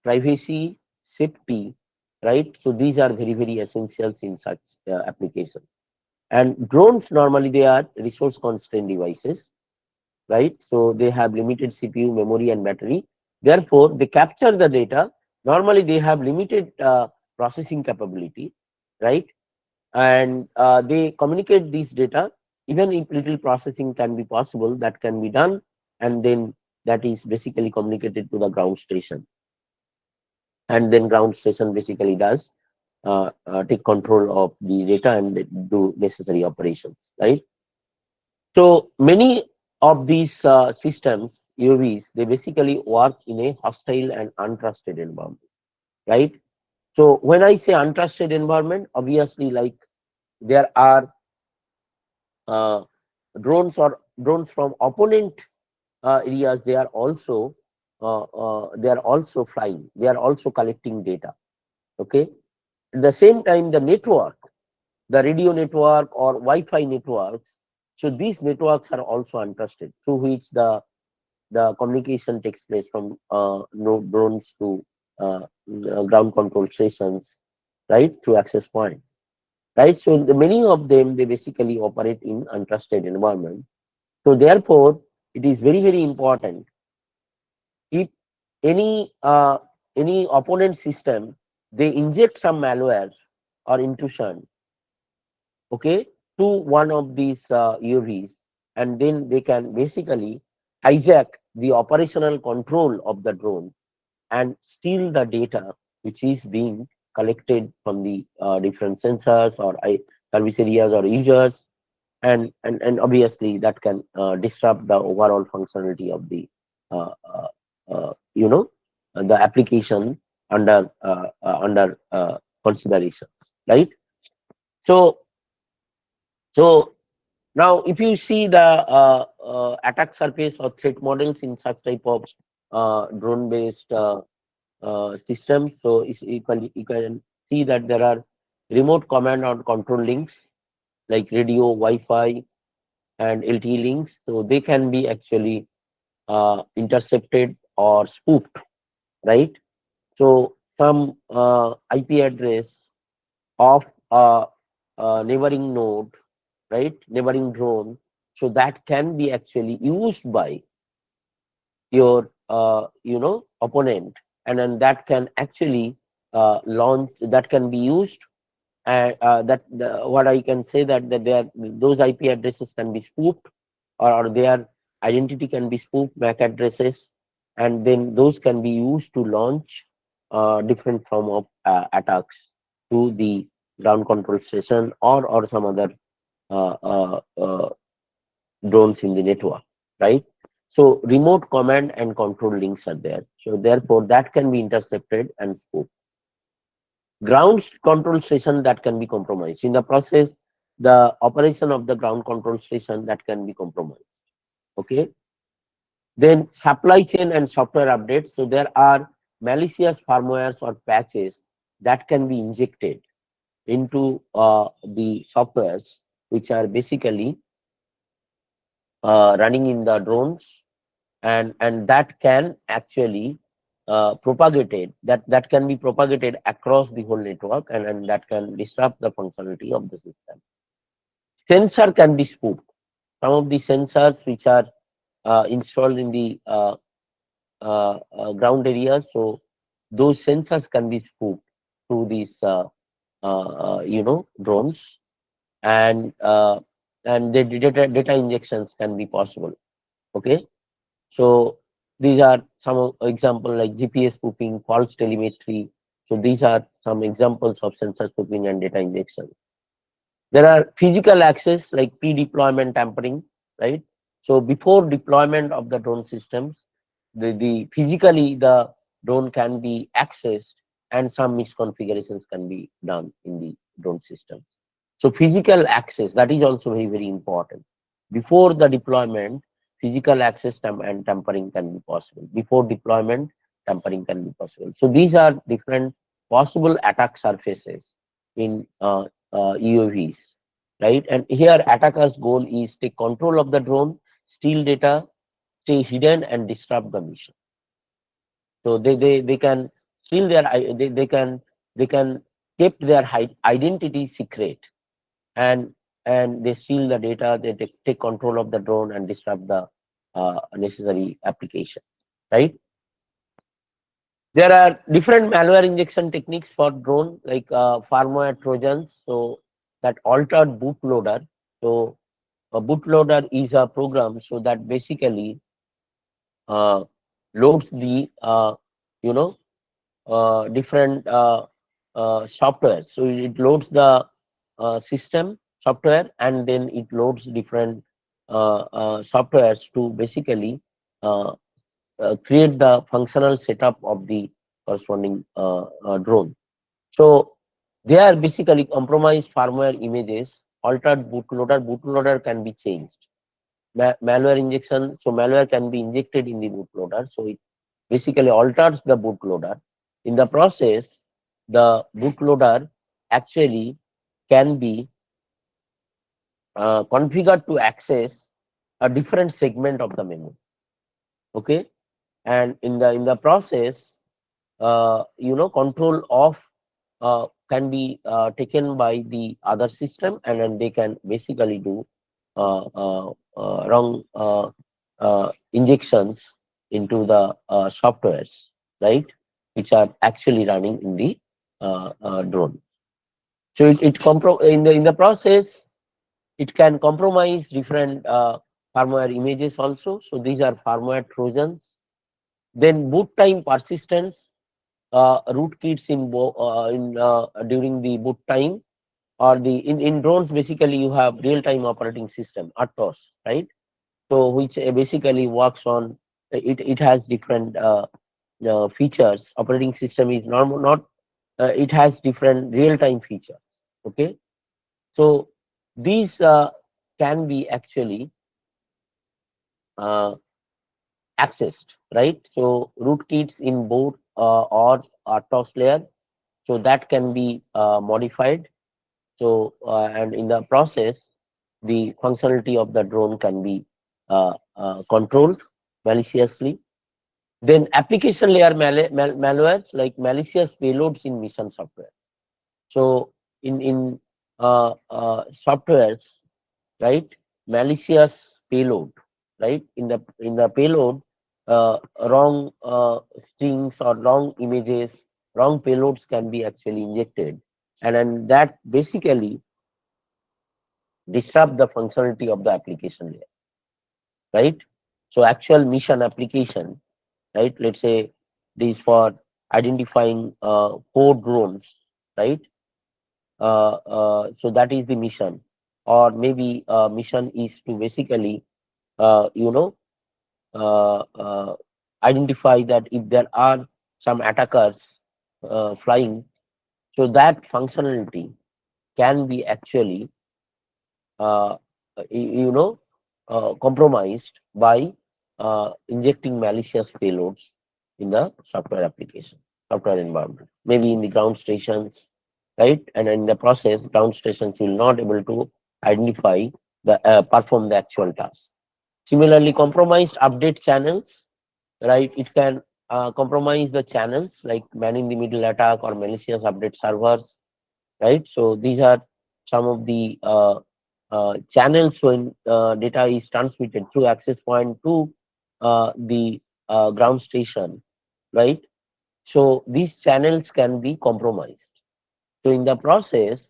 privacy, safety, right? So these are very, very essentials in such applications. And drones, normally they are resource constrained devices, right? So they have limited CPU, memory, and battery. Therefore, they capture the data. Normally they have limited processing capability, right? And they communicate these data. Even if little processing can be possible, that can be done, and then that is basically communicated to the ground station, and then ground station basically does take control of the data and do necessary operations, right? So many of these systems, UAVs, they basically work in a hostile and untrusted environment, right? So when I say untrusted environment, obviously, like, there are uh, drones from opponent areas. They are also flying. They are also collecting data. Okay. At the same time, the network, the radio network or Wi-Fi networks. So these networks are also untrusted, through which the communication takes place from drones to ground control stations, right, to access points, right? So many of them, they basically operate in untrusted environment. So therefore, it is very, very important, if any opponent system, they inject some malware or intrusion, okay, to one of these UAVs, and then they can basically hijack the operational control of the drone and steal the data which is being collected from the different sensors or service areas or users, and obviously that can disrupt the overall functionality of the uh, uh, the application under consideration, right? So so now, if you see the attack surface or threat models in such type of drone-based systems, so you can see that there are remote command and control links like radio, Wi-Fi, and LTE links. So they can be actually intercepted or spoofed, right? So some IP address of a neighboring node, right, neighboring drone, so that can be actually used by your opponent, and then that can actually launch, that can be used, and what I can say, that those IP addresses can be spoofed, or their identity can be spoofed, MAC addresses, and then those can be used to launch different form of attacks to the ground control station, or some other uh, uh, uh, drones in the network, right? So remote command and control links are there. So therefore, that can be intercepted and spoofed. Ground control station, that can be compromised. In the process, the operation of the ground control station, that can be compromised. Okay. Then supply chain and software updates. So there are malicious firmwares or patches that can be injected into the softwares, which are basically running in the drones, and that can actually propagated, that can be propagated across the whole network, and that can disrupt the functionality of the system. sensor can be spoofed. Some of the sensors which are installed in the ground areas, so those sensors can be spoofed through these drones, and the data injections can be possible. Okay, so these are some example like GPS spoofing, false telemetry. So these are some examples of sensor spoofing and data injection. There are physical access like pre-deployment tampering, right? So before deployment of the drone systems, the physically the drone can be accessed and some misconfigurations can be done in the drone system. So physical access, that is also very, very important. Before the deployment, physical access and tampering can be possible. Before deployment, tampering can be possible. So these are different possible attack surfaces in UAVs, right? And here attackers' goal is take control of the drone, steal data, stay hidden, and disrupt the mission. So they can steal their they can keep their identity secret, and they steal the data. They take control of the drone and disrupt the necessary application, right? There are different malware injection techniques for drone, like firmware trojans. So that altered bootloader. So a bootloader is a program so that basically loads the different software. So it loads the system software, and then it loads different softwares to basically create the functional setup of the corresponding drone. So they are basically compromised firmware images, altered bootloader. Bootloader can be changed. Malware injection. So malware can be injected in the bootloader. So it basically alters the bootloader. In the process, the bootloader actually can be configured to access a different segment of the memory. Okay, and in the process, control of can be taken by the other system, and then they can basically do wrong injections into the softwares, right, which are actually running in the drone. So in the process, it can compromise different firmware images also. So these are firmware trojans. Then boot time persistence, rootkits during the boot time, or in drones basically you have real time operating system RTOS, right? So which basically works on it has different features. Operating system is normal, not it has different real time features. Okay, so these can be actually uh, accessed, right? So rootkits in both or RTOS layer, so that can be modified. So and in the process, the functionality of the drone can be controlled maliciously. Then application layer malwares like malicious payloads in mission software. So in softwares, right, malicious payload, right, in the payload, wrong strings or wrong images, wrong payloads can be actually injected, and then that basically disrupt the functionality of the application layer, right? So actual mission application, right? Let's say this for identifying 4 drones, right? So that is the mission, or maybe mission is to basically uh, you know identify that if there are some attackers flying, so that functionality can be actually uh, compromised by injecting malicious payloads in the software application, software environment, maybe in the ground stations, right? And in the process, ground stations will not able to identify the perform the actual task. Similarly, compromised update channels, right? It can compromise the channels like man in the middle attack or malicious update servers, right? So these are some of the channels when data is transmitted through access point to the ground station, right? So these channels can be compromised. So in the process,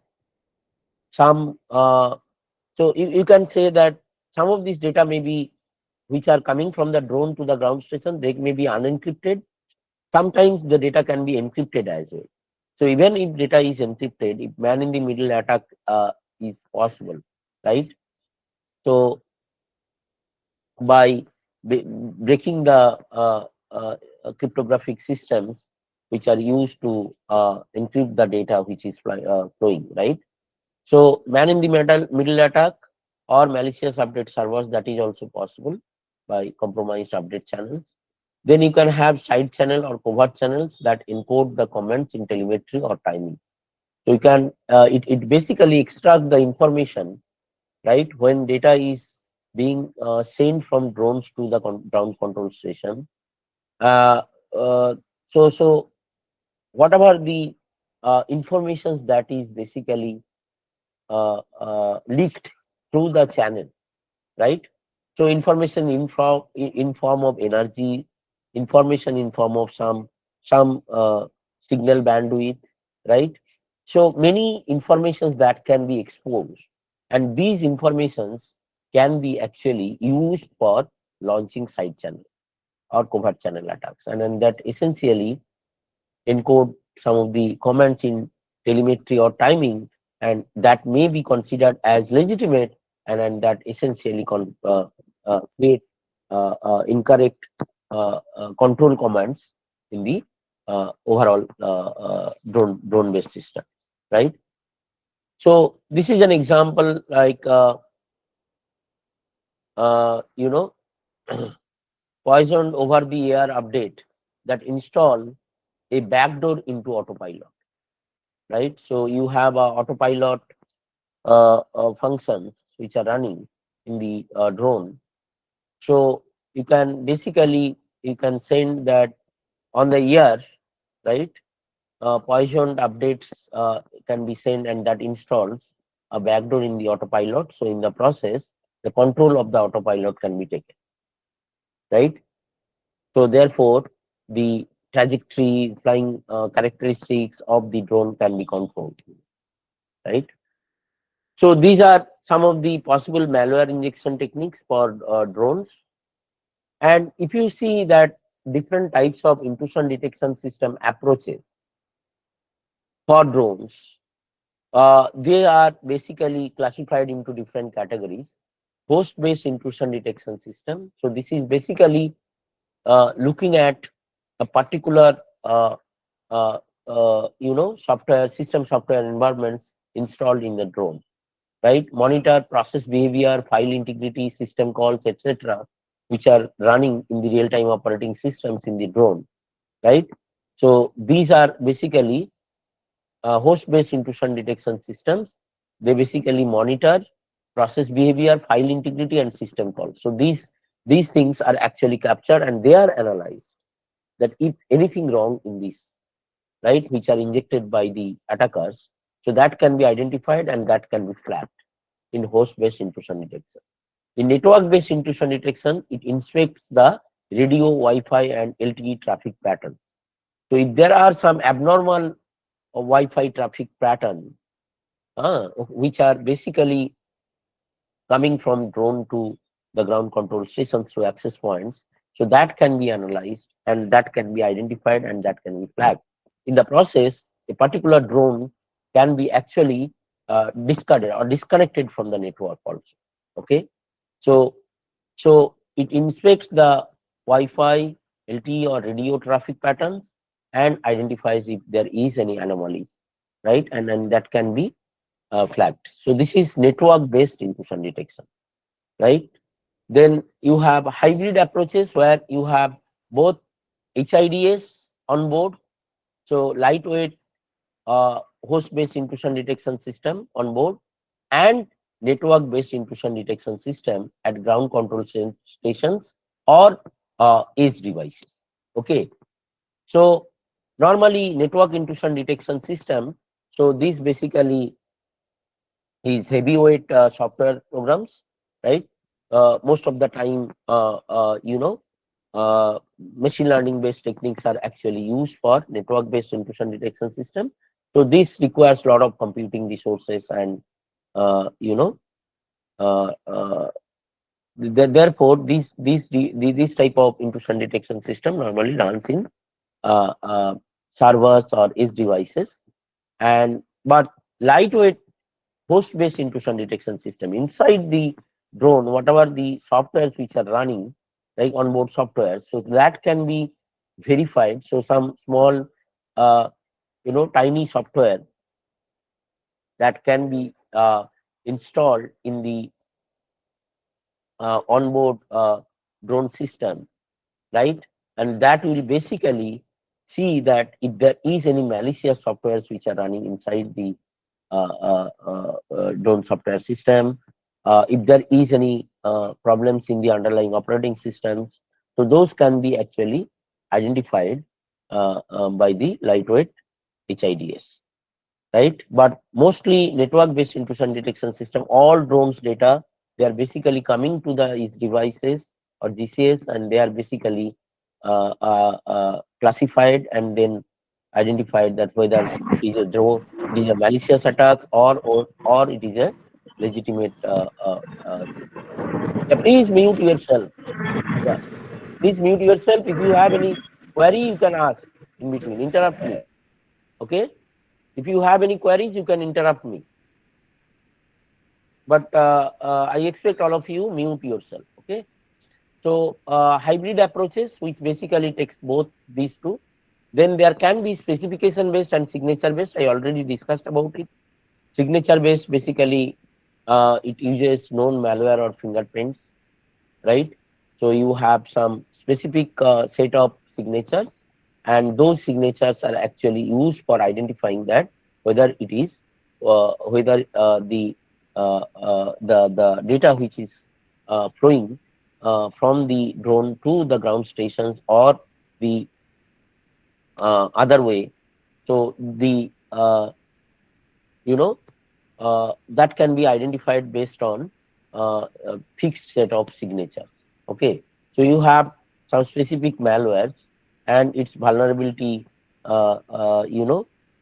some so you can say that some of these data may be which are coming from the drone to the ground station, they may be unencrypted. Sometimes the data can be encrypted as well. So even if data is encrypted, if man in the middle attack is possible, right? So by breaking the cryptographic systems which are used to encrypt the data which is flowing, right? So man in the middle attack or malicious update servers, that is also possible by compromised update channels. Then you can have side channel or covert channels that encode the comments in telemetry or timing. So you can it basically extract the information, right, when data is being sent from drones to the ground control station. Uh, uh, so whatever the information that is basically leaked through the channel, right? So information in form of energy, information in form of some signal bandwidth, right? So many informations that can be exposed, and these informations can be actually used for launching side channel or covert channel attacks, and then that essentially encode some of the comments in telemetry or timing, and that may be considered as legitimate, and then that essentially create incorrect control commands in the overall drone based system, right? So this is an example like you know poisoned over the air update that install a backdoor into autopilot, right? So you have autopilot functions which are running in the drone. So you can basically you can send that on the air, right? Poisoned updates can be sent, and that installs a backdoor in the autopilot. So in the process, the control of the autopilot can be taken, right? So therefore, the trajectory, flying characteristics of the drone can be controlled, right? So these are some of the possible malware injection techniques for drones. And if you see that different types of intrusion detection system approaches for drones, they are basically classified into different categories. Host-based intrusion detection system. So this is basically looking at a particular system software environments installed in the drone, right? Monitor process behavior, file integrity, system calls, etc., which are running in the real-time operating systems in the drone, right? So these are basically host-based intrusion detection systems. They basically monitor process behavior, file integrity, and system calls. So these things are actually captured and they are analyzed. That if anything wrong in this, right, which are injected by the attackers, so that can be identified and that can be flagged in host-based intrusion detection. In network-based intrusion detection, it inspects the radio, Wi-Fi, and LTE traffic pattern. So if there are some abnormal Wi-Fi traffic pattern, which are basically coming from drone to the ground control stations through access points, so that can be analyzed and that can be identified and that can be flagged. In the process, a particular drone can be actually discarded or disconnected from the network also. Okay, so it inspects the Wi-Fi, LTE, or radio traffic patterns and identifies if there is any anomaly, right? And then that can be flagged. So this is network-based intrusion detection, right? Then you have hybrid approaches where you have both HIDS on board, so lightweight host-based intrusion detection system on board, and network-based intrusion detection system at ground control stations or edge devices. Okay, so normally network intrusion detection system. So this basically is heavyweight software programs, right? Most of the time, machine learning based techniques are actually used for network based intrusion detection system. So this requires a lot of computing resources, and uh, uh, therefore this type of intrusion detection system normally runs in uh, uh, servers or edge devices. And but lightweight host based intrusion detection system inside the drone, whatever the softwares which are running, like onboard software, so that can be verified. So some small tiny software that can be installed in the onboard drone system, right? And that will basically see that if there is any malicious softwares which are running inside the drone software system, if there is any problems in the underlying operating systems, so those can be actually identified by the lightweight HIDS, right? But mostly network-based intrusion detection system, all drones data, they are basically coming to the devices or GCS, and they are basically classified and then identified that whether it is a drone, it is a malicious attack, or it is a legitimate system. Yeah, please mute yourself. Yeah, please mute yourself. If you have any query, you can ask in between. Interrupt me. Okay. If you have any queries, you can interrupt me. But I expect all of you mute yourself. Okay. So hybrid approaches, which basically takes both these two. Then there can be specification based and signature based. I already discussed about it. Signature based, basically it uses known malware or fingerprints, right? So you have some specific set of signatures, and those signatures are actually used for identifying that whether it is whether the data which is flowing from the drone to the ground stations or the other way. So the that can be identified based on a fixed set of signatures. Okay, so you have some specific malwares and its vulnerability,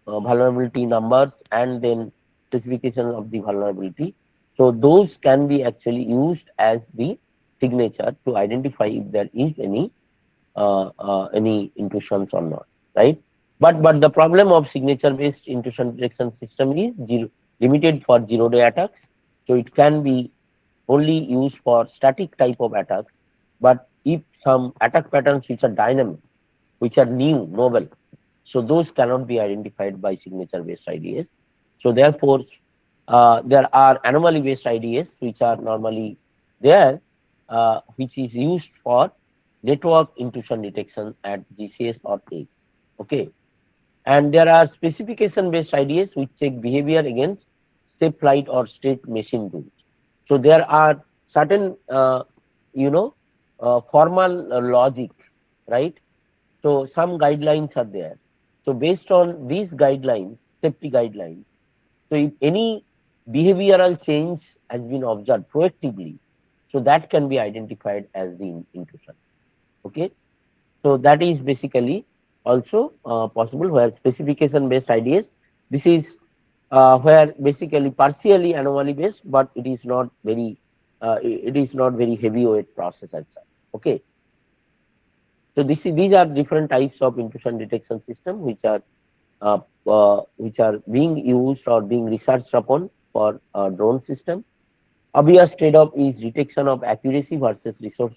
vulnerability numbers, and then specification of the vulnerability. So those can be actually used as the signature to identify if there is any intrusions or not, right? But the problem of signature based intrusion detection system is limited for zero-day attacks. So it can be only used for static type of attacks. But if some attack patterns which are dynamic, which are new, novel, so those cannot be identified by signature based IDS. So therefore, there are anomaly based IDS which are normally there, which is used for network intrusion detection at GCS or edge. Okay. And there are specification based IDS which check behavior against safe flight or state machine rules. So there are certain, formal logic, right? So some guidelines are there. So based on these guidelines, safety guidelines, so if any behavioral change has been observed proactively, so that can be identified as the intrusion. Okay. So that is basically also possible where specification based IDS. This is where basically partially anomaly based, but it is not very heavyweight process as such. Okay. So these are different types of intrusion detection system which are being used or being researched upon for drone system. Obvious trade-off is detection of accuracy versus resource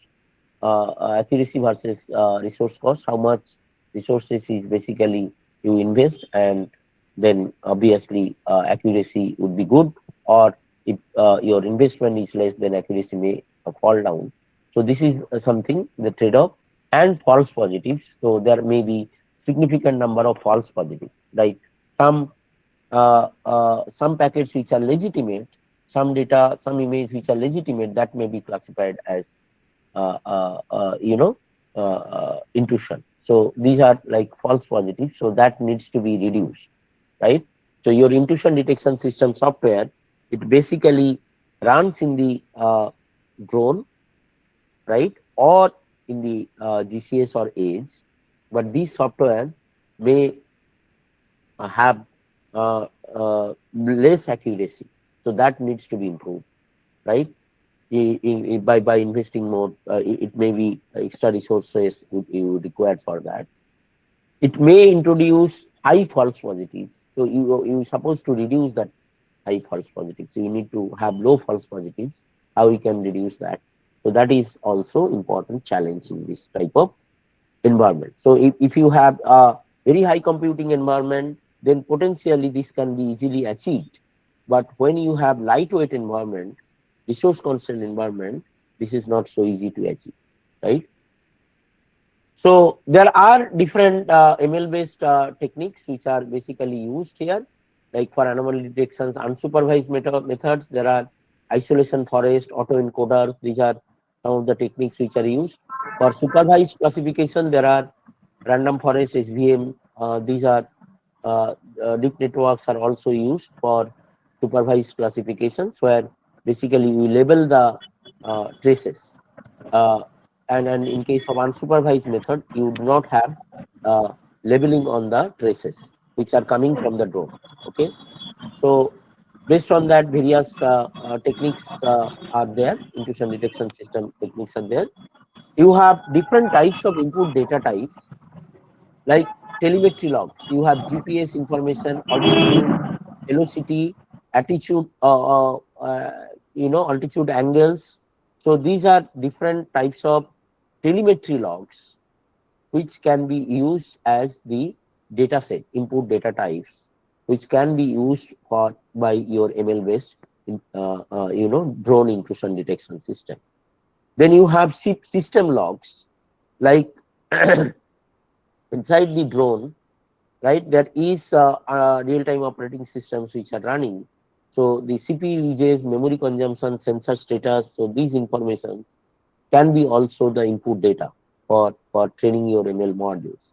resource cost. How much resources is basically you invest, and then obviously accuracy would be good, or if your investment is less, then accuracy may fall down. So this is something, the trade-off. And false positives. So there may be significant number of false positives, like some packets which are legitimate, some data, some image which are legitimate, that may be classified as intrusion. So these are like false positives. So that needs to be reduced, right? So your intrusion detection system software It basically runs in the drone, right, or in the GCS or Edge, but these software may have less accuracy, so that needs to be improved, right? By investing more, it may be extra resources you required for that. It may introduce high false positives, so you supposed to reduce that high false positives. So you need to have low false positives. How we can reduce that? So that is also important challenge in this type of environment. So if you have a very high computing environment, then potentially this can be easily achieved. But when you have lightweight environment, resource constant environment, this is not so easy to achieve, right? So there are different ML based techniques which are basically used here, like for anomaly detections, unsupervised methods. There are isolation forest, autoencoders. These are some of the techniques which are used. For supervised classification, there are random forest, SVM. These are deep networks are also used for supervised classifications, where basically we label the traces. Uh, and in case of unsupervised method, you do not have labeling on the traces which are coming from the drone. Okay, so based on that, various techniques are there. Intrusion detection system techniques are there. You have different types of input data types, like telemetry logs. You have GPS information, altitude, velocity, attitude, altitude angles. So these are different types of telemetry logs which can be used as the data set, input data types, which can be used for by your ML based drone intrusion detection system. Then you have system logs, like inside the drone, right? There is real-time operating systems which are running. So the CPU uses, memory consumption, sensor status. So these information can be also the input data for training your ML models.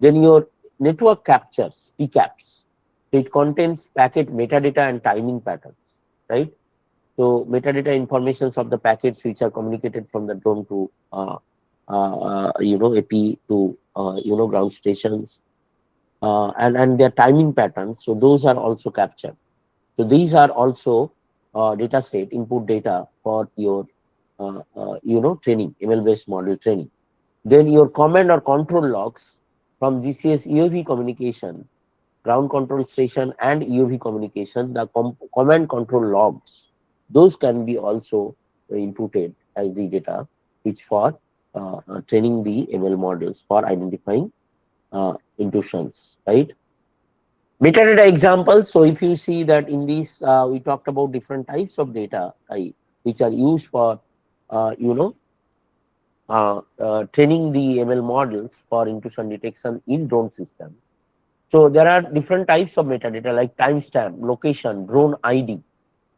Then your network captures, PCAPs. So it contains packet metadata and timing patterns, right? So metadata informations of the packets which are communicated from the drone to AP to ground stations, and their timing patterns. So those are also captured. So these are also data set input data for your training, ML based model training. Then your command or control logs from GCS UAV communication, ground control station and UAV communication, the command control logs, those can be also inputted as the data which for training the ML models for identifying intrusions, right? Metadata examples. So if you see that in these, we talked about different types of data which are used for, training the ML models for intrusion detection in drone systems. So there are different types of metadata like timestamp, location, drone ID,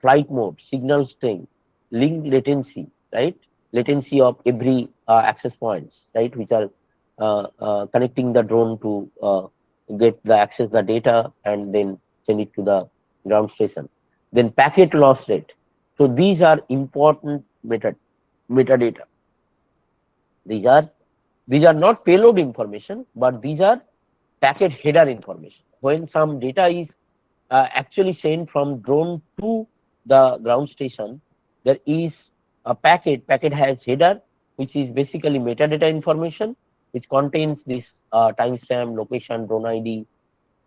flight mode, signal strength, link latency, right? Latency of every access points, right? Which are connecting the drone to get the access the data and then send it to the ground station. Then packet loss rate. So these are important metadata. These are not payload information, but these are packet header information. When some data is actually sent from drone to the ground station, there is a packet. Packet has header, which is basically metadata information, which contains this timestamp, location, drone ID,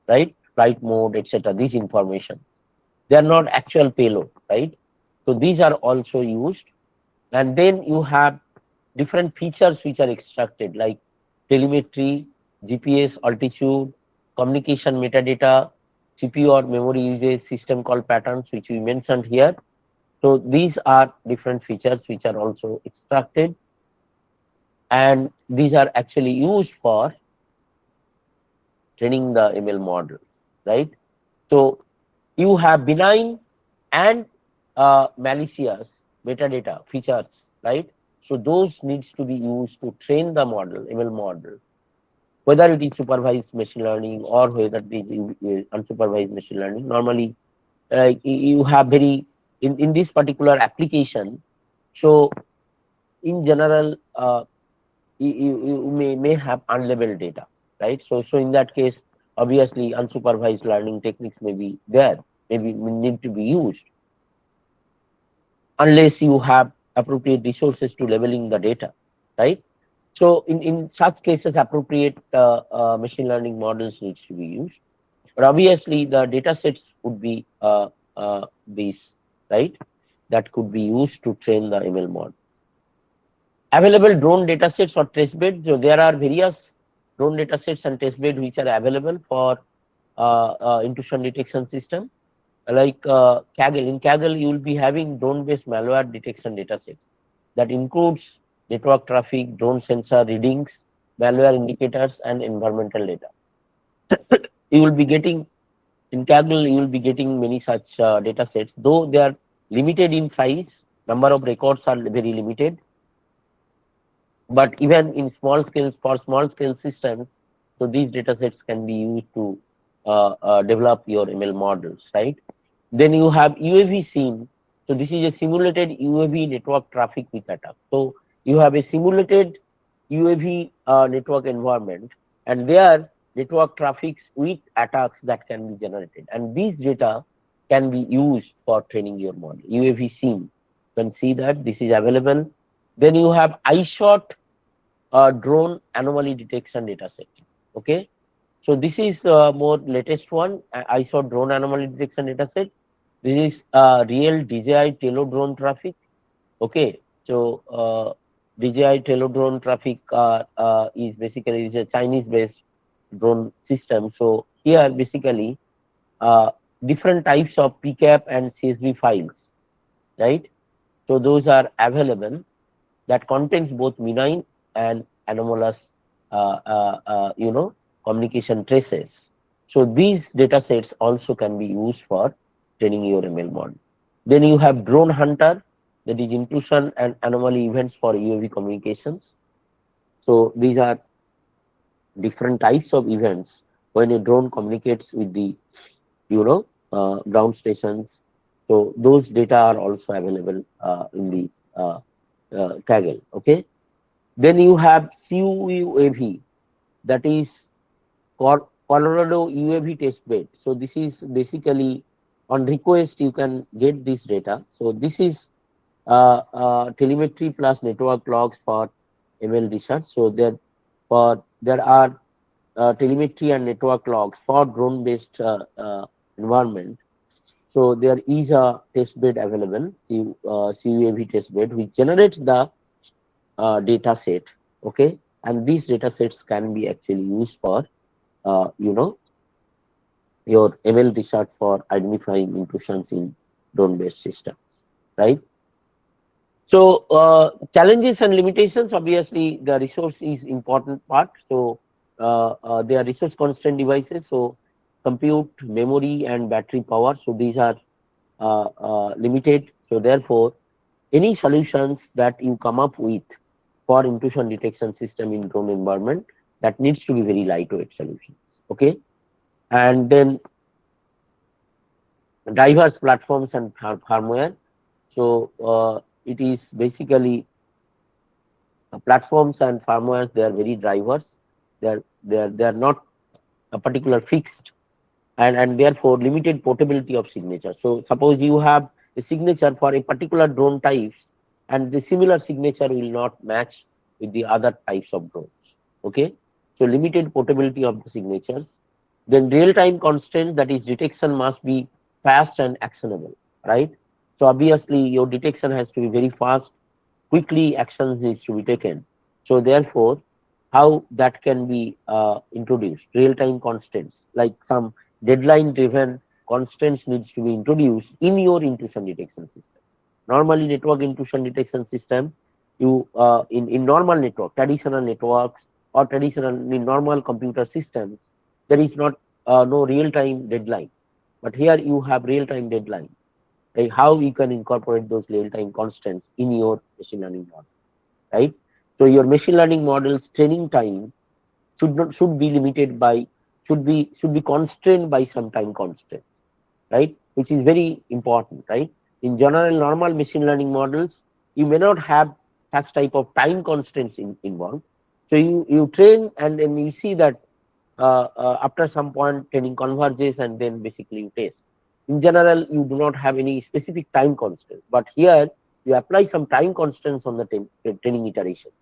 right, flight mode, etc. These information. They are not actual payload, right? So these are also used, and then you have different features which are extracted like telemetry, GPS, altitude, communication metadata, CPU or memory usage, system call patterns, which we mentioned here. So these are different features which are also extracted, and these are actually used for training the ML models, right? So you have benign and malicious metadata features, right? So those needs to be used to train the model, ML model, whether it is supervised machine learning or whether it is unsupervised machine learning. Normally, like you have very in this particular application. So in general, you may have unlabeled data, right? So in that case, obviously unsupervised learning techniques may be there, maybe need to be used unless you have appropriate resources to labeling the data, right? So in such cases, appropriate machine learning models needs to be used. But obviously, the data sets would be these, right? That could be used to train the ML model. Available drone data sets or testbed. So there are various drone data sets and testbed which are available for intrusion detection system. Like Kaggle. In Kaggle, you will be having drone-based malware detection data sets that includes network traffic, drone sensor readings, malware indicators, and environmental data. You will be getting in Kaggle, you will be getting many such data sets, though they are limited in size. Number of records are very limited. But even in small scales, for small scale systems, so these data sets can be used to develop your ML models, right? Then you have UAV scene. So this is a simulated UAV network traffic with attack. So you have a simulated UAV network environment, and there network traffics with attacks that can be generated, and these data can be used for training your model. UAV scene, you can see that this is available. Then you have iShot drone anomaly detection data set. Okay, so this is more latest one. I saw drone anomaly detection data set. This is real DJI Telo drone traffic. Okay, so DJI Telo drone traffic is basically is a Chinese-based drone system. So here basically uh, different types of PCAP and CSV files, right? So those are available that contains both benign and anomalous, communication traces. So these data sets also can be used for training your ML model. Then you have drone hunter, that is intrusion and anomaly events for UAV communications. So these are different types of events when a drone communicates with the, ground stations. So those data are also available in the Kaggle. Okay. Then you have CUAV, that is Colorado UAV test bed. So this is basically on request you can get this data. So this is telemetry plus network logs for ML research. So there are telemetry and network logs for drone based environment. So there is a test bed available, CUAV test bed, which generates the data set. Okay, and these data sets can be actually used for your ML research for identifying intrusions in drone based systems, right? So challenges and limitations, obviously the resource is important part. So they are resource constrained devices, so compute, memory and battery power, so these are limited. So therefore any solutions that you come up with for intrusion detection system in drone environment, that needs to be very lightweight solutions. Okay, and then diverse platforms and firmware. So it is basically platforms and firmware, they are very diverse. They are not a particular fixed, and therefore limited portability of signature. So suppose you have a signature for a particular drone types, and the similar signature will not match with the other types of drones. Okay, so limited portability of the signatures. Then real-time constraint, that is detection must be fast and actionable, right? So obviously your detection has to be very fast, quickly actions needs to be taken. So therefore, how that can be introduced? Real-time constants, like some deadline-driven constants needs to be introduced in your intrusion detection system. Normally, network intrusion detection system, you in normal network, traditional networks or traditional in normal computer systems, there is not no real-time deadlines. But here you have real-time deadlines. Like how you can incorporate those real-time constants in your machine learning model, right? So your machine learning model's training time should be limited by should be constrained by some time constraints, right? which is very important, right? In general normal machine learning models, you may not have such type of time constraints involved. So you train and then you see that after some point training converges and then basically you test. In general, you do not have any specific time constraint, but here you apply some time constraints on the training iterations,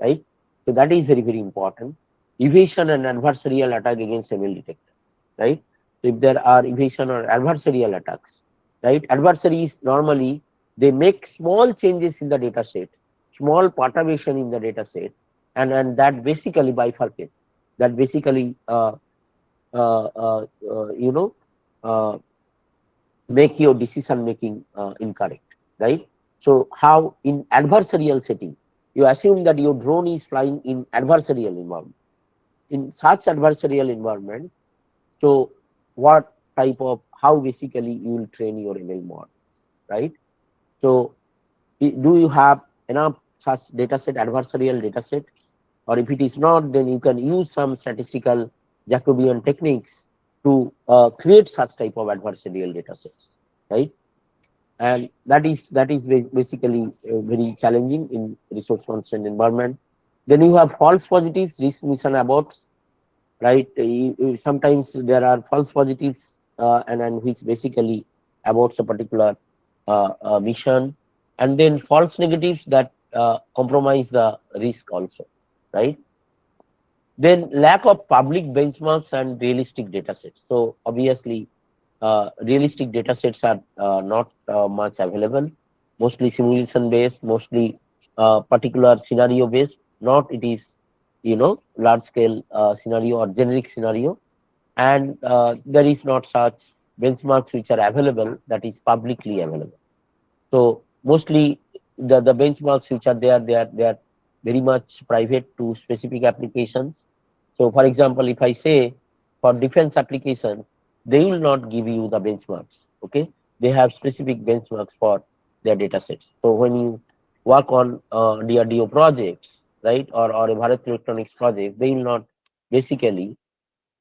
right? So that is very, very important. Evasion and adversarial attack against ML detectors, right? So if there are evasion or adversarial attacks, right? Adversaries normally they make small changes in the data set, small perturbation in the data set, and that basically bifurcates. That basically you know make your decision making incorrect, right? So how in adversarial setting, you assume that your drone is flying in adversarial environment. In such adversarial environment, so what type of how basically you will train your ML models, right? So do you have enough such data set, adversarial data set? Or if it is not, then you can use some statistical Jacobian techniques to create such type of adversarial data sets, right? And that is basically very challenging in resource constrained environment. Then you have false positives, risk mission aborts, right? Sometimes there are false positives and which basically aborts a particular mission, and then false negatives that compromise the risk also, right? Then lack of public benchmarks and realistic data sets. So obviously, realistic data sets are not much available, mostly simulation based, mostly particular scenario based, not it is, large scale scenario or generic scenario. And there is not such benchmarks which are available that is publicly available. So mostly the benchmarks which are there, they are very much private to specific applications. So for example, if I say for defense applications, they will not give you the benchmarks. Okay, they have specific benchmarks for their data sets. So when you work on DRDO projects, right, or a Bharat Electronics project, they will not basically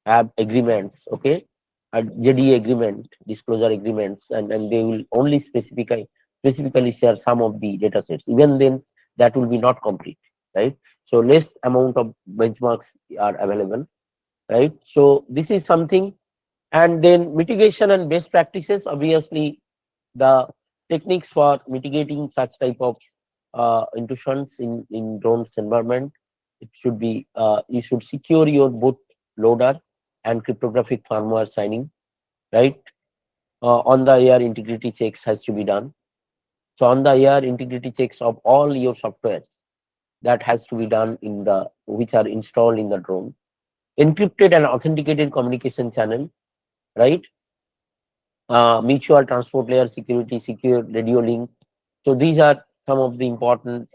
have agreements, okay, a JDA agreement, disclosure agreements, and they will only specifically share some of the data sets. Even then, that will be not complete, right? So less amount of benchmarks are available, right? So this is something. And then mitigation and best practices, obviously the techniques for mitigating such type of intrusions in drones environment, it should be you should secure your boot loader and cryptographic firmware signing, right? On the air integrity checks has to be done. So on the air integrity checks of all your softwares, that has to be done in the which are installed in the drone. Encrypted and authenticated communication channel, right? Mutual transport layer security, secure radio link. So these are some of the important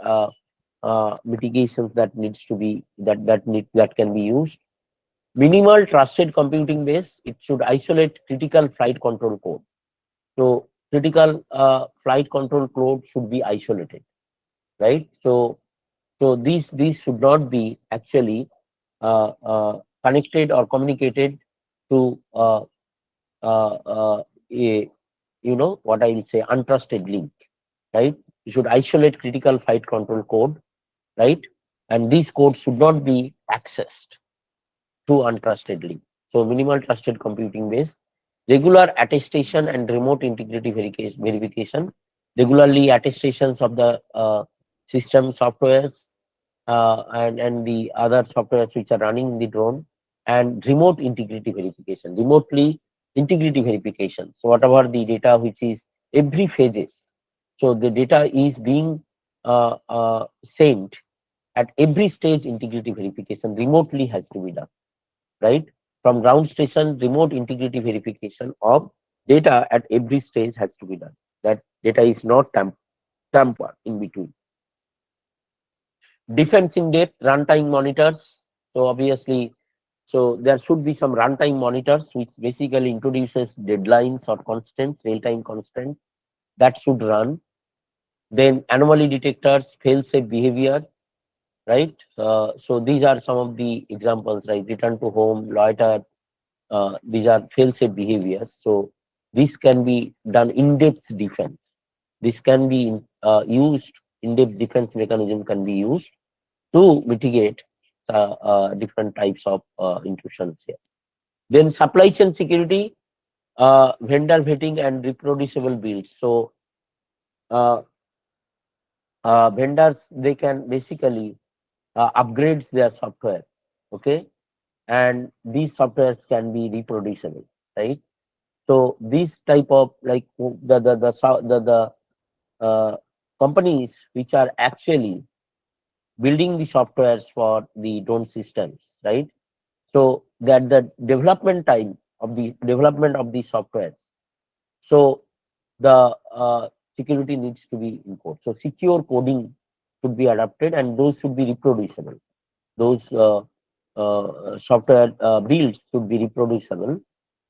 mitigations that needs to be that can be used. Minimal trusted computing base. It should isolate critical flight control code. So critical flight control code should be isolated, right? So these should not be actually connected or communicated to a what I will say untrusted link, right? You should isolate critical flight control code, right? And these codes should not be accessed through untrusted link. So minimal trusted computing base, regular attestation and remote integrity verification, regularly attestations of the system softwares and the other softwares which are running in the drone, and remote integrity verification, remotely integrity verification. So whatever the data which is every phases, so the data is being sent at every stage, integrity verification remotely has to be done, right? From ground station, remote integrity verification of data at every stage has to be done. That data is not tampered in between. Defense in depth runtime monitors. So obviously, so there should be some runtime monitors which basically introduces deadlines or constants, real-time constants that should run. Then anomaly detectors, fail-safe behavior, right? So these are some of the examples, right? Return to home, loiter, these are fail-safe behaviors. So this can be done in-depth defense. This can be used, in-depth defense mechanism can be used to mitigate different types of intrusions here. Then supply chain security, vendor vetting and reproducible builds. So vendors, they can basically upgrade their software, okay, and these softwares can be reproducible, right? So this type of like the companies which are actually building the softwares for the drone systems, right? So that the development time of the development of these softwares. So the security needs to be enforced. So secure coding should be adopted, and those should be reproducible. Those software builds should be reproducible.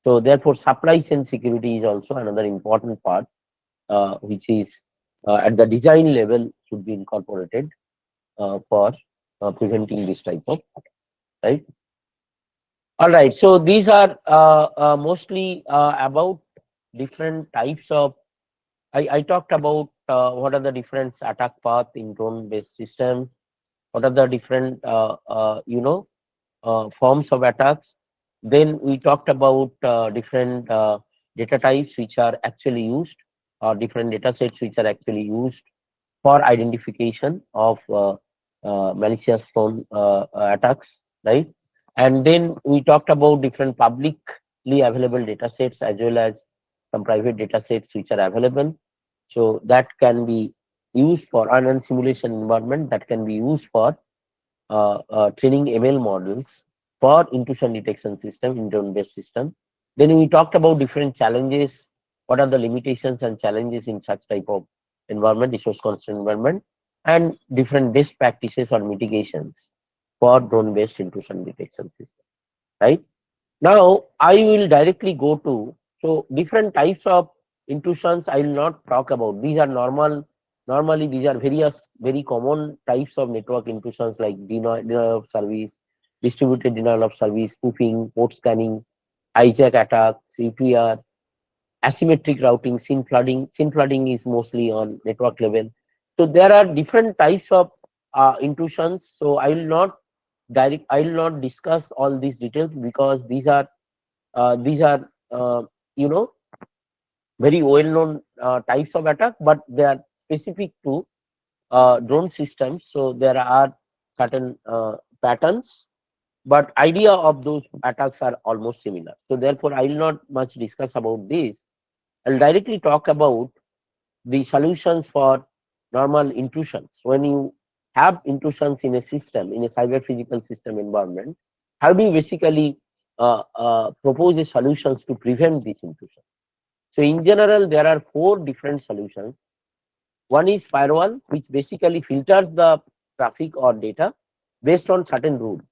So therefore, supply chain security is also another important part, which is at the design level should be incorporated for preventing this type of attack, right? All right. So these are mostly about different types of. I talked about what are the different attack paths in drone-based systems. What are the different forms of attacks. Then we talked about different data types which are actually used, or different data sets which are actually used for identification of malicious phone attacks, right? And then we talked about different publicly available data sets as well as some private data sets which are available. So that can be used for an simulation environment, that can be used for training ML models for intrusion detection system, in drone-based system. Then we talked about different challenges. What are the limitations and challenges in such type of environment, resource constrained environment, and different best practices or mitigations for drone-based intrusion detection system. Right now, I will directly go to different types of intrusions. I will not talk about. These are normal. Normally, these are various very common types of network intrusions like denial of service, distributed denial of service, spoofing, port scanning, hijack attack, CPR, asymmetric routing, SYN flooding. SYN flooding is mostly on network level. So there are different types of intrusions. So I will not discuss all these details because these are you know very well known types of attack, but they are specific to drone systems. So there are certain patterns, but idea of those attacks are almost similar. So therefore, I will not much discuss about this. I'll directly talk about the solutions for normal intrusions. When you have intrusions in a system, in a cyber physical system environment, how do you basically propose a solutions to prevent this intrusion? So in general, there are 4 different solutions. One is firewall, which basically filters the traffic or data based on certain rules,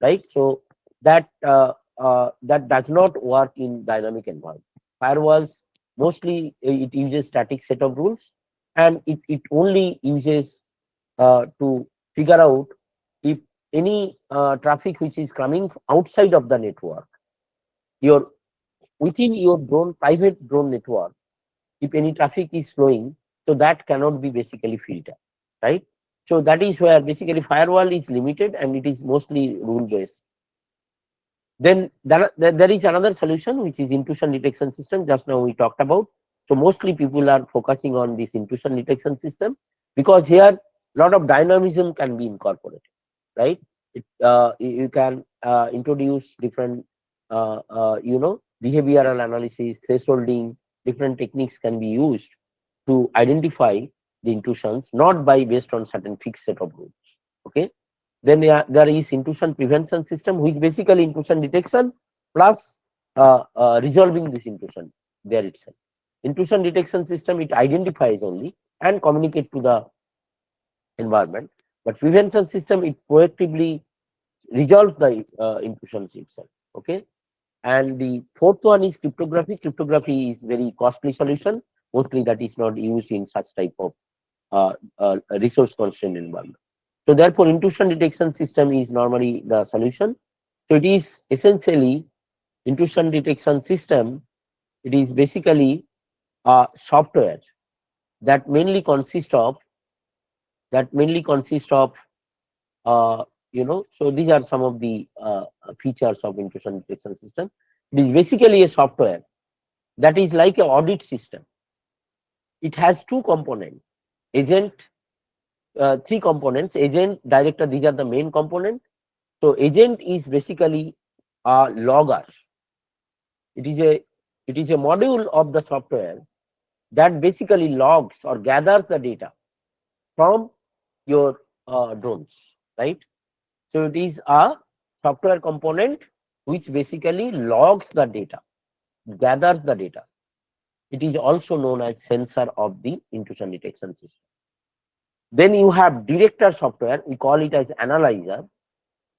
right? So that that does not work in dynamic environment. Firewalls mostly it uses static set of rules, and it only uses to figure out if any traffic which is coming outside of the network, your within your drone private drone network, if any traffic is flowing, so that cannot be basically filtered, right? So that is where basically firewall is limited and it is mostly rule based. Then there is another solution which is intrusion detection system. Just now we talked about. So mostly people are focusing on this intrusion detection system because here a lot of dynamism can be incorporated, right? You can introduce different behavioral analysis, thresholding, different techniques can be used to identify the intrusions, not by based on certain fixed set of rules. Okay. Then there is intrusion prevention system, which basically intrusion detection plus resolving this intrusion there itself. Intrusion detection system, it identifies only and communicate to the environment, but prevention system, it proactively resolves the intrusions itself. Okay. And the 4th one is cryptography. Cryptography is very costly solution. Mostly that is not used in such type of resource constrained environment. So therefore, intrusion detection system is normally the solution. So it is essentially intrusion detection system it is basically a software that mainly consists of so these are some of the features of intrusion detection system. It is basically a software that is like an audit system. It has two components, agent, three components, agent, director, these are the main components. So agent is basically a logger. It is a module of the software that basically logs or gathers the data from your drones, right? So it is a software component which basically logs the data, gathers the data. It is also known as sensor of the intrusion detection system. Then you have director software, we call it as analyzer.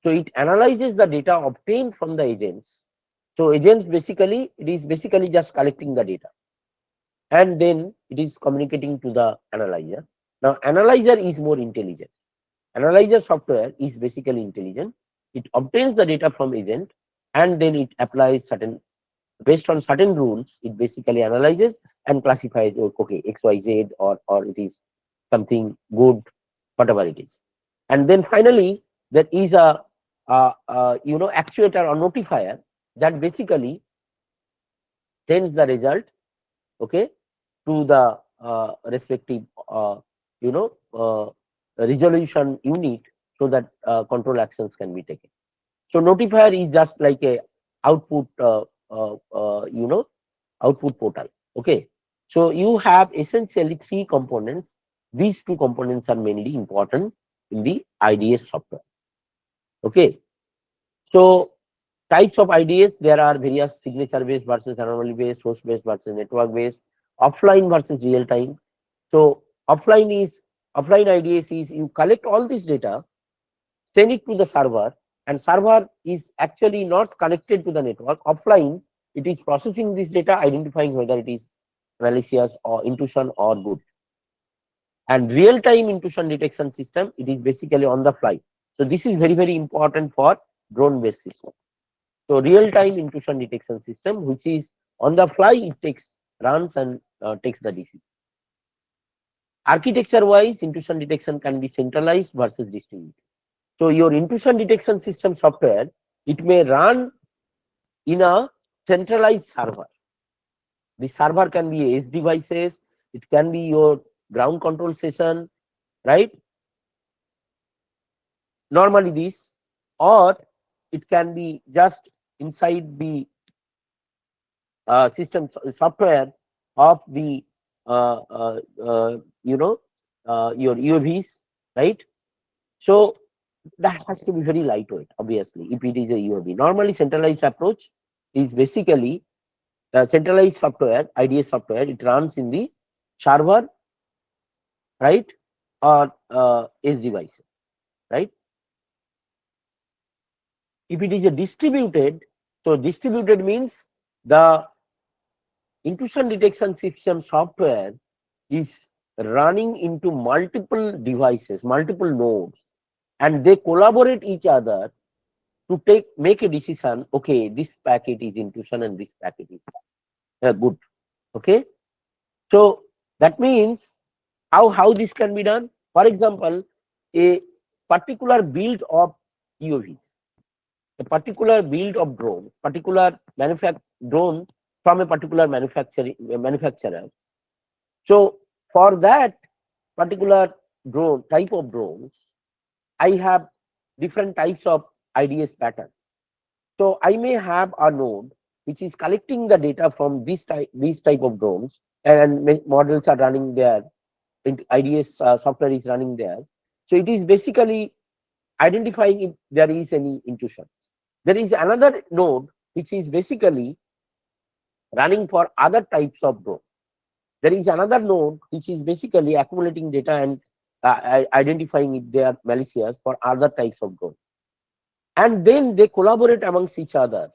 So it analyzes the data obtained from the agents. So agents basically, it is basically just collecting the data, and then it is communicating to the analyzer. Now analyzer is more intelligent. Analyzer software is basically intelligent. It obtains the data from agent and then it applies certain, based on certain rules, it basically analyzes and classifies, okay, XYZ, or it is something good, whatever it is. And then finally, there is a actuator or notifier that basically sends the result, okay, to the respective resolution unit, so that control actions can be taken. So notifier is just like a output output portal. Okay, so you have essentially three components. These two components are mainly important in the IDS software. Okay, so types of IDS, there are various: signature based versus anomaly based, host based versus network based, offline versus real time. So offline IDS is you collect all this data, send it to the server, and server is actually not connected to the network. Offline, it is processing this data, identifying whether it is malicious or intrusion or good. And real time intrusion detection system, it is basically on the fly. So this is very, very important for drone based system. So real time intrusion detection system, which is on the fly, it runs and takes the decision. Architecture wise, intrusion detection can be centralized versus distributed. So your intrusion detection system software, it may run in a centralized server. The server can be edge devices, it can be your ground control station, right? Normally this, or it can be just inside the system software of the your UAVs, right? So that has to be very lightweight, obviously, if it is a UAV. Normally centralized approach is basically centralized software, IDS software, it runs in the server, right, or edge devices, right? If it is a distributed, so distributed means the intrusion detection system software is running into multiple devices, multiple nodes, and they collaborate each other to make a decision. Okay, this packet is intrusion and this packet is good. Okay, so that means how this can be done. For example, a particular build of UAVs, a particular build of drone, particular drone from a particular manufacturer. So for that particular drone type of drones, I have different types of IDS patterns. So I may have a node which is collecting the data from these type of drones, and models are running there. IDS software is running there. So it is basically identifying if there is any intrusions. There is another node which is basically running for other types of drone. There is another node which is basically accumulating data and identifying if they are malicious for other types of drone. And then they collaborate amongst each other,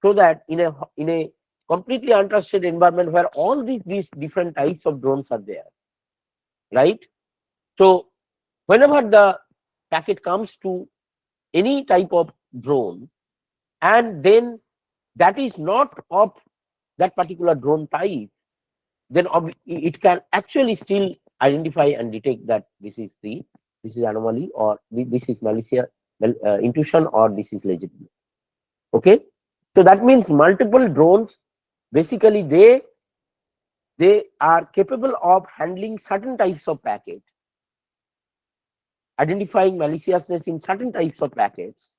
so that in a completely untrusted environment where all these different types of drones are there, right? So whenever the packet comes to any type of drone, and then that is not of that particular drone type, then it can actually still identify and detect that this is anomaly, or this is malicious intrusion, or this is legitimate. Okay, so that means multiple drones basically they are capable of handling certain types of packets, identifying maliciousness in certain types of packets,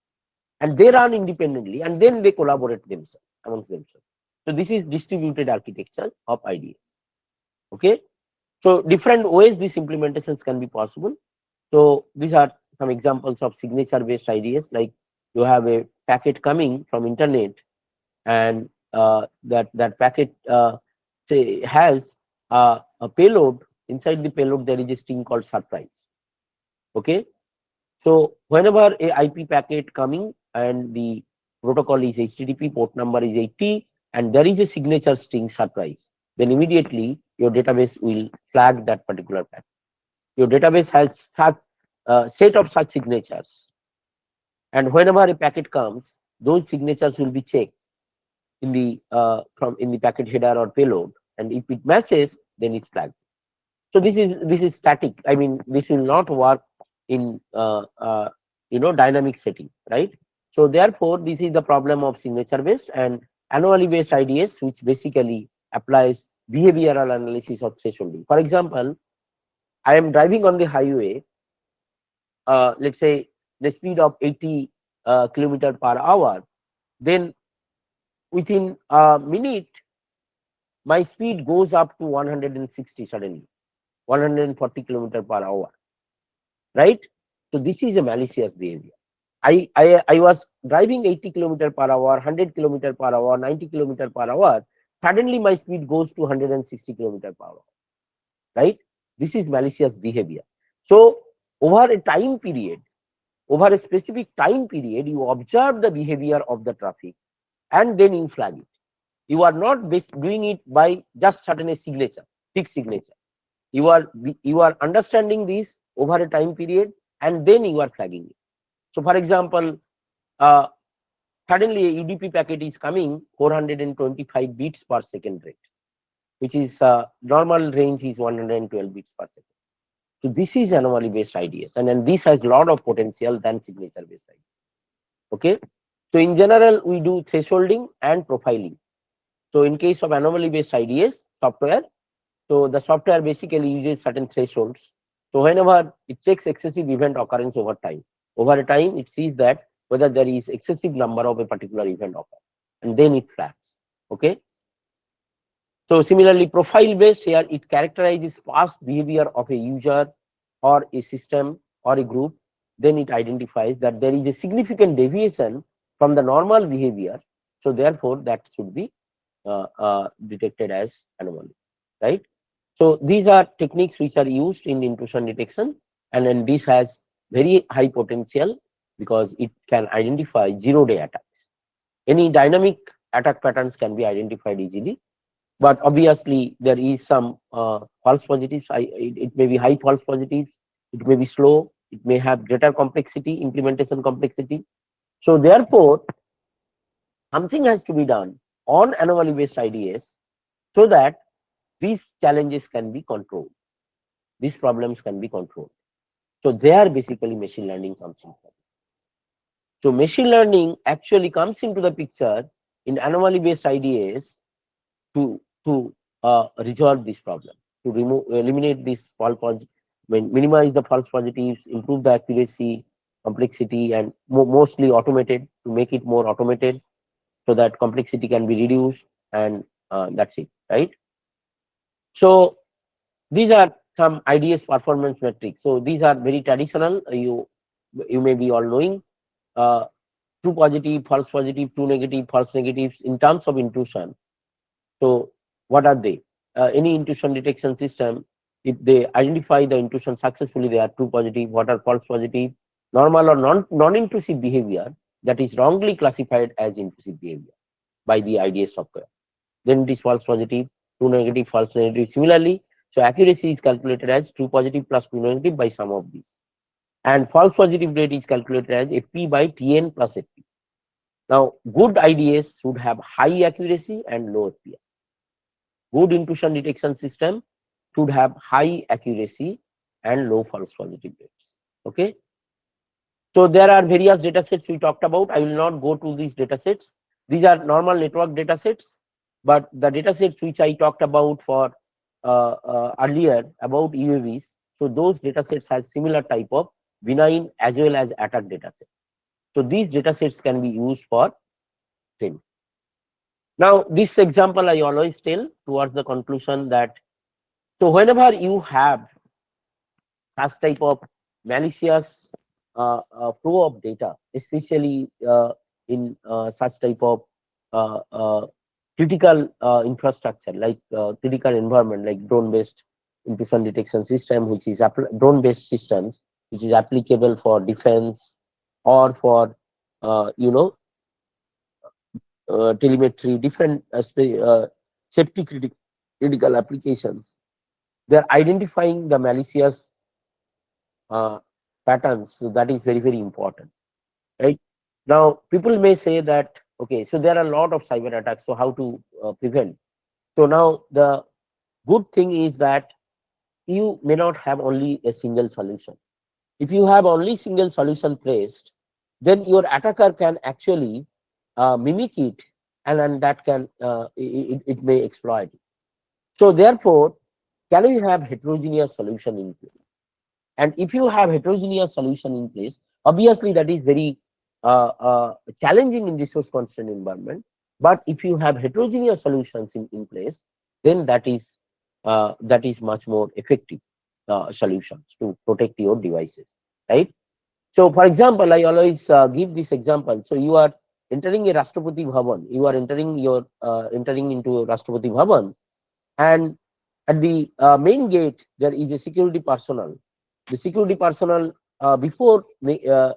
and they run independently, and then they collaborate themselves amongst themselves. So this is distributed architecture of IDS. Okay, so different ways these implementations can be possible. So these are some examples of signature based IDS, like you have a packet coming from internet, and that packet say has a payload. Inside the payload there is a string called surprise. Okay, so whenever a IP packet coming and the protocol is HTTP, port number is 80, and there is a signature string surprise, then immediately your database will flag that particular packet. Your database has such set of such signatures, and whenever a packet comes, those signatures will be checked in the in the packet header or payload, and if it matches, then it flags. So this is static. I mean, this will not work in dynamic setting, right? So therefore, this is the problem of signature based and anomaly based IDS, which basically applies behavioral analysis of thresholding. For example, I am driving on the highway, let's say the speed of 80 kilometer per hour, then within a minute, my speed goes up to 160 suddenly, 140 kilometer per hour, right? So this is a malicious behavior. I was driving 80 kilometer per hour, 100 kilometer per hour, 90 kilometer per hour. Suddenly my speed goes to 160 kilometer per hour, right? This is malicious behavior. So over a time period, over a specific time period, you observe the behavior of the traffic and then you flag it. You are not doing it by just certain a signature, fixed signature. You are understanding this over a time period and then you are flagging it. So for example, suddenly a UDP packet is coming 425 bits per second rate, which is normal range is 112 bits per second. So this is anomaly based IDS, and then this has a lot of potential than signature based IDS. Okay, so in general we do thresholding and profiling. So in case of anomaly based IDS software, so the software basically uses certain thresholds. So whenever it checks excessive event occurrence over a time it sees that whether there is excessive number of a particular event occur, and then it flags. Okay. So similarly, profile based, here it characterizes past behavior of a user or a system or a group. Then it identifies that there is a significant deviation from the normal behavior. So therefore, that should be detected as anomalies, right? So these are techniques which are used in intrusion detection, and then this has very high potential because it can identify zero-day attacks. Any dynamic attack patterns can be identified easily, but obviously there is some false positives. It may be high false positives, it may be slow, it may have greater complexity, implementation complexity. So therefore, something has to be done on anomaly based IDS so that these challenges can be controlled, these problems can be controlled. So there basically machine learning comes in. So machine learning actually comes into the picture in anomaly based IDS to resolve this problem, to eliminate this false positive, minimize the false positives, improve the accuracy, complexity, and mostly automated, to make it more automated so that complexity can be reduced, and that's it, right? So these are some IDS performance metrics. So these are very traditional. You may be all knowing. True positive, false positive, true negative, false negatives in terms of intrusion. So what are they? Any intrusion detection system, if they identify the intrusion successfully, they are true positive. What are false positive? Normal or non-intrusive behavior that is wrongly classified as intrusive behavior by the IDS software. Then it is false positive, true negative, false negative. Similarly, so accuracy is calculated as true positive plus true negative by sum of these. And false positive rate is calculated as FP by TN plus FP. Now, good IDS should have high accuracy and low FPR. good intrusion detection system should have high accuracy and low false positive rates. Okay. So there are various data sets we talked about. I will not go to these data sets. These are normal network data sets, but the data sets which I talked about for earlier about UAVs, so those data sets has similar type of benign as well as attack data set. So these data sets can be used for training. Now this example I always tell towards the conclusion that, so whenever you have such type of malicious flow of data, especially in such type of critical infrastructure like critical environment like drone-based intrusion detection system, which is drone-based systems, which is applicable for defense or for telemetry, different safety critical applications. They are identifying the malicious patterns. So that is very, very important, right? Now, people may say that, okay, so there are a lot of cyber attacks, so how to prevent? So now the good thing is that you may not have only a single solution. If you have only single solution placed, then your attacker can actually mimic it, and then that can it may exploit it. So therefore, can we have heterogeneous solution in place? And if you have heterogeneous solution in place, obviously that is very challenging in resource constrained environment. But if you have heterogeneous solutions in place, then that is much more effective solutions to protect your devices, right? So, for example, I always give this example. So, you are entering a Rashtrapati Bhavan. You are entering into a Rashtrapati Bhavan, and at the main gate there is a security personnel. The security personnel before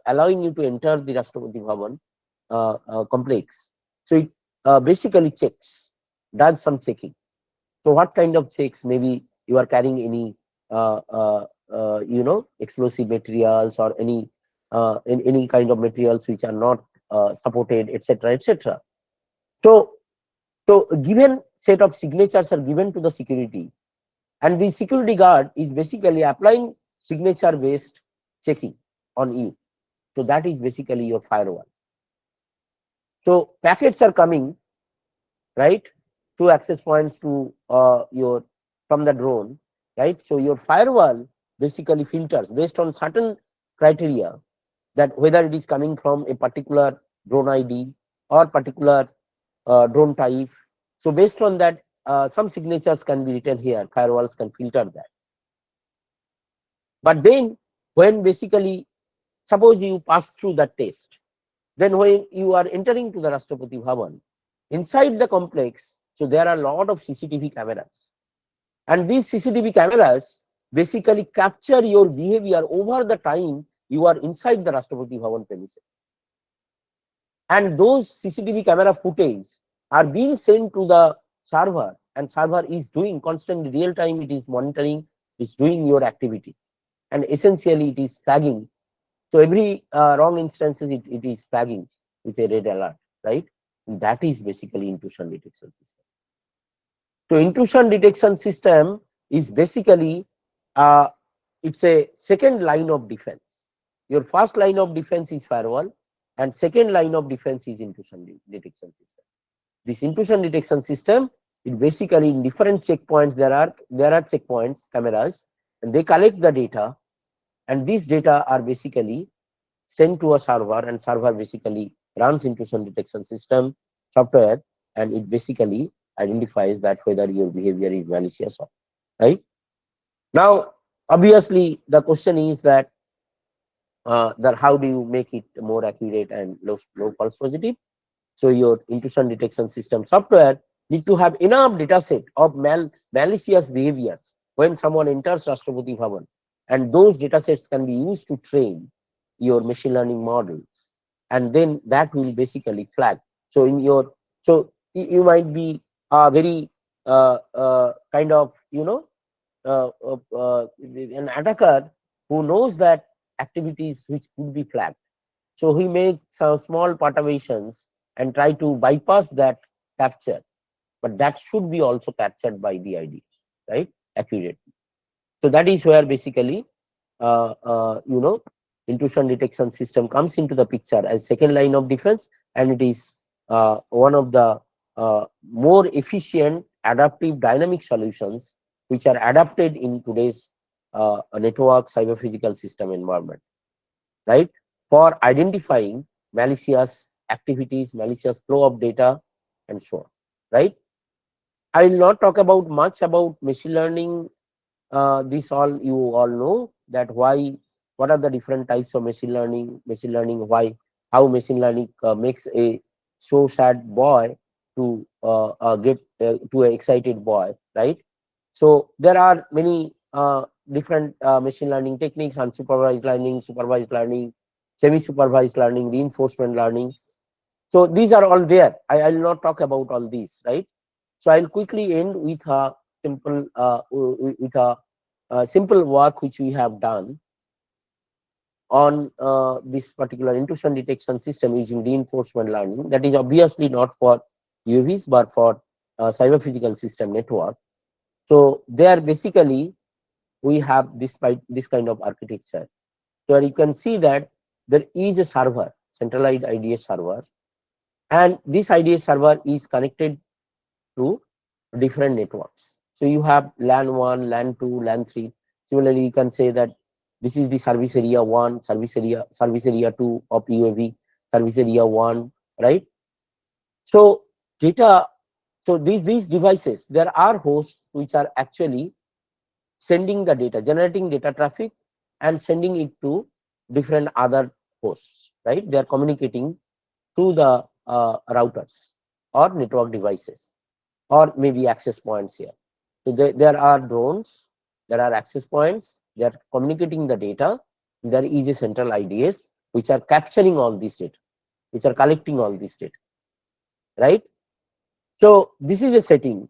allowing you to enter the Rashtrapati Bhavan complex, so it basically does some checking. So what kind of checks? Maybe you are carrying any explosive materials or any kind of materials which are not supported, etc., etc. So given set of signatures are given to the security, and the security guard is basically applying signature based checking on you. So that is basically your firewall. So packets are coming, right, through access points to from the drone, right? So your firewall basically filters based on certain criteria, that whether it is coming from a particular drone ID or particular drone type. So based on that, some signatures can be written here. Firewalls can filter that. But then when basically, suppose you pass through that test, then when you are entering to the Rashtrapati Bhavan, inside the complex, so there are a lot of CCTV cameras. And these CCTV cameras basically capture your behavior over the time you are inside the Rashtrapati Bhavan premises. And those CCTV camera footage are being sent to the server, and server is doing constantly real time, it is monitoring, it's doing your activities. And essentially it is flagging. So every wrong instances it is flagging with a red alert, right? And that is basically intrusion detection system. So intrusion detection system is basically it's a second line of defense. Your first line of defense is firewall, and second line of defense is intrusion detection system. This intrusion detection system, it basically in different checkpoints there are checkpoints, cameras, and they collect the data, and these data are basically sent to a server, and server basically runs intrusion detection system software, and it basically identifies that whether your behavior is malicious or right. Now obviously the question is that how do you make it more accurate and low false positive? So your intrusion detection system software need to have enough data set of malicious behaviors when someone enters Rashtrapati Bhavan, and those data sets can be used to train your machine learning models, and then that will basically flag. So in your, so you might be very kind of an attacker who knows that activities which could be flagged. So he makes some small perturbations and try to bypass that capture. but that should be also captured by the IDs, right, accurately. So that is where basically, intrusion detection system comes into the picture as second line of defense, and it is one of the more efficient, adaptive, dynamic solutions which are adapted in today's network cyber physical system environment, right, for identifying malicious activities, malicious flow of data, and so on, right. I will not talk about much about machine learning. This all you all know that what are the different types of machine learning, why, how machine learning makes a so sad boy to get to an excited boy, right. So there are many different machine learning techniques: unsupervised learning, supervised learning, semi-supervised learning, reinforcement learning. So these are all there. I will not talk about all these, right. So I'll quickly end with a simple simple work which we have done on this particular intrusion detection system using reinforcement learning. That is obviously not for UAVs but for cyber physical system network. So there basically we have this kind of architecture. So you can see that there is a server, centralized IDS server, and this IDS server is connected to different networks. So you have LAN 1, LAN 2, LAN 3. Similarly, you can say that this is the service area 1, service area 2 of UAV, service area 1, right? So data, so these devices, there are hosts which are actually sending the data, generating data traffic and sending it to different other hosts, right? They are communicating through the routers or network devices, or maybe access points here. So there are drones, there are access points, they are communicating the data. There is a central IDS which are capturing all this data, which are collecting all this data, right? So this is a setting.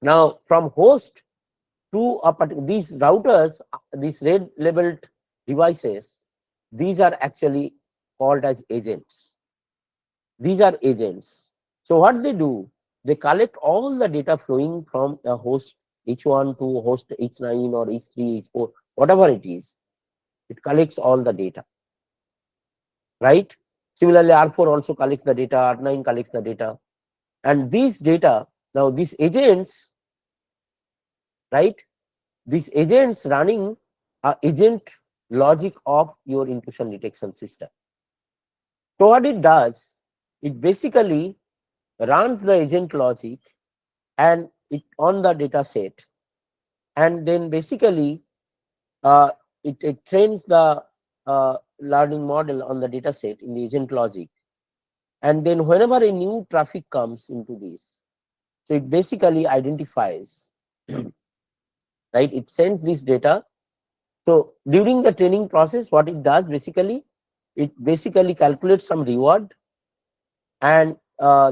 Now from host to these routers, these red labeled devices, these are actually called as agents. These are agents. So what they do, they collect all the data flowing from a host H1 to host H9 or H3, H4, whatever it is. It collects all the data, right? Similarly, R4 also collects the data, R9 collects the data. And these data, now these agents, right? These agents running agent logic of your intrusion detection system. So what it does, it basically runs the agent logic and it on the data set, and then basically it trains the learning model on the data set in the agent logic, and then whenever a new traffic comes into this, so it basically identifies right, it sends this data. So during the training process, what it does basically, it basically calculates some reward, and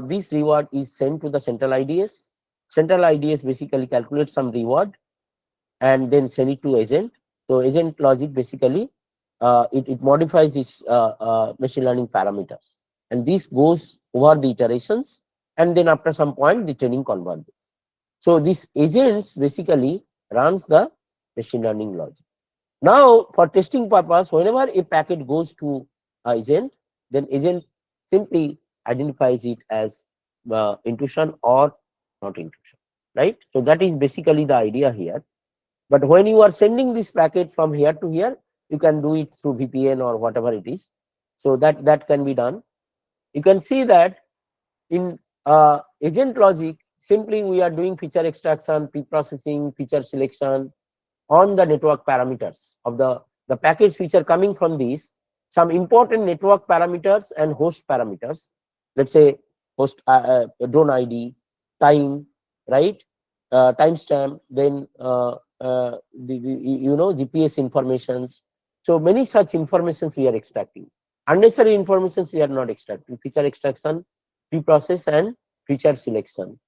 this reward is sent to the central IDS. Central IDS basically calculates some reward and then send it to agent. So agent logic basically it modifies its machine learning parameters, and this goes over the iterations, and then after some point the training converges. So these agents basically runs the machine learning logic. Now for testing purpose, whenever a packet goes to agent, then agent simply identifies it as intrusion or not intrusion, right? So that is basically the idea here. But when you are sending this packet from here to here, you can do it through VPN or whatever it is. So that can be done. You can see that in agent logic, simply we are doing feature extraction, pre-processing, feature selection on the network parameters of the packets which are coming from these, some important network parameters and host parameters. Let's say host drone ID, time, right, timestamp, then GPS informations. So many such informations we are extracting. Unnecessary informations we are not extracting. Feature extraction, pre-process, and feature selection.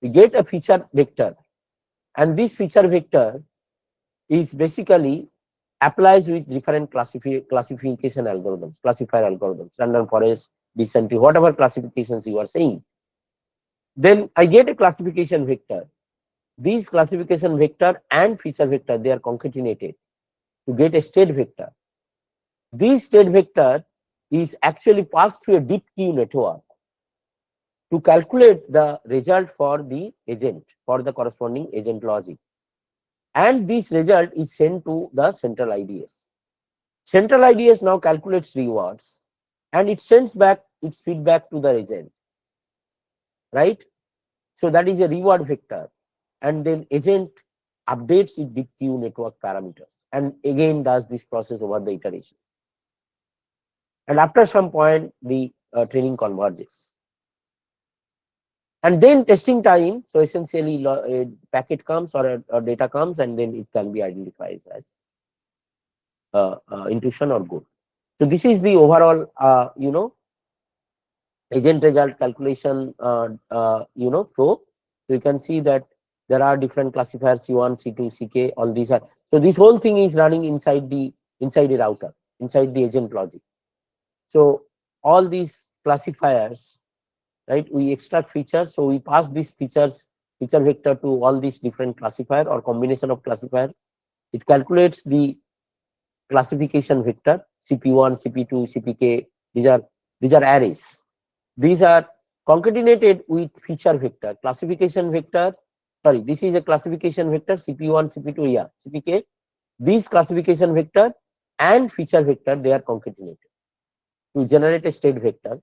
We get a feature vector, and this feature vector is basically applies with different classification algorithms, classifier algorithms, random forest, descent tree, whatever classifications you are saying. Then I get a classification vector. These classification vector and feature vector, they are concatenated to get a state vector. This state vector is actually passed through a deep queue network to calculate the result for the agent, for the corresponding agent logic. And this result is sent to the central IDS. Central IDS now calculates rewards and it sends back its feedback to the agent, right? So that is a reward vector, and then agent updates its deep queue network parameters and again does this process over the iteration. And after some point, the training converges. And then testing time, so essentially a packet comes or a data comes, and then it can be identified as intuition or good. So this is the overall, agent result calculation, flow. So you can see that there are different classifiers C1, C2, CK. All these are, so this whole thing is running inside a router, inside the agent logic. So all these classifiers, right? We extract features, so we pass these feature vector to all these different classifier or combination of classifier. It calculates the classification vector CP1, CP2, CPK. These are arrays. These are concatenated with feature vector, classification vector. Sorry, this is a classification vector CP1, CP2, yeah, CPK. These classification vector and feature vector, they are concatenated to generate a state vector.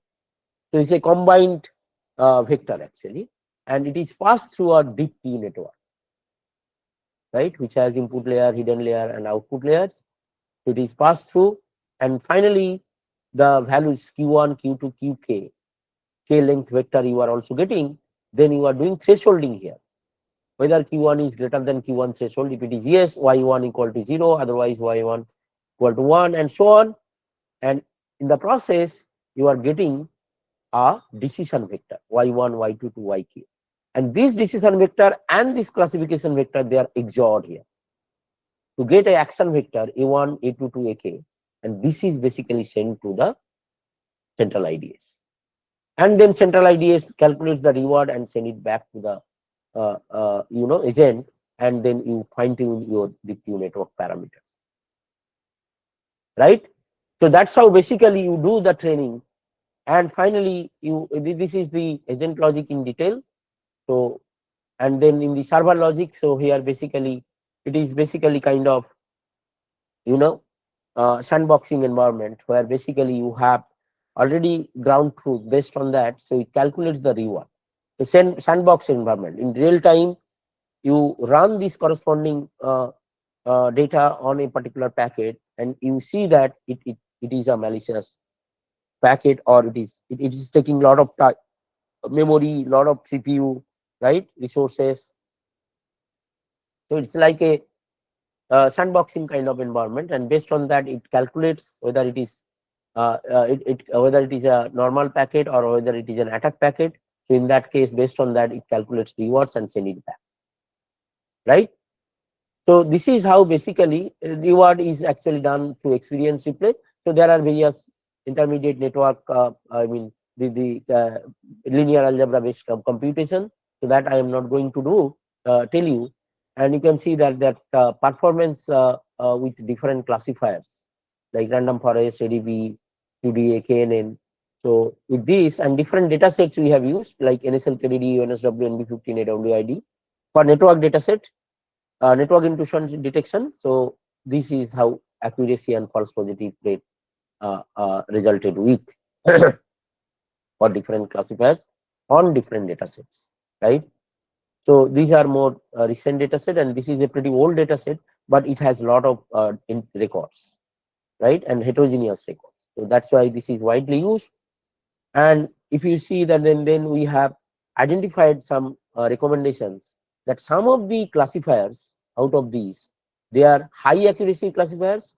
So it's a combined vector actually, and it is passed through a deep queue network, right, which has input layer, hidden layer, and output layers. So it is passed through, and finally the values Q1, Q2, QK, K length vector you are also getting. Then you are doing thresholding here, whether Q1 is greater than Q1 threshold. If it is yes, Y1 equal to 0, otherwise Y1 equal to 1, and so on. And in the process, you are getting a decision vector Y1, Y2 to Yk. And this decision vector and this classification vector, they are XORed here to get a action vector A1, A2 to AK. And this is basically sent to the central IDS. And then central IDS calculates the reward and send it back to the agent, and then you fine tune your deep queue network parameters, right? So that's how basically you do the training. And finally, this is the agent logic in detail. So, and then in the server logic, so here basically it is basically kind of sandboxing environment where basically you have already ground truth. Based on that, so it calculates the reward. So sandbox environment, in real time you run this corresponding data on a particular packet, and you see that it is a malicious packet, or it is taking a lot of time, memory, lot of CPU, right, resources. So it's like a sandboxing kind of environment, and based on that it calculates whether it is whether it is a normal packet or whether it is an attack packet. So in that case, based on that, it calculates rewards and send it back, right? So this is how basically reward is actually done through experience replay. So there are various intermediate network, the linear algebra based computation. So that I am not going to do, tell you. And you can see that performance with different classifiers like random forest, ADB, QDA, KNN. So with this and different data sets we have used like NSL, KDD, UNSW, NB15, AWID for network data set, network intrusion detection. So this is how accuracy and false positive rate resulted with for different classifiers on different data sets, right? So these are more recent data set, and this is a pretty old data set, but it has a lot of records, right, and heterogeneous records. So that's why this is widely used. And if you see that, then we have identified some recommendations that some of the classifiers out of these, they are high accuracy classifiers.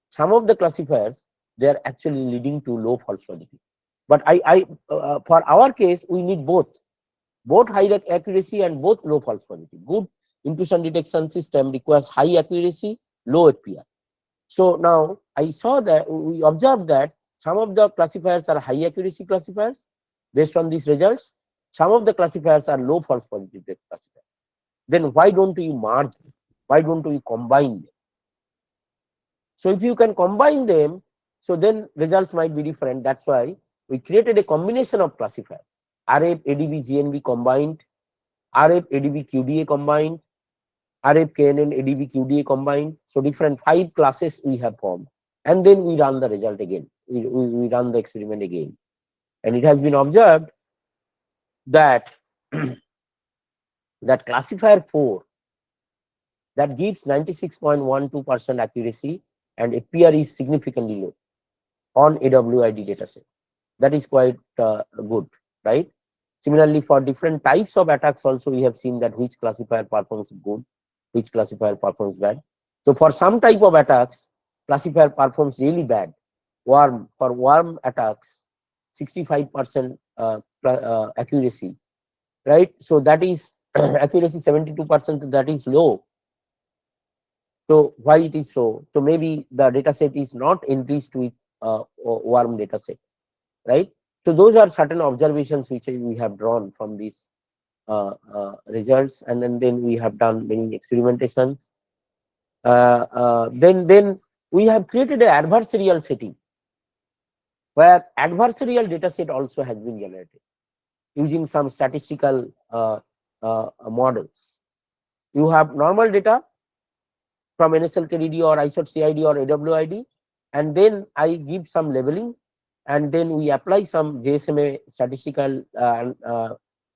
Some of the classifiers, they are actually leading to low false positive. But for our case, we need both high accuracy and both low false positive. Good intrusion detection system requires high accuracy, low FPR. So now I saw that we observed that some of the classifiers are high accuracy classifiers based on these results, some of the classifiers are low false positive rate classifiers. Then why don't you merge them? Why don't you combine them? So if you can combine them, so then results might be different. That's why we created a combination of classifiers. RF, ADB, GNB combined, RF, ADB, QDA combined, RF, KNN, ADB, QDA combined. So different 5 classes we have formed. And then we run the result again. We run the experiment again. And it has been observed that that classifier 4 that gives 96.12% accuracy and APR is significantly low on AWID dataset. That is quite good, right? Similarly, for different types of attacks also we have seen that which classifier performs good, which classifier performs bad. So for some type of attacks, classifier performs really bad. For worm attacks, 65% accuracy, right? So that is accuracy 72%, that is low. So why it is so? So maybe the data set is not enriched with worm data set, right? So those are certain observations which we have drawn from these results, and then we have done many experimentations. Then we have created an adversarial setting where adversarial data set also has been generated using some statistical models. You have normal data from NSLKDD or ISOT-CID or AWID, and then I give some labeling, and then we apply some JSMA statistical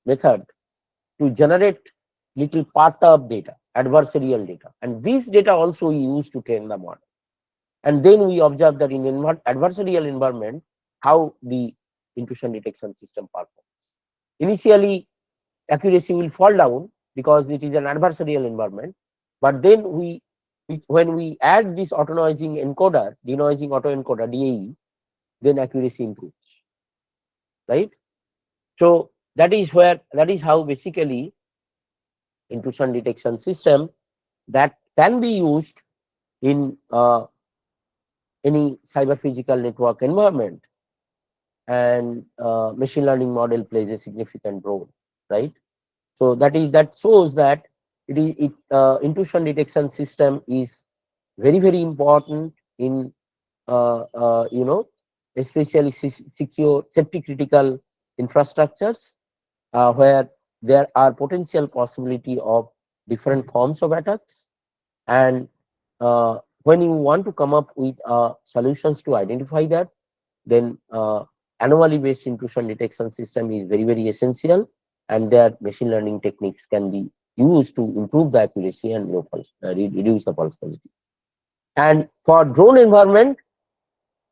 method to generate little part of data, adversarial data, and this data also we use to train the model. And then we observe that in adversarial environment how the intrusion detection system performs. Initially, accuracy will fall down because it is an adversarial environment, but then when we add this auto-noising encoder, denoising autoencoder DAE, then accuracy improves, right? So that is how basically intrusion detection system that can be used in any cyber physical network environment, and machine learning model plays a significant role, right? So that shows that intrusion detection system is very important in especially secure safety critical infrastructures where there are potential possibility of different forms of attacks. And when you want to come up with solutions to identify that, then anomaly based intrusion detection system is very essential, and their machine learning techniques can be used to improve the accuracy and reduce the false positive. And for drone environment,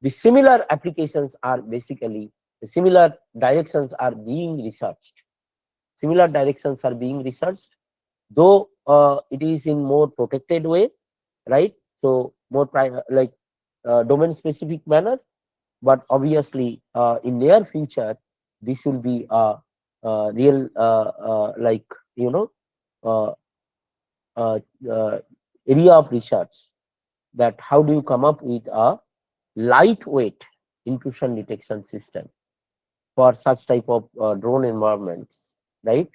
the similar applications are basically the similar directions are being researched. Similar directions are being researched, though it is in more protected way, right? So more domain specific manner, but obviously in near future this will be a real area of research, that how do you come up with a lightweight intrusion detection system for such type of drone environments, right?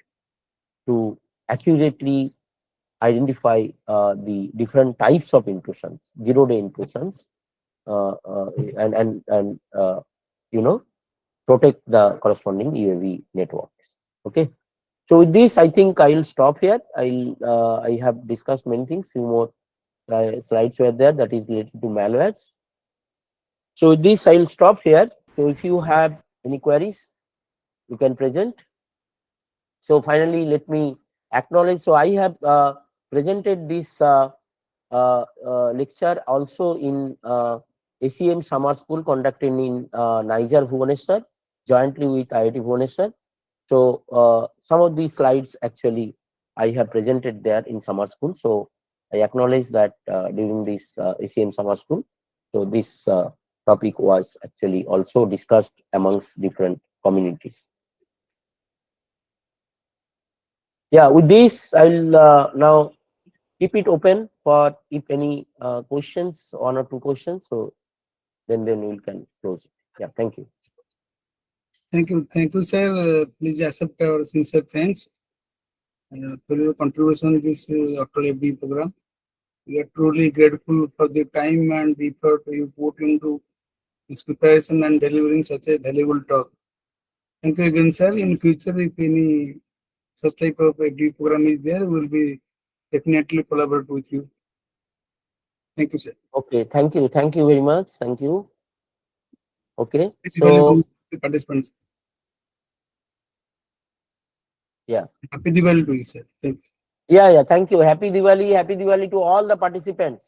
To accurately identify the different types of intrusions, zero-day intrusions, and protect the corresponding UAV networks. Okay. So with this, I think I will stop here. I have discussed many things. Few more slides were there that is related to malwares. So with this, I will stop here. So if you have any queries, you can present. So finally, let me acknowledge. So I have presented this lecture also in ACM summer school conducted in Niger, Bhubaneswar, jointly with Aiet Bhubaneswar. So some of these slides actually I have presented there in summer school. So I acknowledge that during this ACM summer school, so this topic was actually also discussed amongst different communities. Yeah, with this, I'll now keep it open for if any questions, 1 or 2 questions. So then we can close it. Yeah, thank you. Thank you, sir. Please accept our sincere thanks for your contribution in this Atal FDP program. We are truly grateful for the time and the effort you put into this preparation and delivering such a valuable talk. Thank you again, sir. In future, if any such type of FDP program is there, we will be definitely collaborate with you. Thank you, sir. Okay, thank you very much. Thank you. Okay, Happy so Diwali to the participants. yeah. Happy Diwali to you, sir. Thank you. Yeah, thank you. Happy Diwali to all the participants.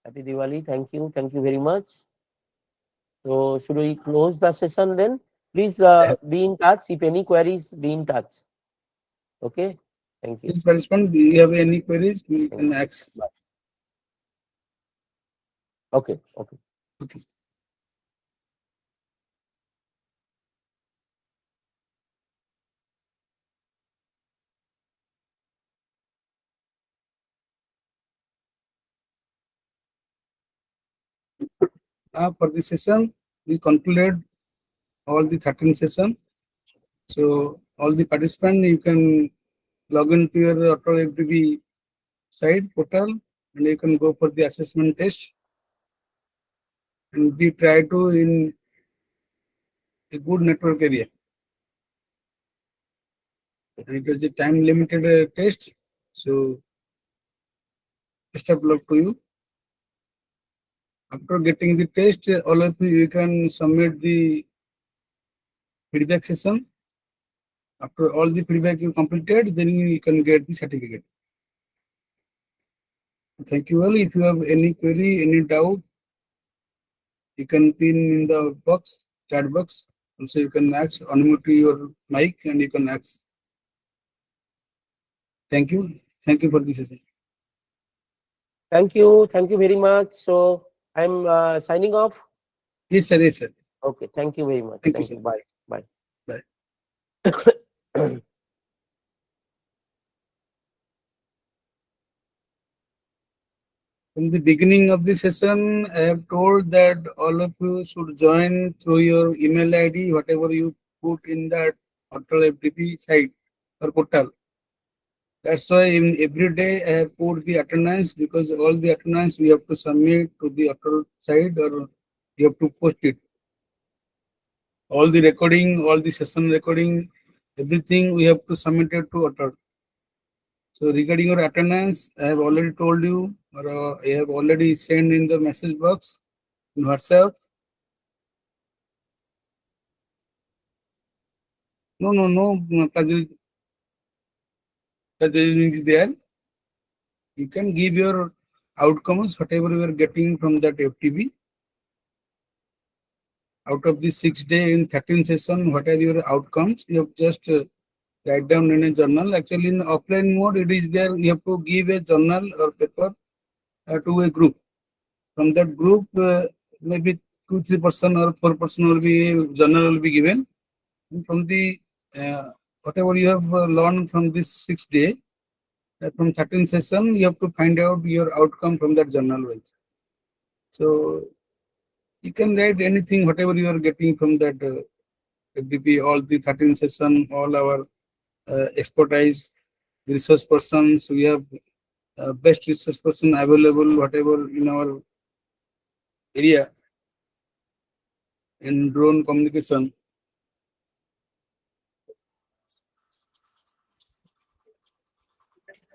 Happy Diwali. Thank you very much. So should we close the session then? Please be in touch. If any queries, be in touch. Okay. Thank you. Please, participant, do you have any queries? We Thank can ask. Okay. Okay. For this session, we concluded all the 13 session. So all the participants, you can log into your Atal FDP site portal and you can go for the assessment test. And we try to in a good network area. And it is a time limited test. So best of luck to you. After getting the test, all of you can submit the feedback session. After all the feedback you completed, then you can get the certificate. Thank you all. If you have any query, any doubt, you can pin in the box, chat box. Also, you can ask, unmute your mic and you can ask. Thank you. Thank you for this session. Thank you very much. So I'm signing off. Yes, sir. Yes, sir. Okay. Thank you very much. Thank you, Thank you. sir. Bye. Bye. Bye. From the beginning of the session, I have told that all of you should join through your email ID, whatever you put in that Atal FDP site or portal. That's why in every day I have put the attendance, because all the attendance we have to submit to the Atal site or you have to post it. All the recording, all the session recording, everything we have to submit it to Atal. So regarding your attendance, I have already told you, or I have already sent in the message box in WhatsApp. No, plagiarism is there. You can give your outcomes, whatever you are getting from that FTP. Out of the 6 day in 13 session, what are your outcomes? You have just write down in a journal. Actually, in offline mode, it is there. You have to give a journal or paper to a group. From that group, maybe 2-3% or 4% will be journal will be given. And from the whatever you have learned from this 6 day, from 13 session, you have to find out your outcome from that journal wise. So you can write anything, whatever you are getting from that FDP, all the 13 session, all our expertise, resource persons. We have best resource person available, whatever in our area in drone communication.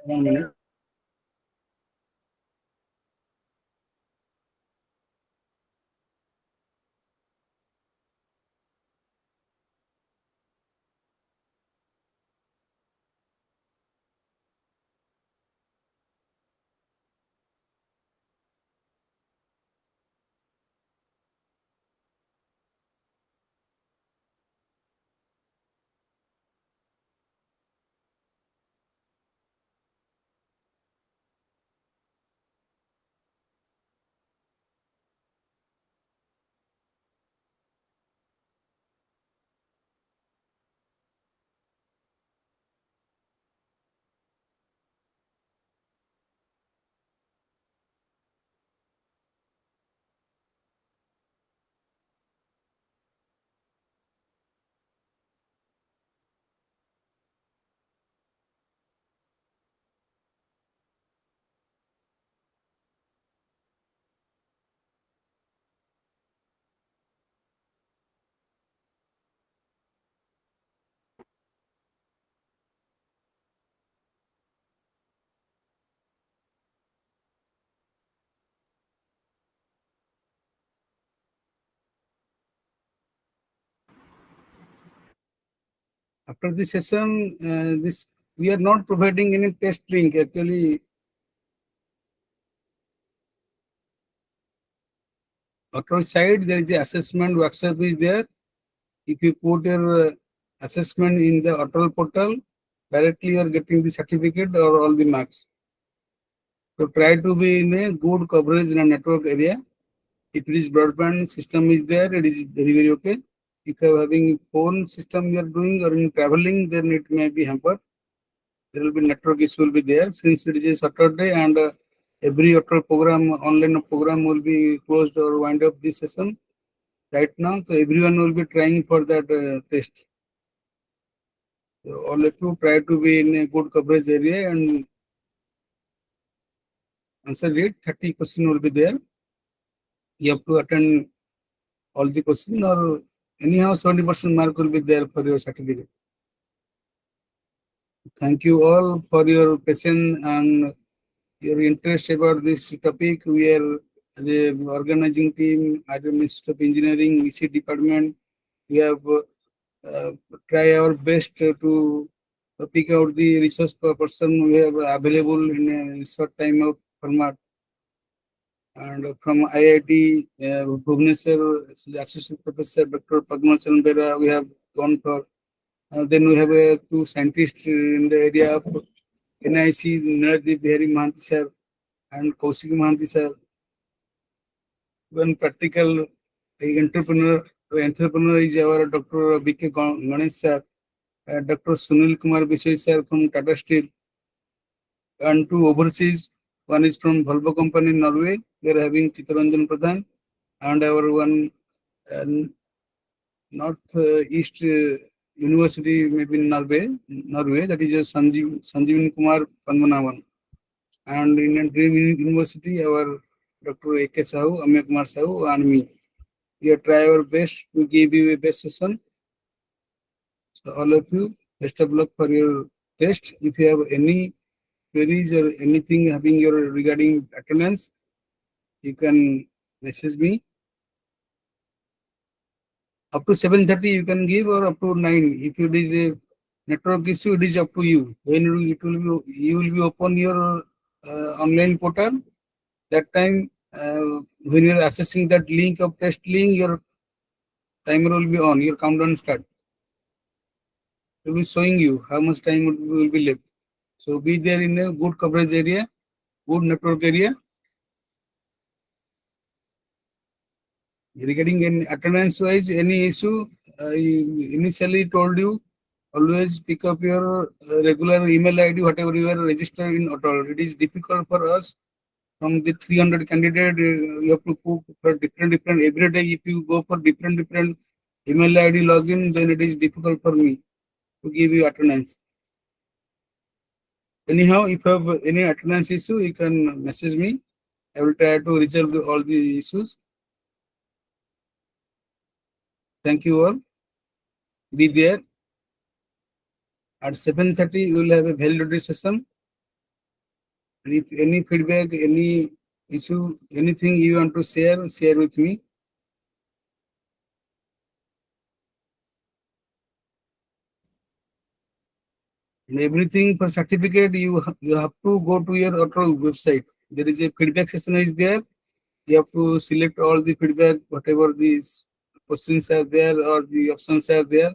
One minute. After this session, this we are not providing any test link. Actually, Atal side there is the assessment workshop is there. If you put your assessment in the Atal portal, directly you are getting the certificate or all the marks. So try to be in a good coverage in a network area. If it is broadband system is there, it is very, very okay. If you are having phone system you are doing or in traveling, then it may be hampered. There will be network issue will be there since it is a Saturday and every Atal program, online program will be closed or wind up this session right now. So everyone will be trying for that test. So all of you try to be in a good coverage area and answer it. 30 questions will be there. You have to attend all the questions or anyhow 70% mark will be there for your certificate. Thank you all for your patience and your interest about this topic. We are the organizing team at the Ministry of Engineering, EC department. We have try our best to pick out the resource person we have available in a short time of format. And from IIT Bhubaneswar, Associate Professor Dr. Padmacharan Bera, we have gone for. Then we have two scientists in the area of NIC, Naradeep Behari Mahanti sir and Kaushik Mahanti sir. One practical entrepreneur is our Dr. B.K. Ganesh sir, Dr. Sunil Kumar Bishay sir from Tata Steel, and two overseas. One is from Volvo company in Norway. We are having Chitaranjan Pradhan, and our one North East University, maybe in Norway, that is Sanjeevan Kumar Padmanabhan. And in a Dream University, our Dr. A.K. Sahu, Amya Kumar Sahu, and me. We are try our best to give you a best session. So all of you, best of luck for your test. If you have any queries or anything having your regarding attendance, you can message me. Up to 7:30 you can give or up to 9. If it is a network issue, it is up to you. When you will be open your online portal. That time when you are accessing that link of test link, your timer will be on. Your countdown start. It will be showing you how much time will be left. So be there in a good coverage area, good network area. Regarding any attendance wise, any issue, I initially told you, always pick up your regular email ID, whatever you are registered in Atal. It is difficult for us from the 300 candidate, you have to put for different, every day if you go for different email ID login, then it is difficult for me to give you attendance. Anyhow, if you have any attendance issue, you can message me. I will try to resolve all the issues. Thank you all. Be there. At 7:30, we will have a validity session. And if any feedback, any issue, anything you want to share with me. And everything for certificate, you have to go to your Atal website. There is a feedback session is there. You have to select all the feedback, whatever these questions are there or the options are there.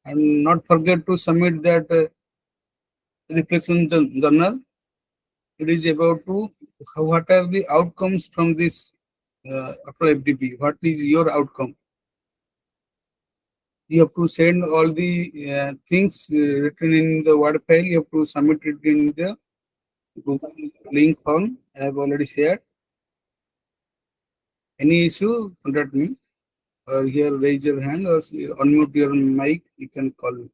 And not forget to submit that reflection journal. It is about to what are the outcomes from this Atal FDP. What is your outcome? You have to send all the things written in the Word file. You have to submit it in the Google link form. I have already shared. Any issue, contact me or here raise your hand or unmute your mic. You can call me.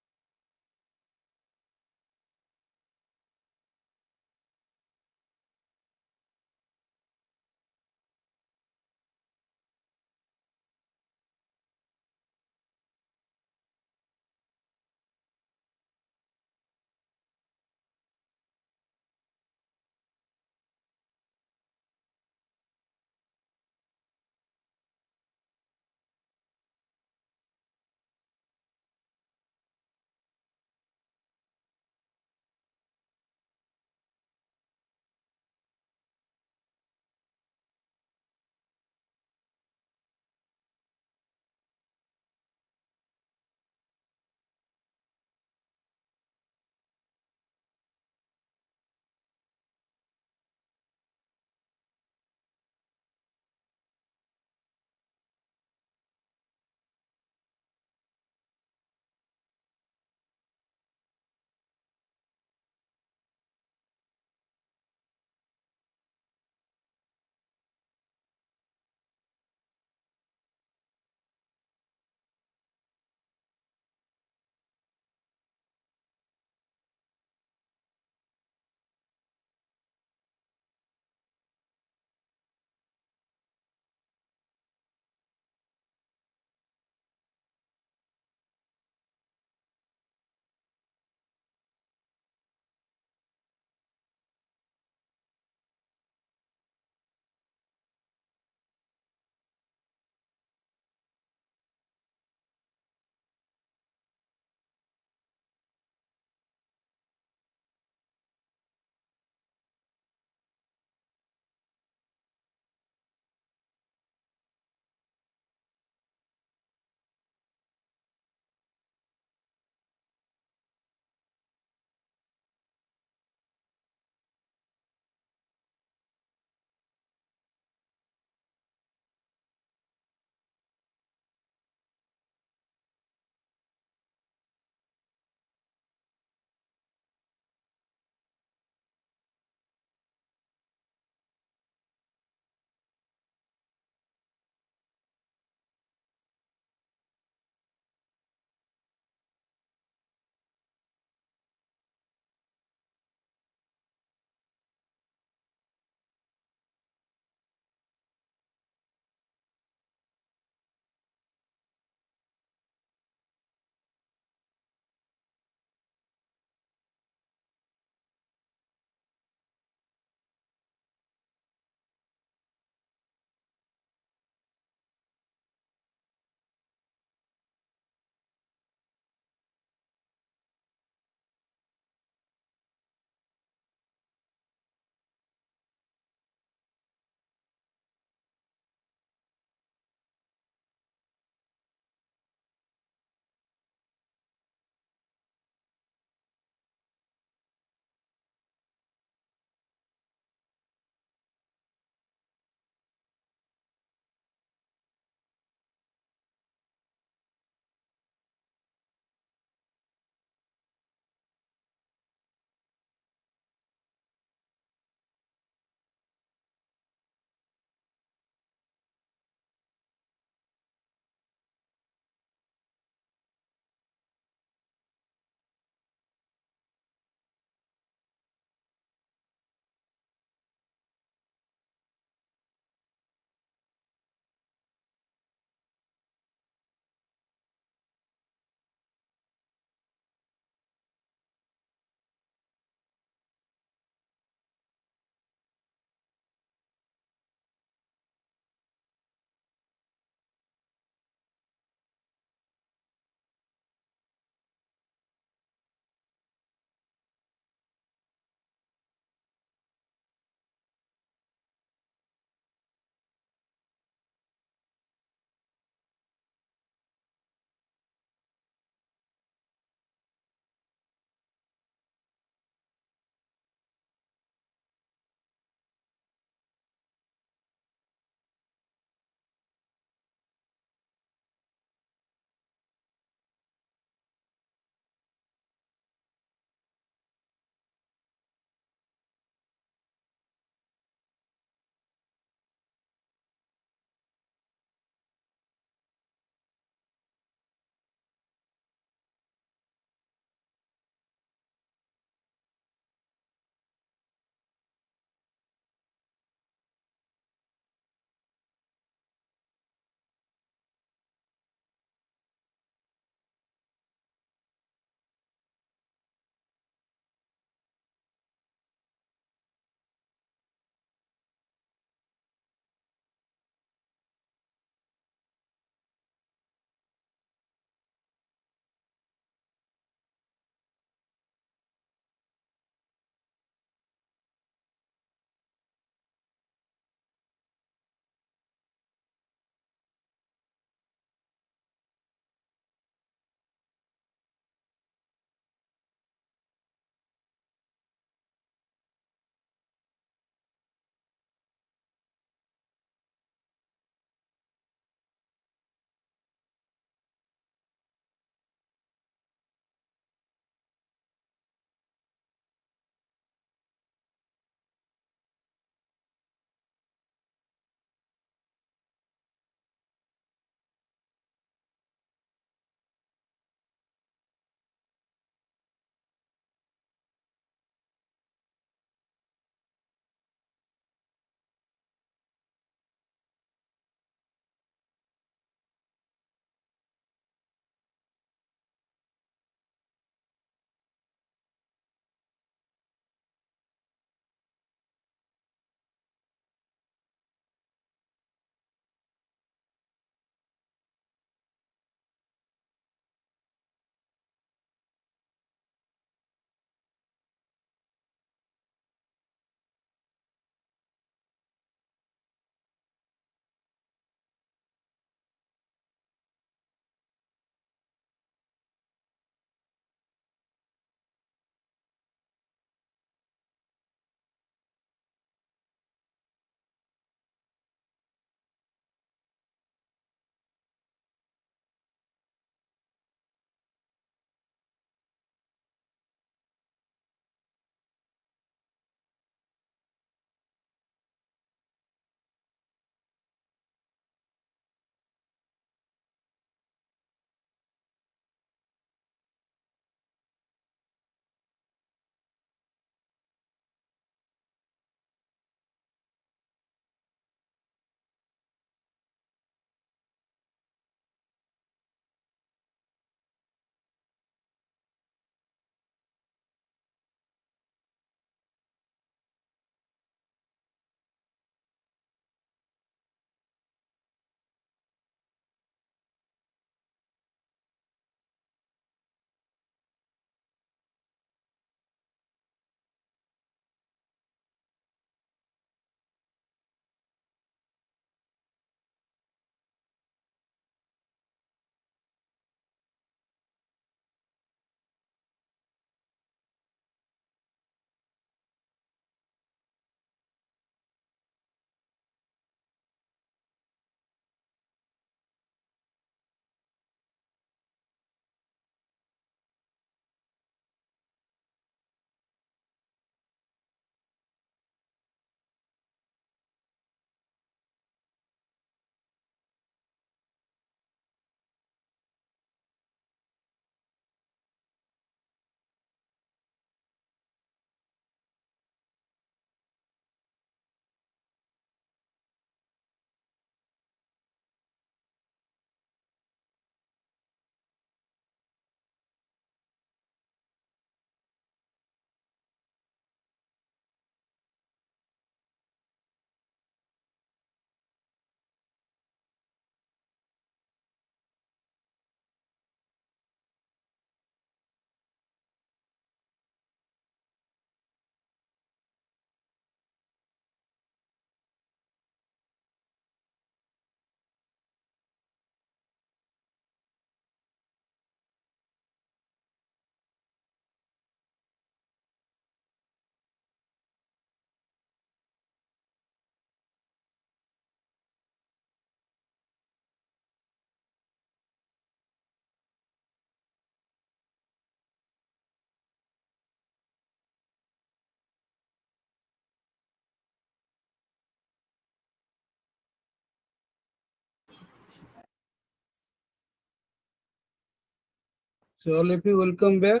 So all of you welcome back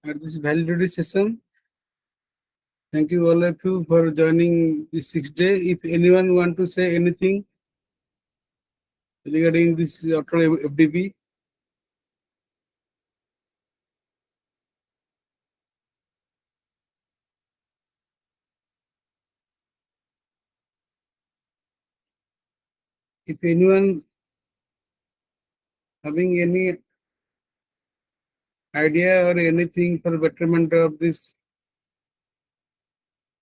at this validity session. Thank you all of you for joining this 6th day. If anyone want to say anything regarding this Atal FDP, if anyone having any idea or anything for betterment of this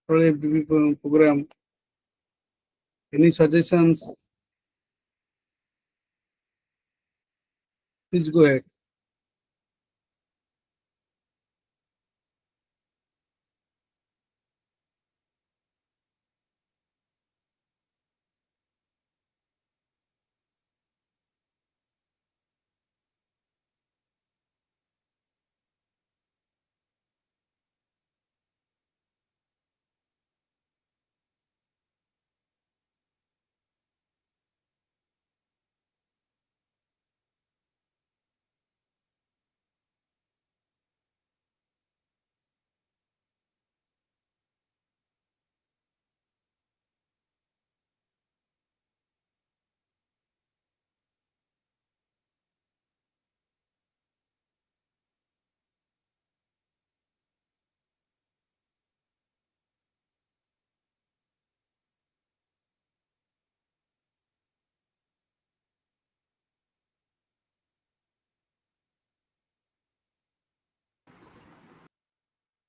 Atal FDP program, any suggestions, please go ahead.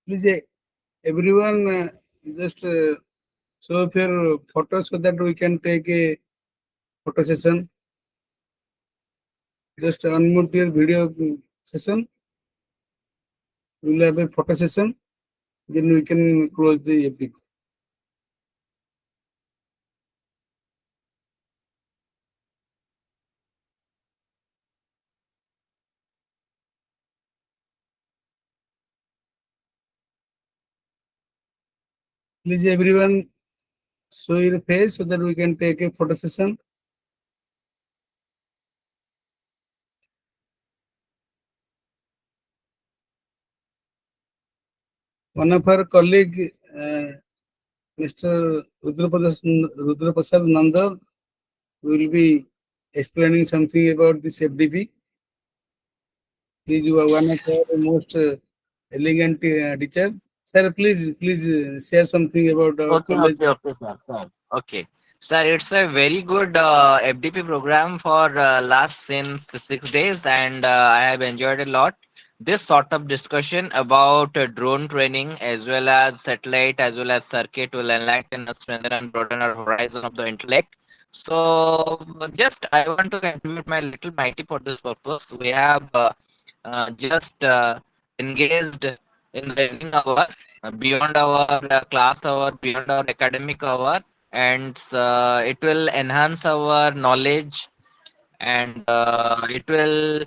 Please, everyone, just show up your photos so that we can take a photo session. Just unmute your video session. We will have a photo session. Then we can close the epic. Please, everyone, show your face so that we can take a photo session. One of our colleague, Mr. Rudraprasad Nanda, will be explaining something about this FDP. He is one of our most elegant teacher. Sir, please share something about our college. Okay, sir. Okay. Sir, it's a very good FDP program for last since 6 days, and I have enjoyed a lot. This sort of discussion about drone training as well as satellite as well as circuit will enlighten us, strengthen and broaden our horizon of the intellect. So just I want to contribute my little mighty for this purpose. We have just engaged in the evening hour beyond our class hour, beyond our academic hour, and it will enhance our knowledge, and it will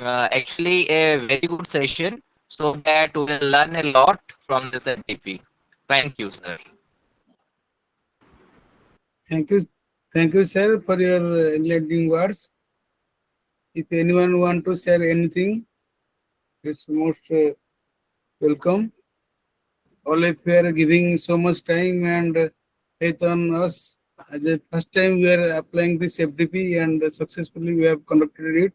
actually a very good session so that we will learn a lot from this FDP. Thank you, sir. Thank you, sir, for your enlightening words. If anyone want to share anything, it's most welcome. All of you are giving so much time and faith on us. As a first time we are applying this FDP and successfully we have conducted it.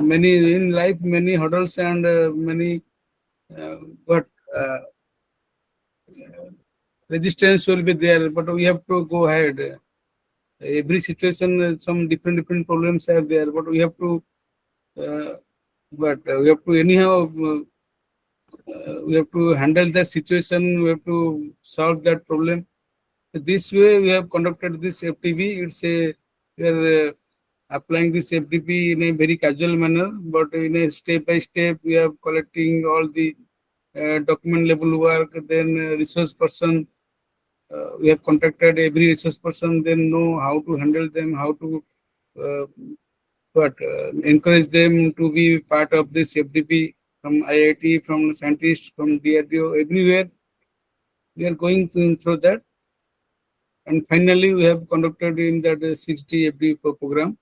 Many in life, many hurdles and many but resistance will be there, but we have to go ahead. Every situation, some different problems are there, but we have to anyhow we have to handle that situation. We have to solve that problem. This way we have conducted this FTP. It's a we are applying this FTP in a very casual manner, but in a step by step we are collecting all the document level work. Then resource person, we have contacted every resource person. Then know how to handle them, how to encourage them to be part of this FDP from IIT, from scientists, from DRDO, everywhere. We are going through that. And finally, we have conducted in that 60 FDP program.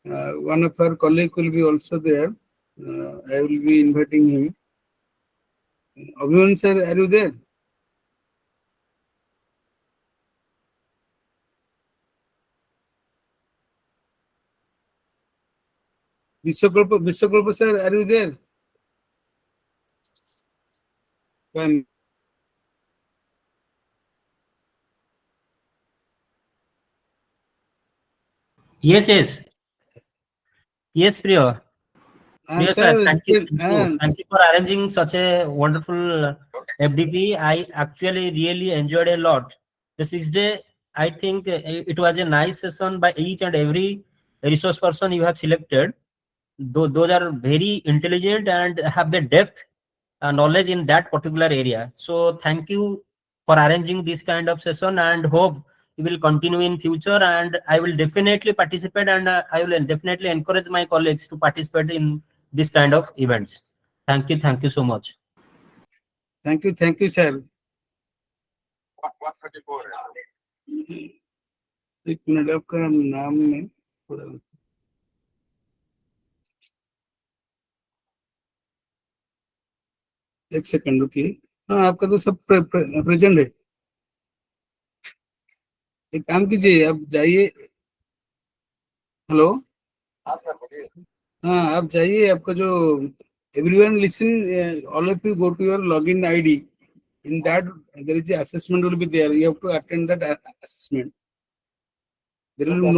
One of our colleague will be also there. I will be inviting him. Abhiman sir, are you there? Vishwakalpa sir, are you there? Fine. Yes, yes. Yes, Priya. Priya sir, Sir, thank you. Thank you for arranging such a wonderful FDP. I actually really enjoyed a lot. The 6 day, I think it was a nice session by each and every resource person you have selected. Those are very intelligent and have the depth knowledge in that particular area. So thank you for arranging this kind of session and hope you will continue in future, and I will definitely participate, and I will definitely encourage my colleagues to participate in this kind of events. Thank you so much. thank you, sir. एक minute आपका नाम में थोड़ा एक second रुकिए. हाँ, आपका तो सब प्रेजेंट है. एक काम कीजिए, आप जाइए. हेलो. हाँ, आप जाइए. आपका जो everyone listen, all of you go to your login ID. In that there is a assessment will be there. You have to attend that assessment. There will be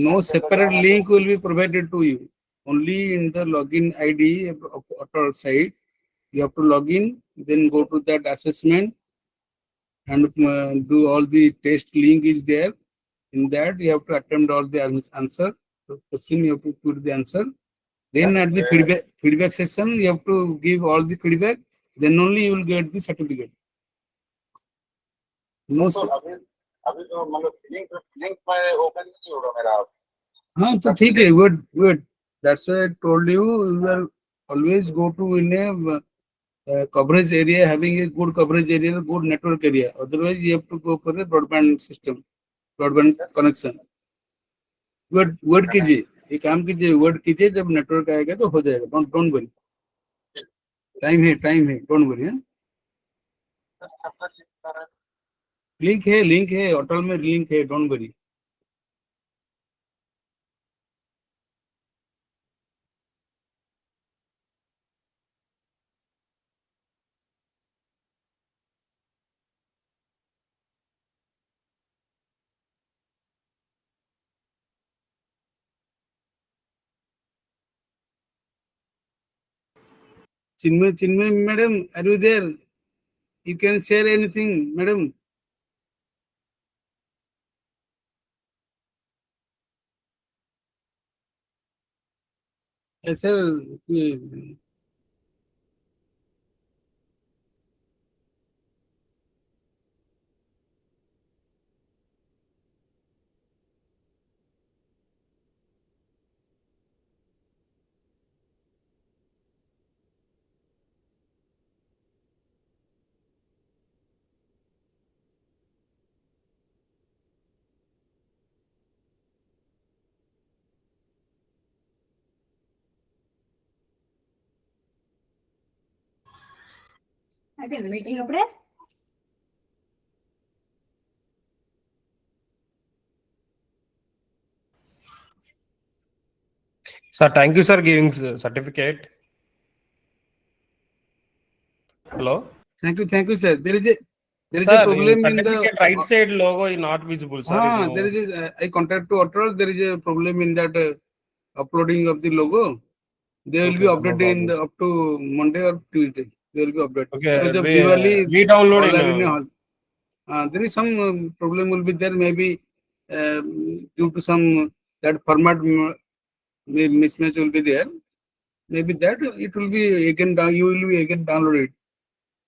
no separate link will be provided to you. Only in the login ID of our site, you have to log in, then go to that assessment and do all the test link is there. In that you have to attempt all the answer. So question you have to put the answer. Then at the feedback session, you have to give all the feedback. Then only you will get the certificate. No. अभी तो मतलब link में open नहीं होगा मेरा. हाँ, तो ठीक है. Good. That's why I told you, you will always go to in a coverage area, having a good coverage area, good network area. Otherwise, you have to go for a broadband system, broadband connection. Word कीजिए, एक काम कीजिए, word कीजिए. जब network आएगा तो हो जाएगा. Don't worry. टाइम है. Don't worry. लिंक है होटल में लिंक है. Don't worry. Chinmay madam, are you there? You can share anything madam. ऐसे meeting update. Sir, thank you, sir, giving certificate. Hello. Thank you, sir. There is a Sir, problem in certificate the right side logo is not visible, sir. No. there is I contact to Atal. There is a problem in that uploading of the logo. They will be updated in the up to Monday or Tuesday. They will be updated. Okay, Because of Diwali, re-download all are in in a hall. There is some problem will be there, maybe due to some that format mismatch will be there. Maybe that it will be again down. You will be again download it.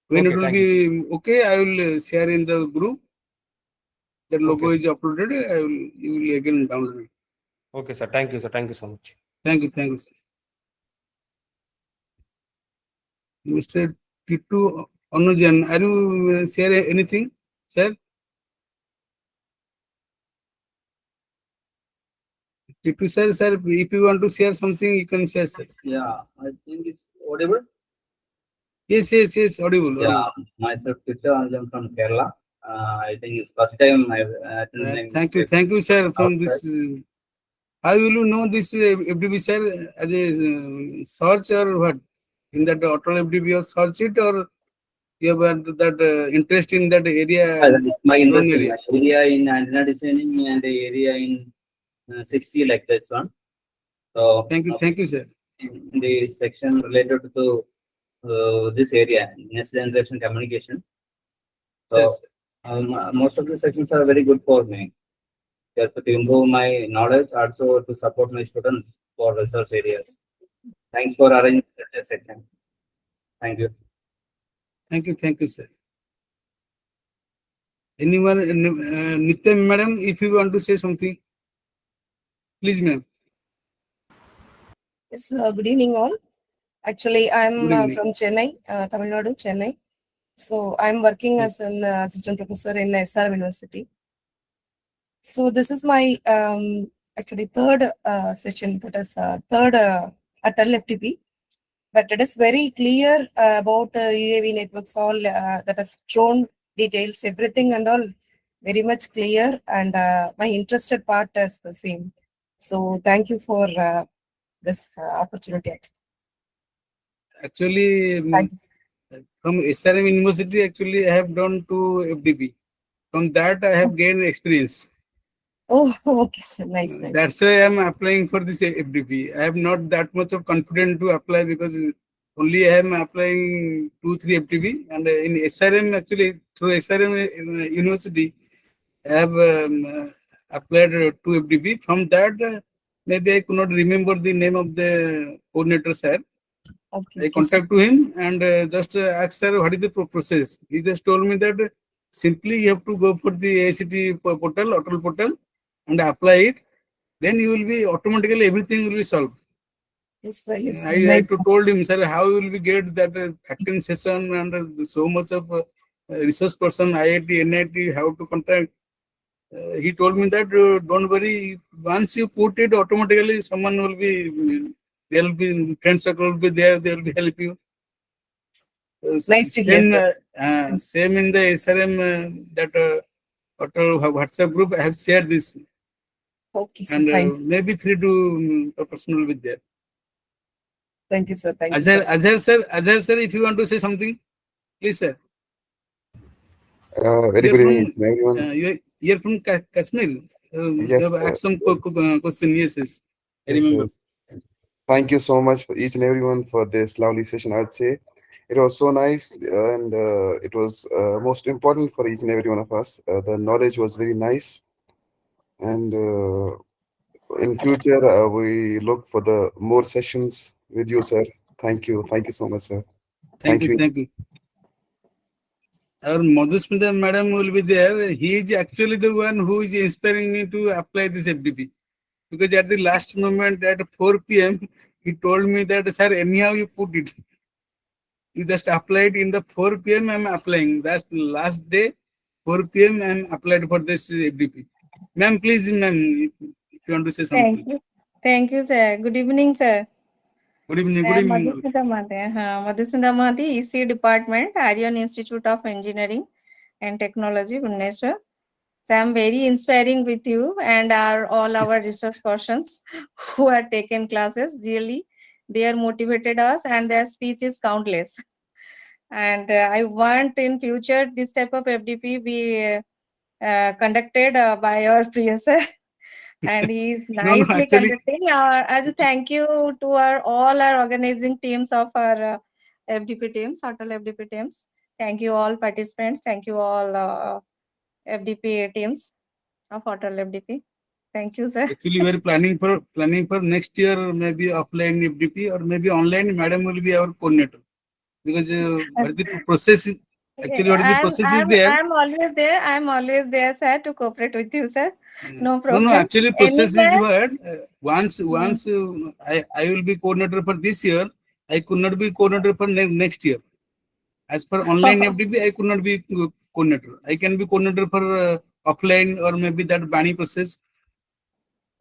When Okay, it will thank be okay, I will share in the group. The logo Okay, is uploaded. You will again download it. Okay, sir. Thank you, sir. Thank you so much. Thank you, sir. Mr. Titu Anujan, are you share anything, sir? Tipu sir, if you want to share something, you can share, sir. Yeah, I think it's audible. Yes, audible. Yeah, myself, Tipu, I'm from Kerala. I think it's first time I've attending. Thank you, sir, from outside. this. How will you know this FDP, sir, as a search or what? In that Atal FDP, you have searched it, or you have had that interest in that area? It's my interest drone area. Area in antenna designing and the area in 6G like this one. So Thank you, sir. in the section related to this area, next generation communication. So most of the sections are very good for me. Just to improve my knowledge, also to support my students for research areas. Thanks for arranging the section. Thank you. Thank you, sir. Anyone, Nityam, madam, if you want to say something, please, ma'am. Yes, good evening all. Actually, I'm Good evening. from Chennai, Tamil Nadu, Chennai. So I'm working as an assistant professor in SRM University. So this is my actually third session, that is third Atal FDP. But it is very clear about UAV networks, all that is drone details, everything and all very much clear, and my interested part is the same. So thank you for this opportunity. Actually, Thank you. from SRM University, actually, I have done to FDP. From that, I have gained experience. Oh, okay, sir. Nice. That's why I am applying for this FDP. I have not that much of confidence to apply, because only I am applying 2-3 FDP, and in SRM, actually through SRM University, I have applied 2 FDP. From that, maybe I could not remember the name of the coordinator, sir. Okay, I contact to him and just ask, sir, what is the process? He just told me that simply you have to go for the ACT portal, Atal portal, and apply it. Then you will be automatically, everything will be solved. Yes, sir. Yes, sir. I told him, sir, how will we get that 13 session and so much of resource person, IIT, NIT, how to contact. He told me that don't worry, once you put it, automatically someone will be, there will be friend circle will be there, they will be help you. Nice to hear, sir. Same in the SRM that WhatsApp group, I have shared this. Okay, sir. And maybe 3 to person will be there. Thank you, sir. Thank you, sir. Azhar sir, if you want to say something, please, sir. Very good evening, everyone. You're from Kashmir. Yes, you have asked some question. Yes. I Yes, remember. yes. Thank you so much for each and everyone for this lovely session. I'd say it was so nice, and it was most important for each and every one of us. The knowledge was very nice, and in future we look for the more sessions with you, sir. Thank you so much, sir. Thank you. Our Madhusmita madam will be there. He is actually the one who is inspiring me to apply this FDP. Because at the last moment at 4 p.m., he told me that, sir, anyhow you put it. You just applied in the 4 p.m. I'm applying. That's the last day, 4 p.m. I'm applied for this FDP. Ma'am, please, ma'am, if you want to say something. Thank you, sir. Good evening, sir. Good evening. I am Madhusmita Mahati, EC Department, Aryan Institute of Engineering and Technology, Bhubaneswar. So I'm very inspiring with you and all our research persons who have taken classes. Really, they are motivated us, and their speech is countless. And I want in future this type of FDP be conducted by our professor. And he's nicely conducting. As a thank you to all our organizing teams of our FDP teams, Atal FDP teams. Thank you all participants. Thank you all FDP teams of Atal FDP. Thank you, sir. Actually, we are planning for next year, maybe offline FDP or maybe online. Madam will be our coordinator, because what the process is. Actually, what the process is there. I'm always there. I'm always there, sir, to cooperate with you, sir. No problem. No. Actually, process is Anywhere. what once I will be coordinator for this year. I could not be coordinator for next year. As per online FDP, I could not be coordinator. I can be coordinator for offline or maybe that Bani process.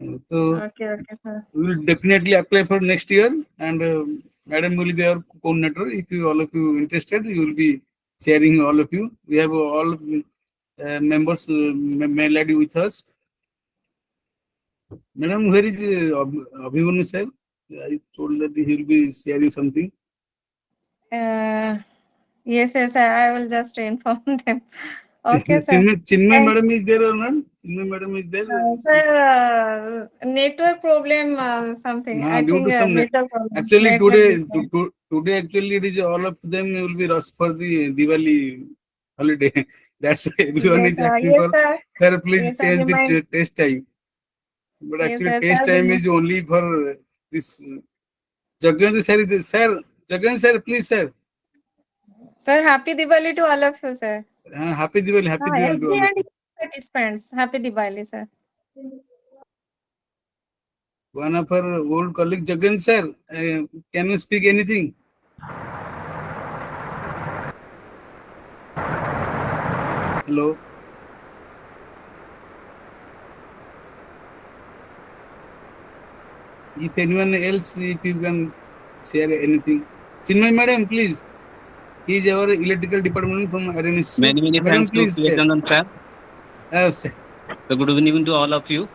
So Okay, sir. we will definitely apply for next year, and Madam will be our coordinator. If you all of you interested, you will be sharing all of you. We have all members mail ID with us. Madam, where is Abhimanyu sir? I told that he will be sharing something. Yes, I will just inform them. Okay, sir. Chinmay madam is there or not? Chinmay madam is there. Sir, network problem, something. I Due think to some network problem. actually Network today difference. today actually it is all of them will be rush for the Diwali holiday. That's why everyone Yes, is asking yes, for, sir. sir, please Yes, sir. change the Remind. test time. But Yes, actually sir. test Sir, time is only for this. Jagan sir, sir, Jagan sir, please sir. Sir, happy Diwali to all of you, sir. Happy Diwali to all of FD you. and participants. Happy Diwali, sir. One of our old colleague Jagan sir, can you speak anything? Hello. If anyone else, if you can share anything. Chinmay madam, please. He is our electrical department from Iron Institute. Many Madam, thanks to please share. Chandan sir. Sir. So good evening to all of you.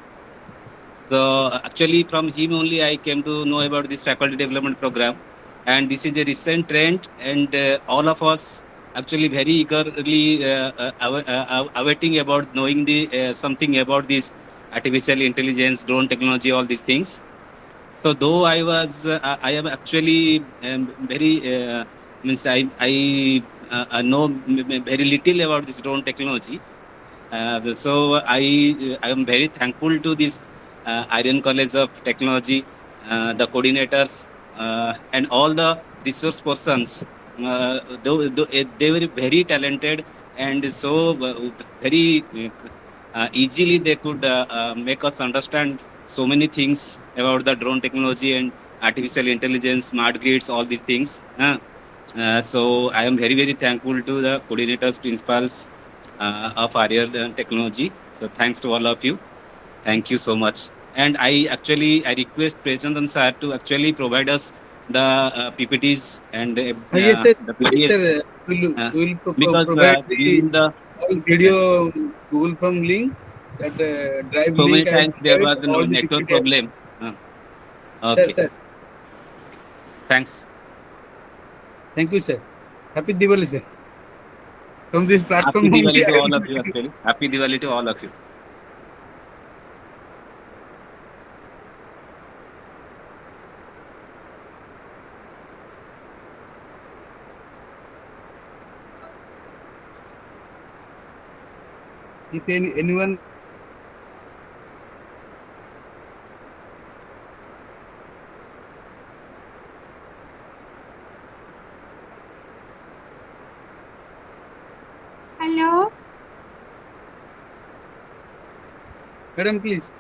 So actually from him only I came to know about this faculty development program, and this is a recent trend, and all of us actually very eagerly awaiting about knowing the something about this artificial intelligence, drone technology, all these things. So though I am actually very means I know very little about this drone technology. So I am very thankful to this Iron College of Technology, the coordinators, and all the resource persons. They were very talented, and so very easily they could make us understand so many things about the drone technology and artificial intelligence, smart grids, all these things. So I am very thankful to the coordinators, principals of Aiet Technology. So thanks to all of you. Thank you so much. And I request President sir to actually provide us the PPTs and Yes, sir. the Yes, PDFs. sir. We will Because provide during the all video Google Form link, that drive so many link I have times there was provided, no all the network PPT. problem. Sir, Okay. sir. Thanks. Thank you, sir. Happy Diwali, sir. From this platform Happy only, Diwali to I all am of you actually. Happy Diwali to all of you. if anyone Hello. Madam, please.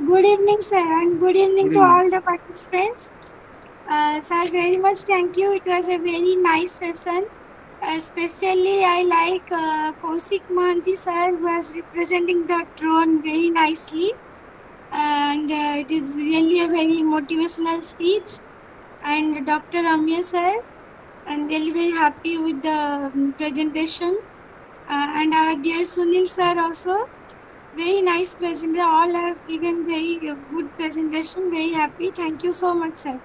Good evening, sir, and good evening Good to evening. all the participants. Sir, very much thank you. It was a very nice session. Especially, I like Kausik Mohanty sir, who was representing the drone very nicely. And it is really a very motivational speech. And Dr. Ramya sir, I'm really very happy with the presentation. And our dear Sunil sir also. Very nice presentation. All have given very good presentation. Very happy. Thank you so much, sir.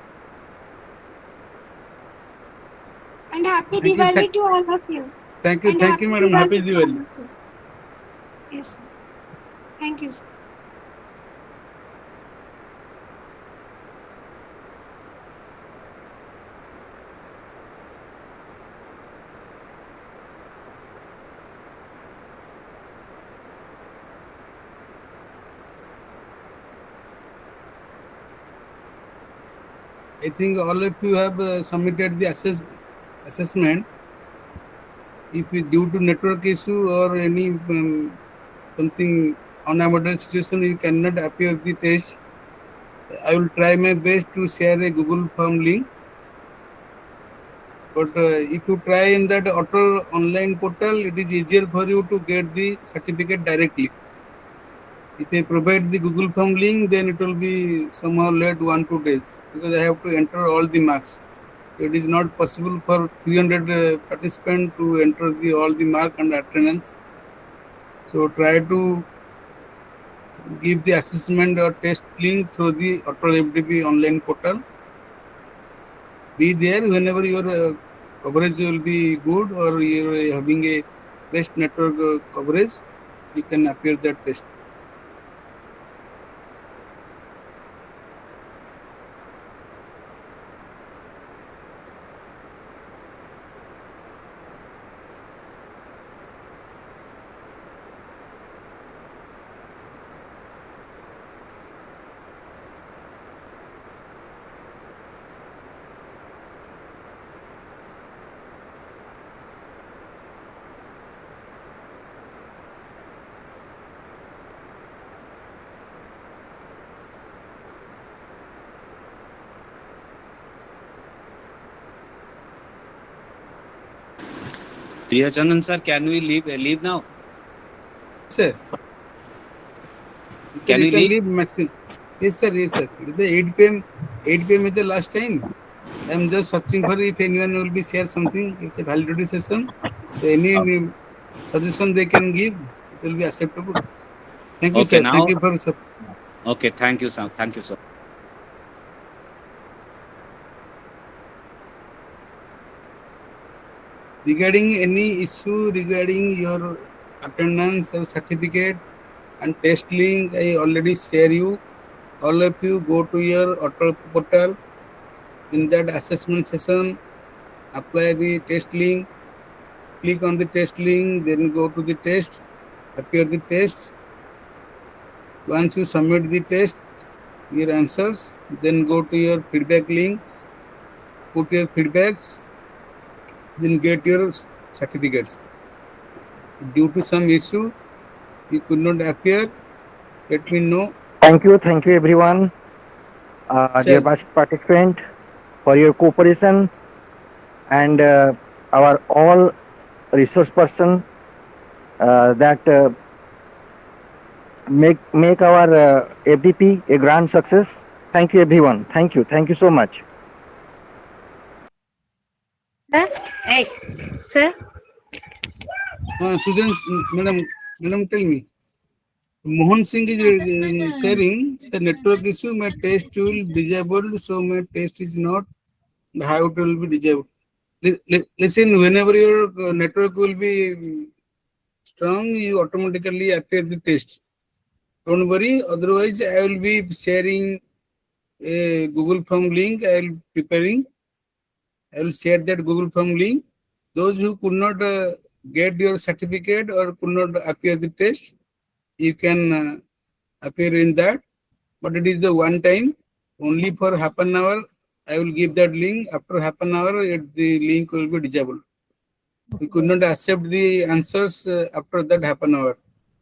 And happy Thank you. Diwali to all of you. Thank you. And Thank you, happy madam. Happy Diwali to all Diwali. of you. Yes, sir. Thank you, sir. I think all of you have submitted the assessment. If due to network issue or any something unavoidable situation, you cannot appear the test. I will try my best to share a Google Form link. But if you try in that Atal online portal, it is easier for you to get the certificate directly. If I provide the Google Form link, then it will be somehow late 1-2 days because I have to enter all the marks. It is not possible for 300 participants to enter all the mark and attendance. So try to give the assessment or test link through the Atal FDP online portal. Be there whenever your coverage will be good or you're having a best network coverage, you can appear that test. Priyachandan sir, can we leave now? Sir, sir, Can you we can leave? leave maximum. Yes, sir. Yes, sir. It is the 8 p.m. 8 p.m. is the last time. I am just searching for if anyone will be share something. It's a validity session. So any suggestion they can give, it will be acceptable. Thank you, Okay, sir. Thank now. you for Okay, thank you, sir. Thank you, sir. regarding any issue regarding your attendance or certificate and test link. I already share you. All of you go to your Atal portal. In that assessment session, apply the test link. Click on the test link, then go to the test, appear the test. Once you submit the test, your answers, then go to your feedback link, put your feedbacks, then get your certificates. Due to some issue, you could not appear, let me know. Thank you everyone, dear Sir, participant, for your cooperation and our all resource person that make our FDP a grand success. Thank you everyone. Thank you so much. Sir, hey, sir. Susan, madam, tell me. Mohan Singh is sharing the network issue. My test will disabled, so my test is not. How it will be disabled? Listen, whenever your network will be strong, you automatically appear the test. Don't worry. Otherwise, I will be sharing a Google Form link. I will preparing. I will share that Google Form link. Those who could not get your certificate or could not appear the test, you can appear in that. But it is the one time, only for half an hour. I will give that link. After half an hour, the link will be disabled. We could not accept the answers after that half an hour.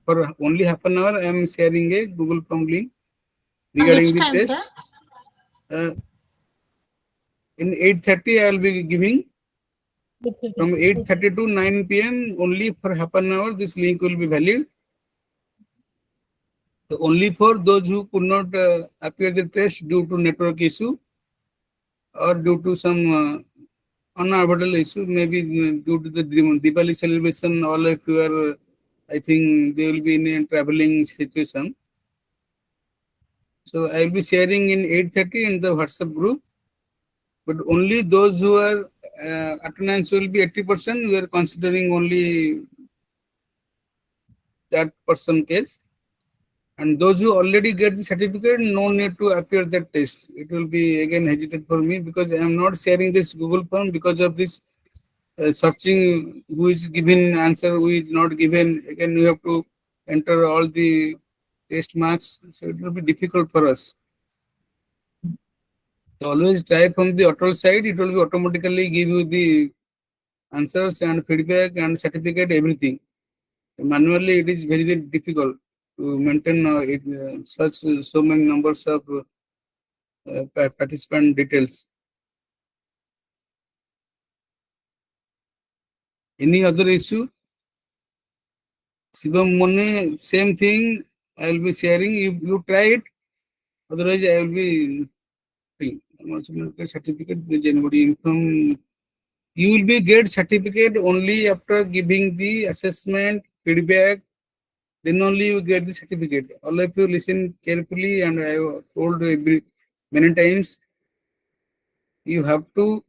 For only half an hour, I am sharing a Google Form link regarding the test. In 8:30, I will be giving. From 8:30 to 9 p.m. only for half an hour, this link will be valid. So only for those who could not appear the test due to network issue or due to some unavoidable issue, maybe due to the Diwali celebration, all of you are, I think they will be in a traveling situation. So I will be sharing in 8:30 in the WhatsApp group, but only those who are attendance will be 80%. We are considering only that person case. And those who already get the certificate, no need to appear that test. It will be again hesitant for me because I am not sharing this Google form because of this searching who is given answer, who is not given. Again, you have to enter all the test marks. So it will be difficult for us. So always try from the Atal side. It will be automatically give you the answers and feedback and certificate, everything. Manually, it is very, very difficult to maintain such so many numbers of participant details. Any other issue? Shivam Mone, same thing. I will be sharing. You try it. Otherwise, I will be free. Certificate. Please anybody inform. You will be get certificate only after giving the assessment feedback. Then only you get the certificate. All of you listen carefully, and I have told many times. You have to.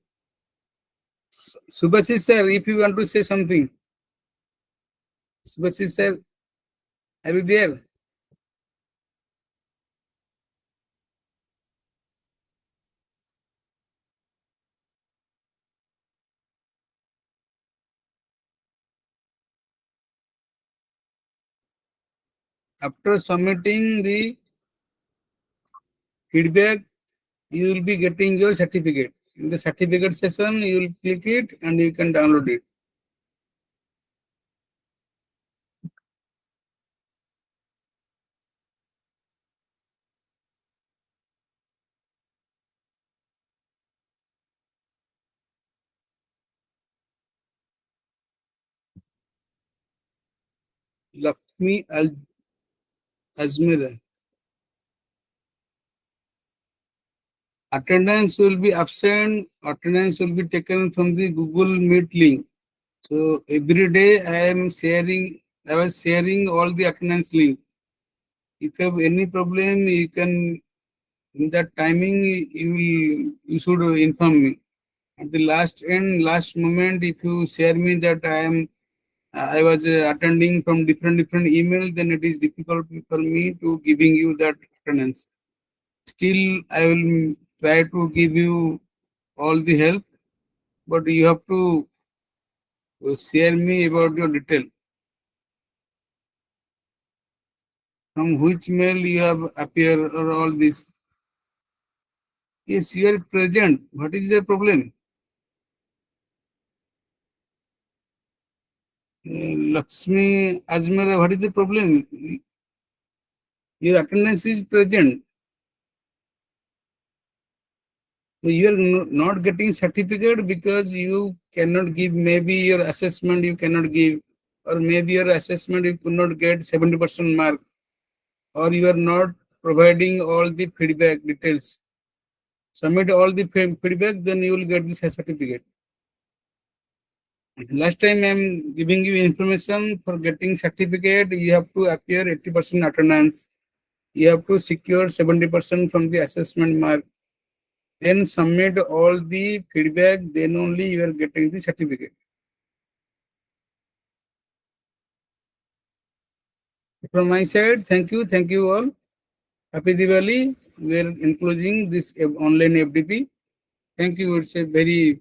Subhasis sir, if you want to say something. Subhasis sir, are you there? After submitting the feedback, you will be getting your certificate. In the certificate session, you will click it and you can download it. Lakshmi Ajmer. Attendance will be absent. Attendance will be taken from the Google Meet link. So every day I was sharing all the attendance link. If you have any problem, you can, in that timing, you should inform me. At the last moment, if you share me that I was attending from different email, then it is difficult for me to giving you that attendance. Still, I will try to give you all the help, but you have to share me about your detail. From which mail you have appear or all this. Yes, you are present. What is the problem? Lakshmi Ajmera, what is the problem? Your attendance is present. You are not getting certificate because you cannot give, maybe your assessment you cannot give, or maybe your assessment you could not get 70% mark, or you are not providing all the feedback details. Submit all the feedback, then you will get this certificate. Last time I am giving you information for getting certificate, you have to appear 80% attendance. You have to secure 70% from the assessment mark. Then submit all the feedback, then only you are getting the certificate. From my side, thank you all. Happy Diwali. We are including this online FDP. Thank you. It's a very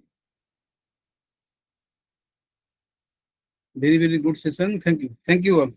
good session. Thank you all.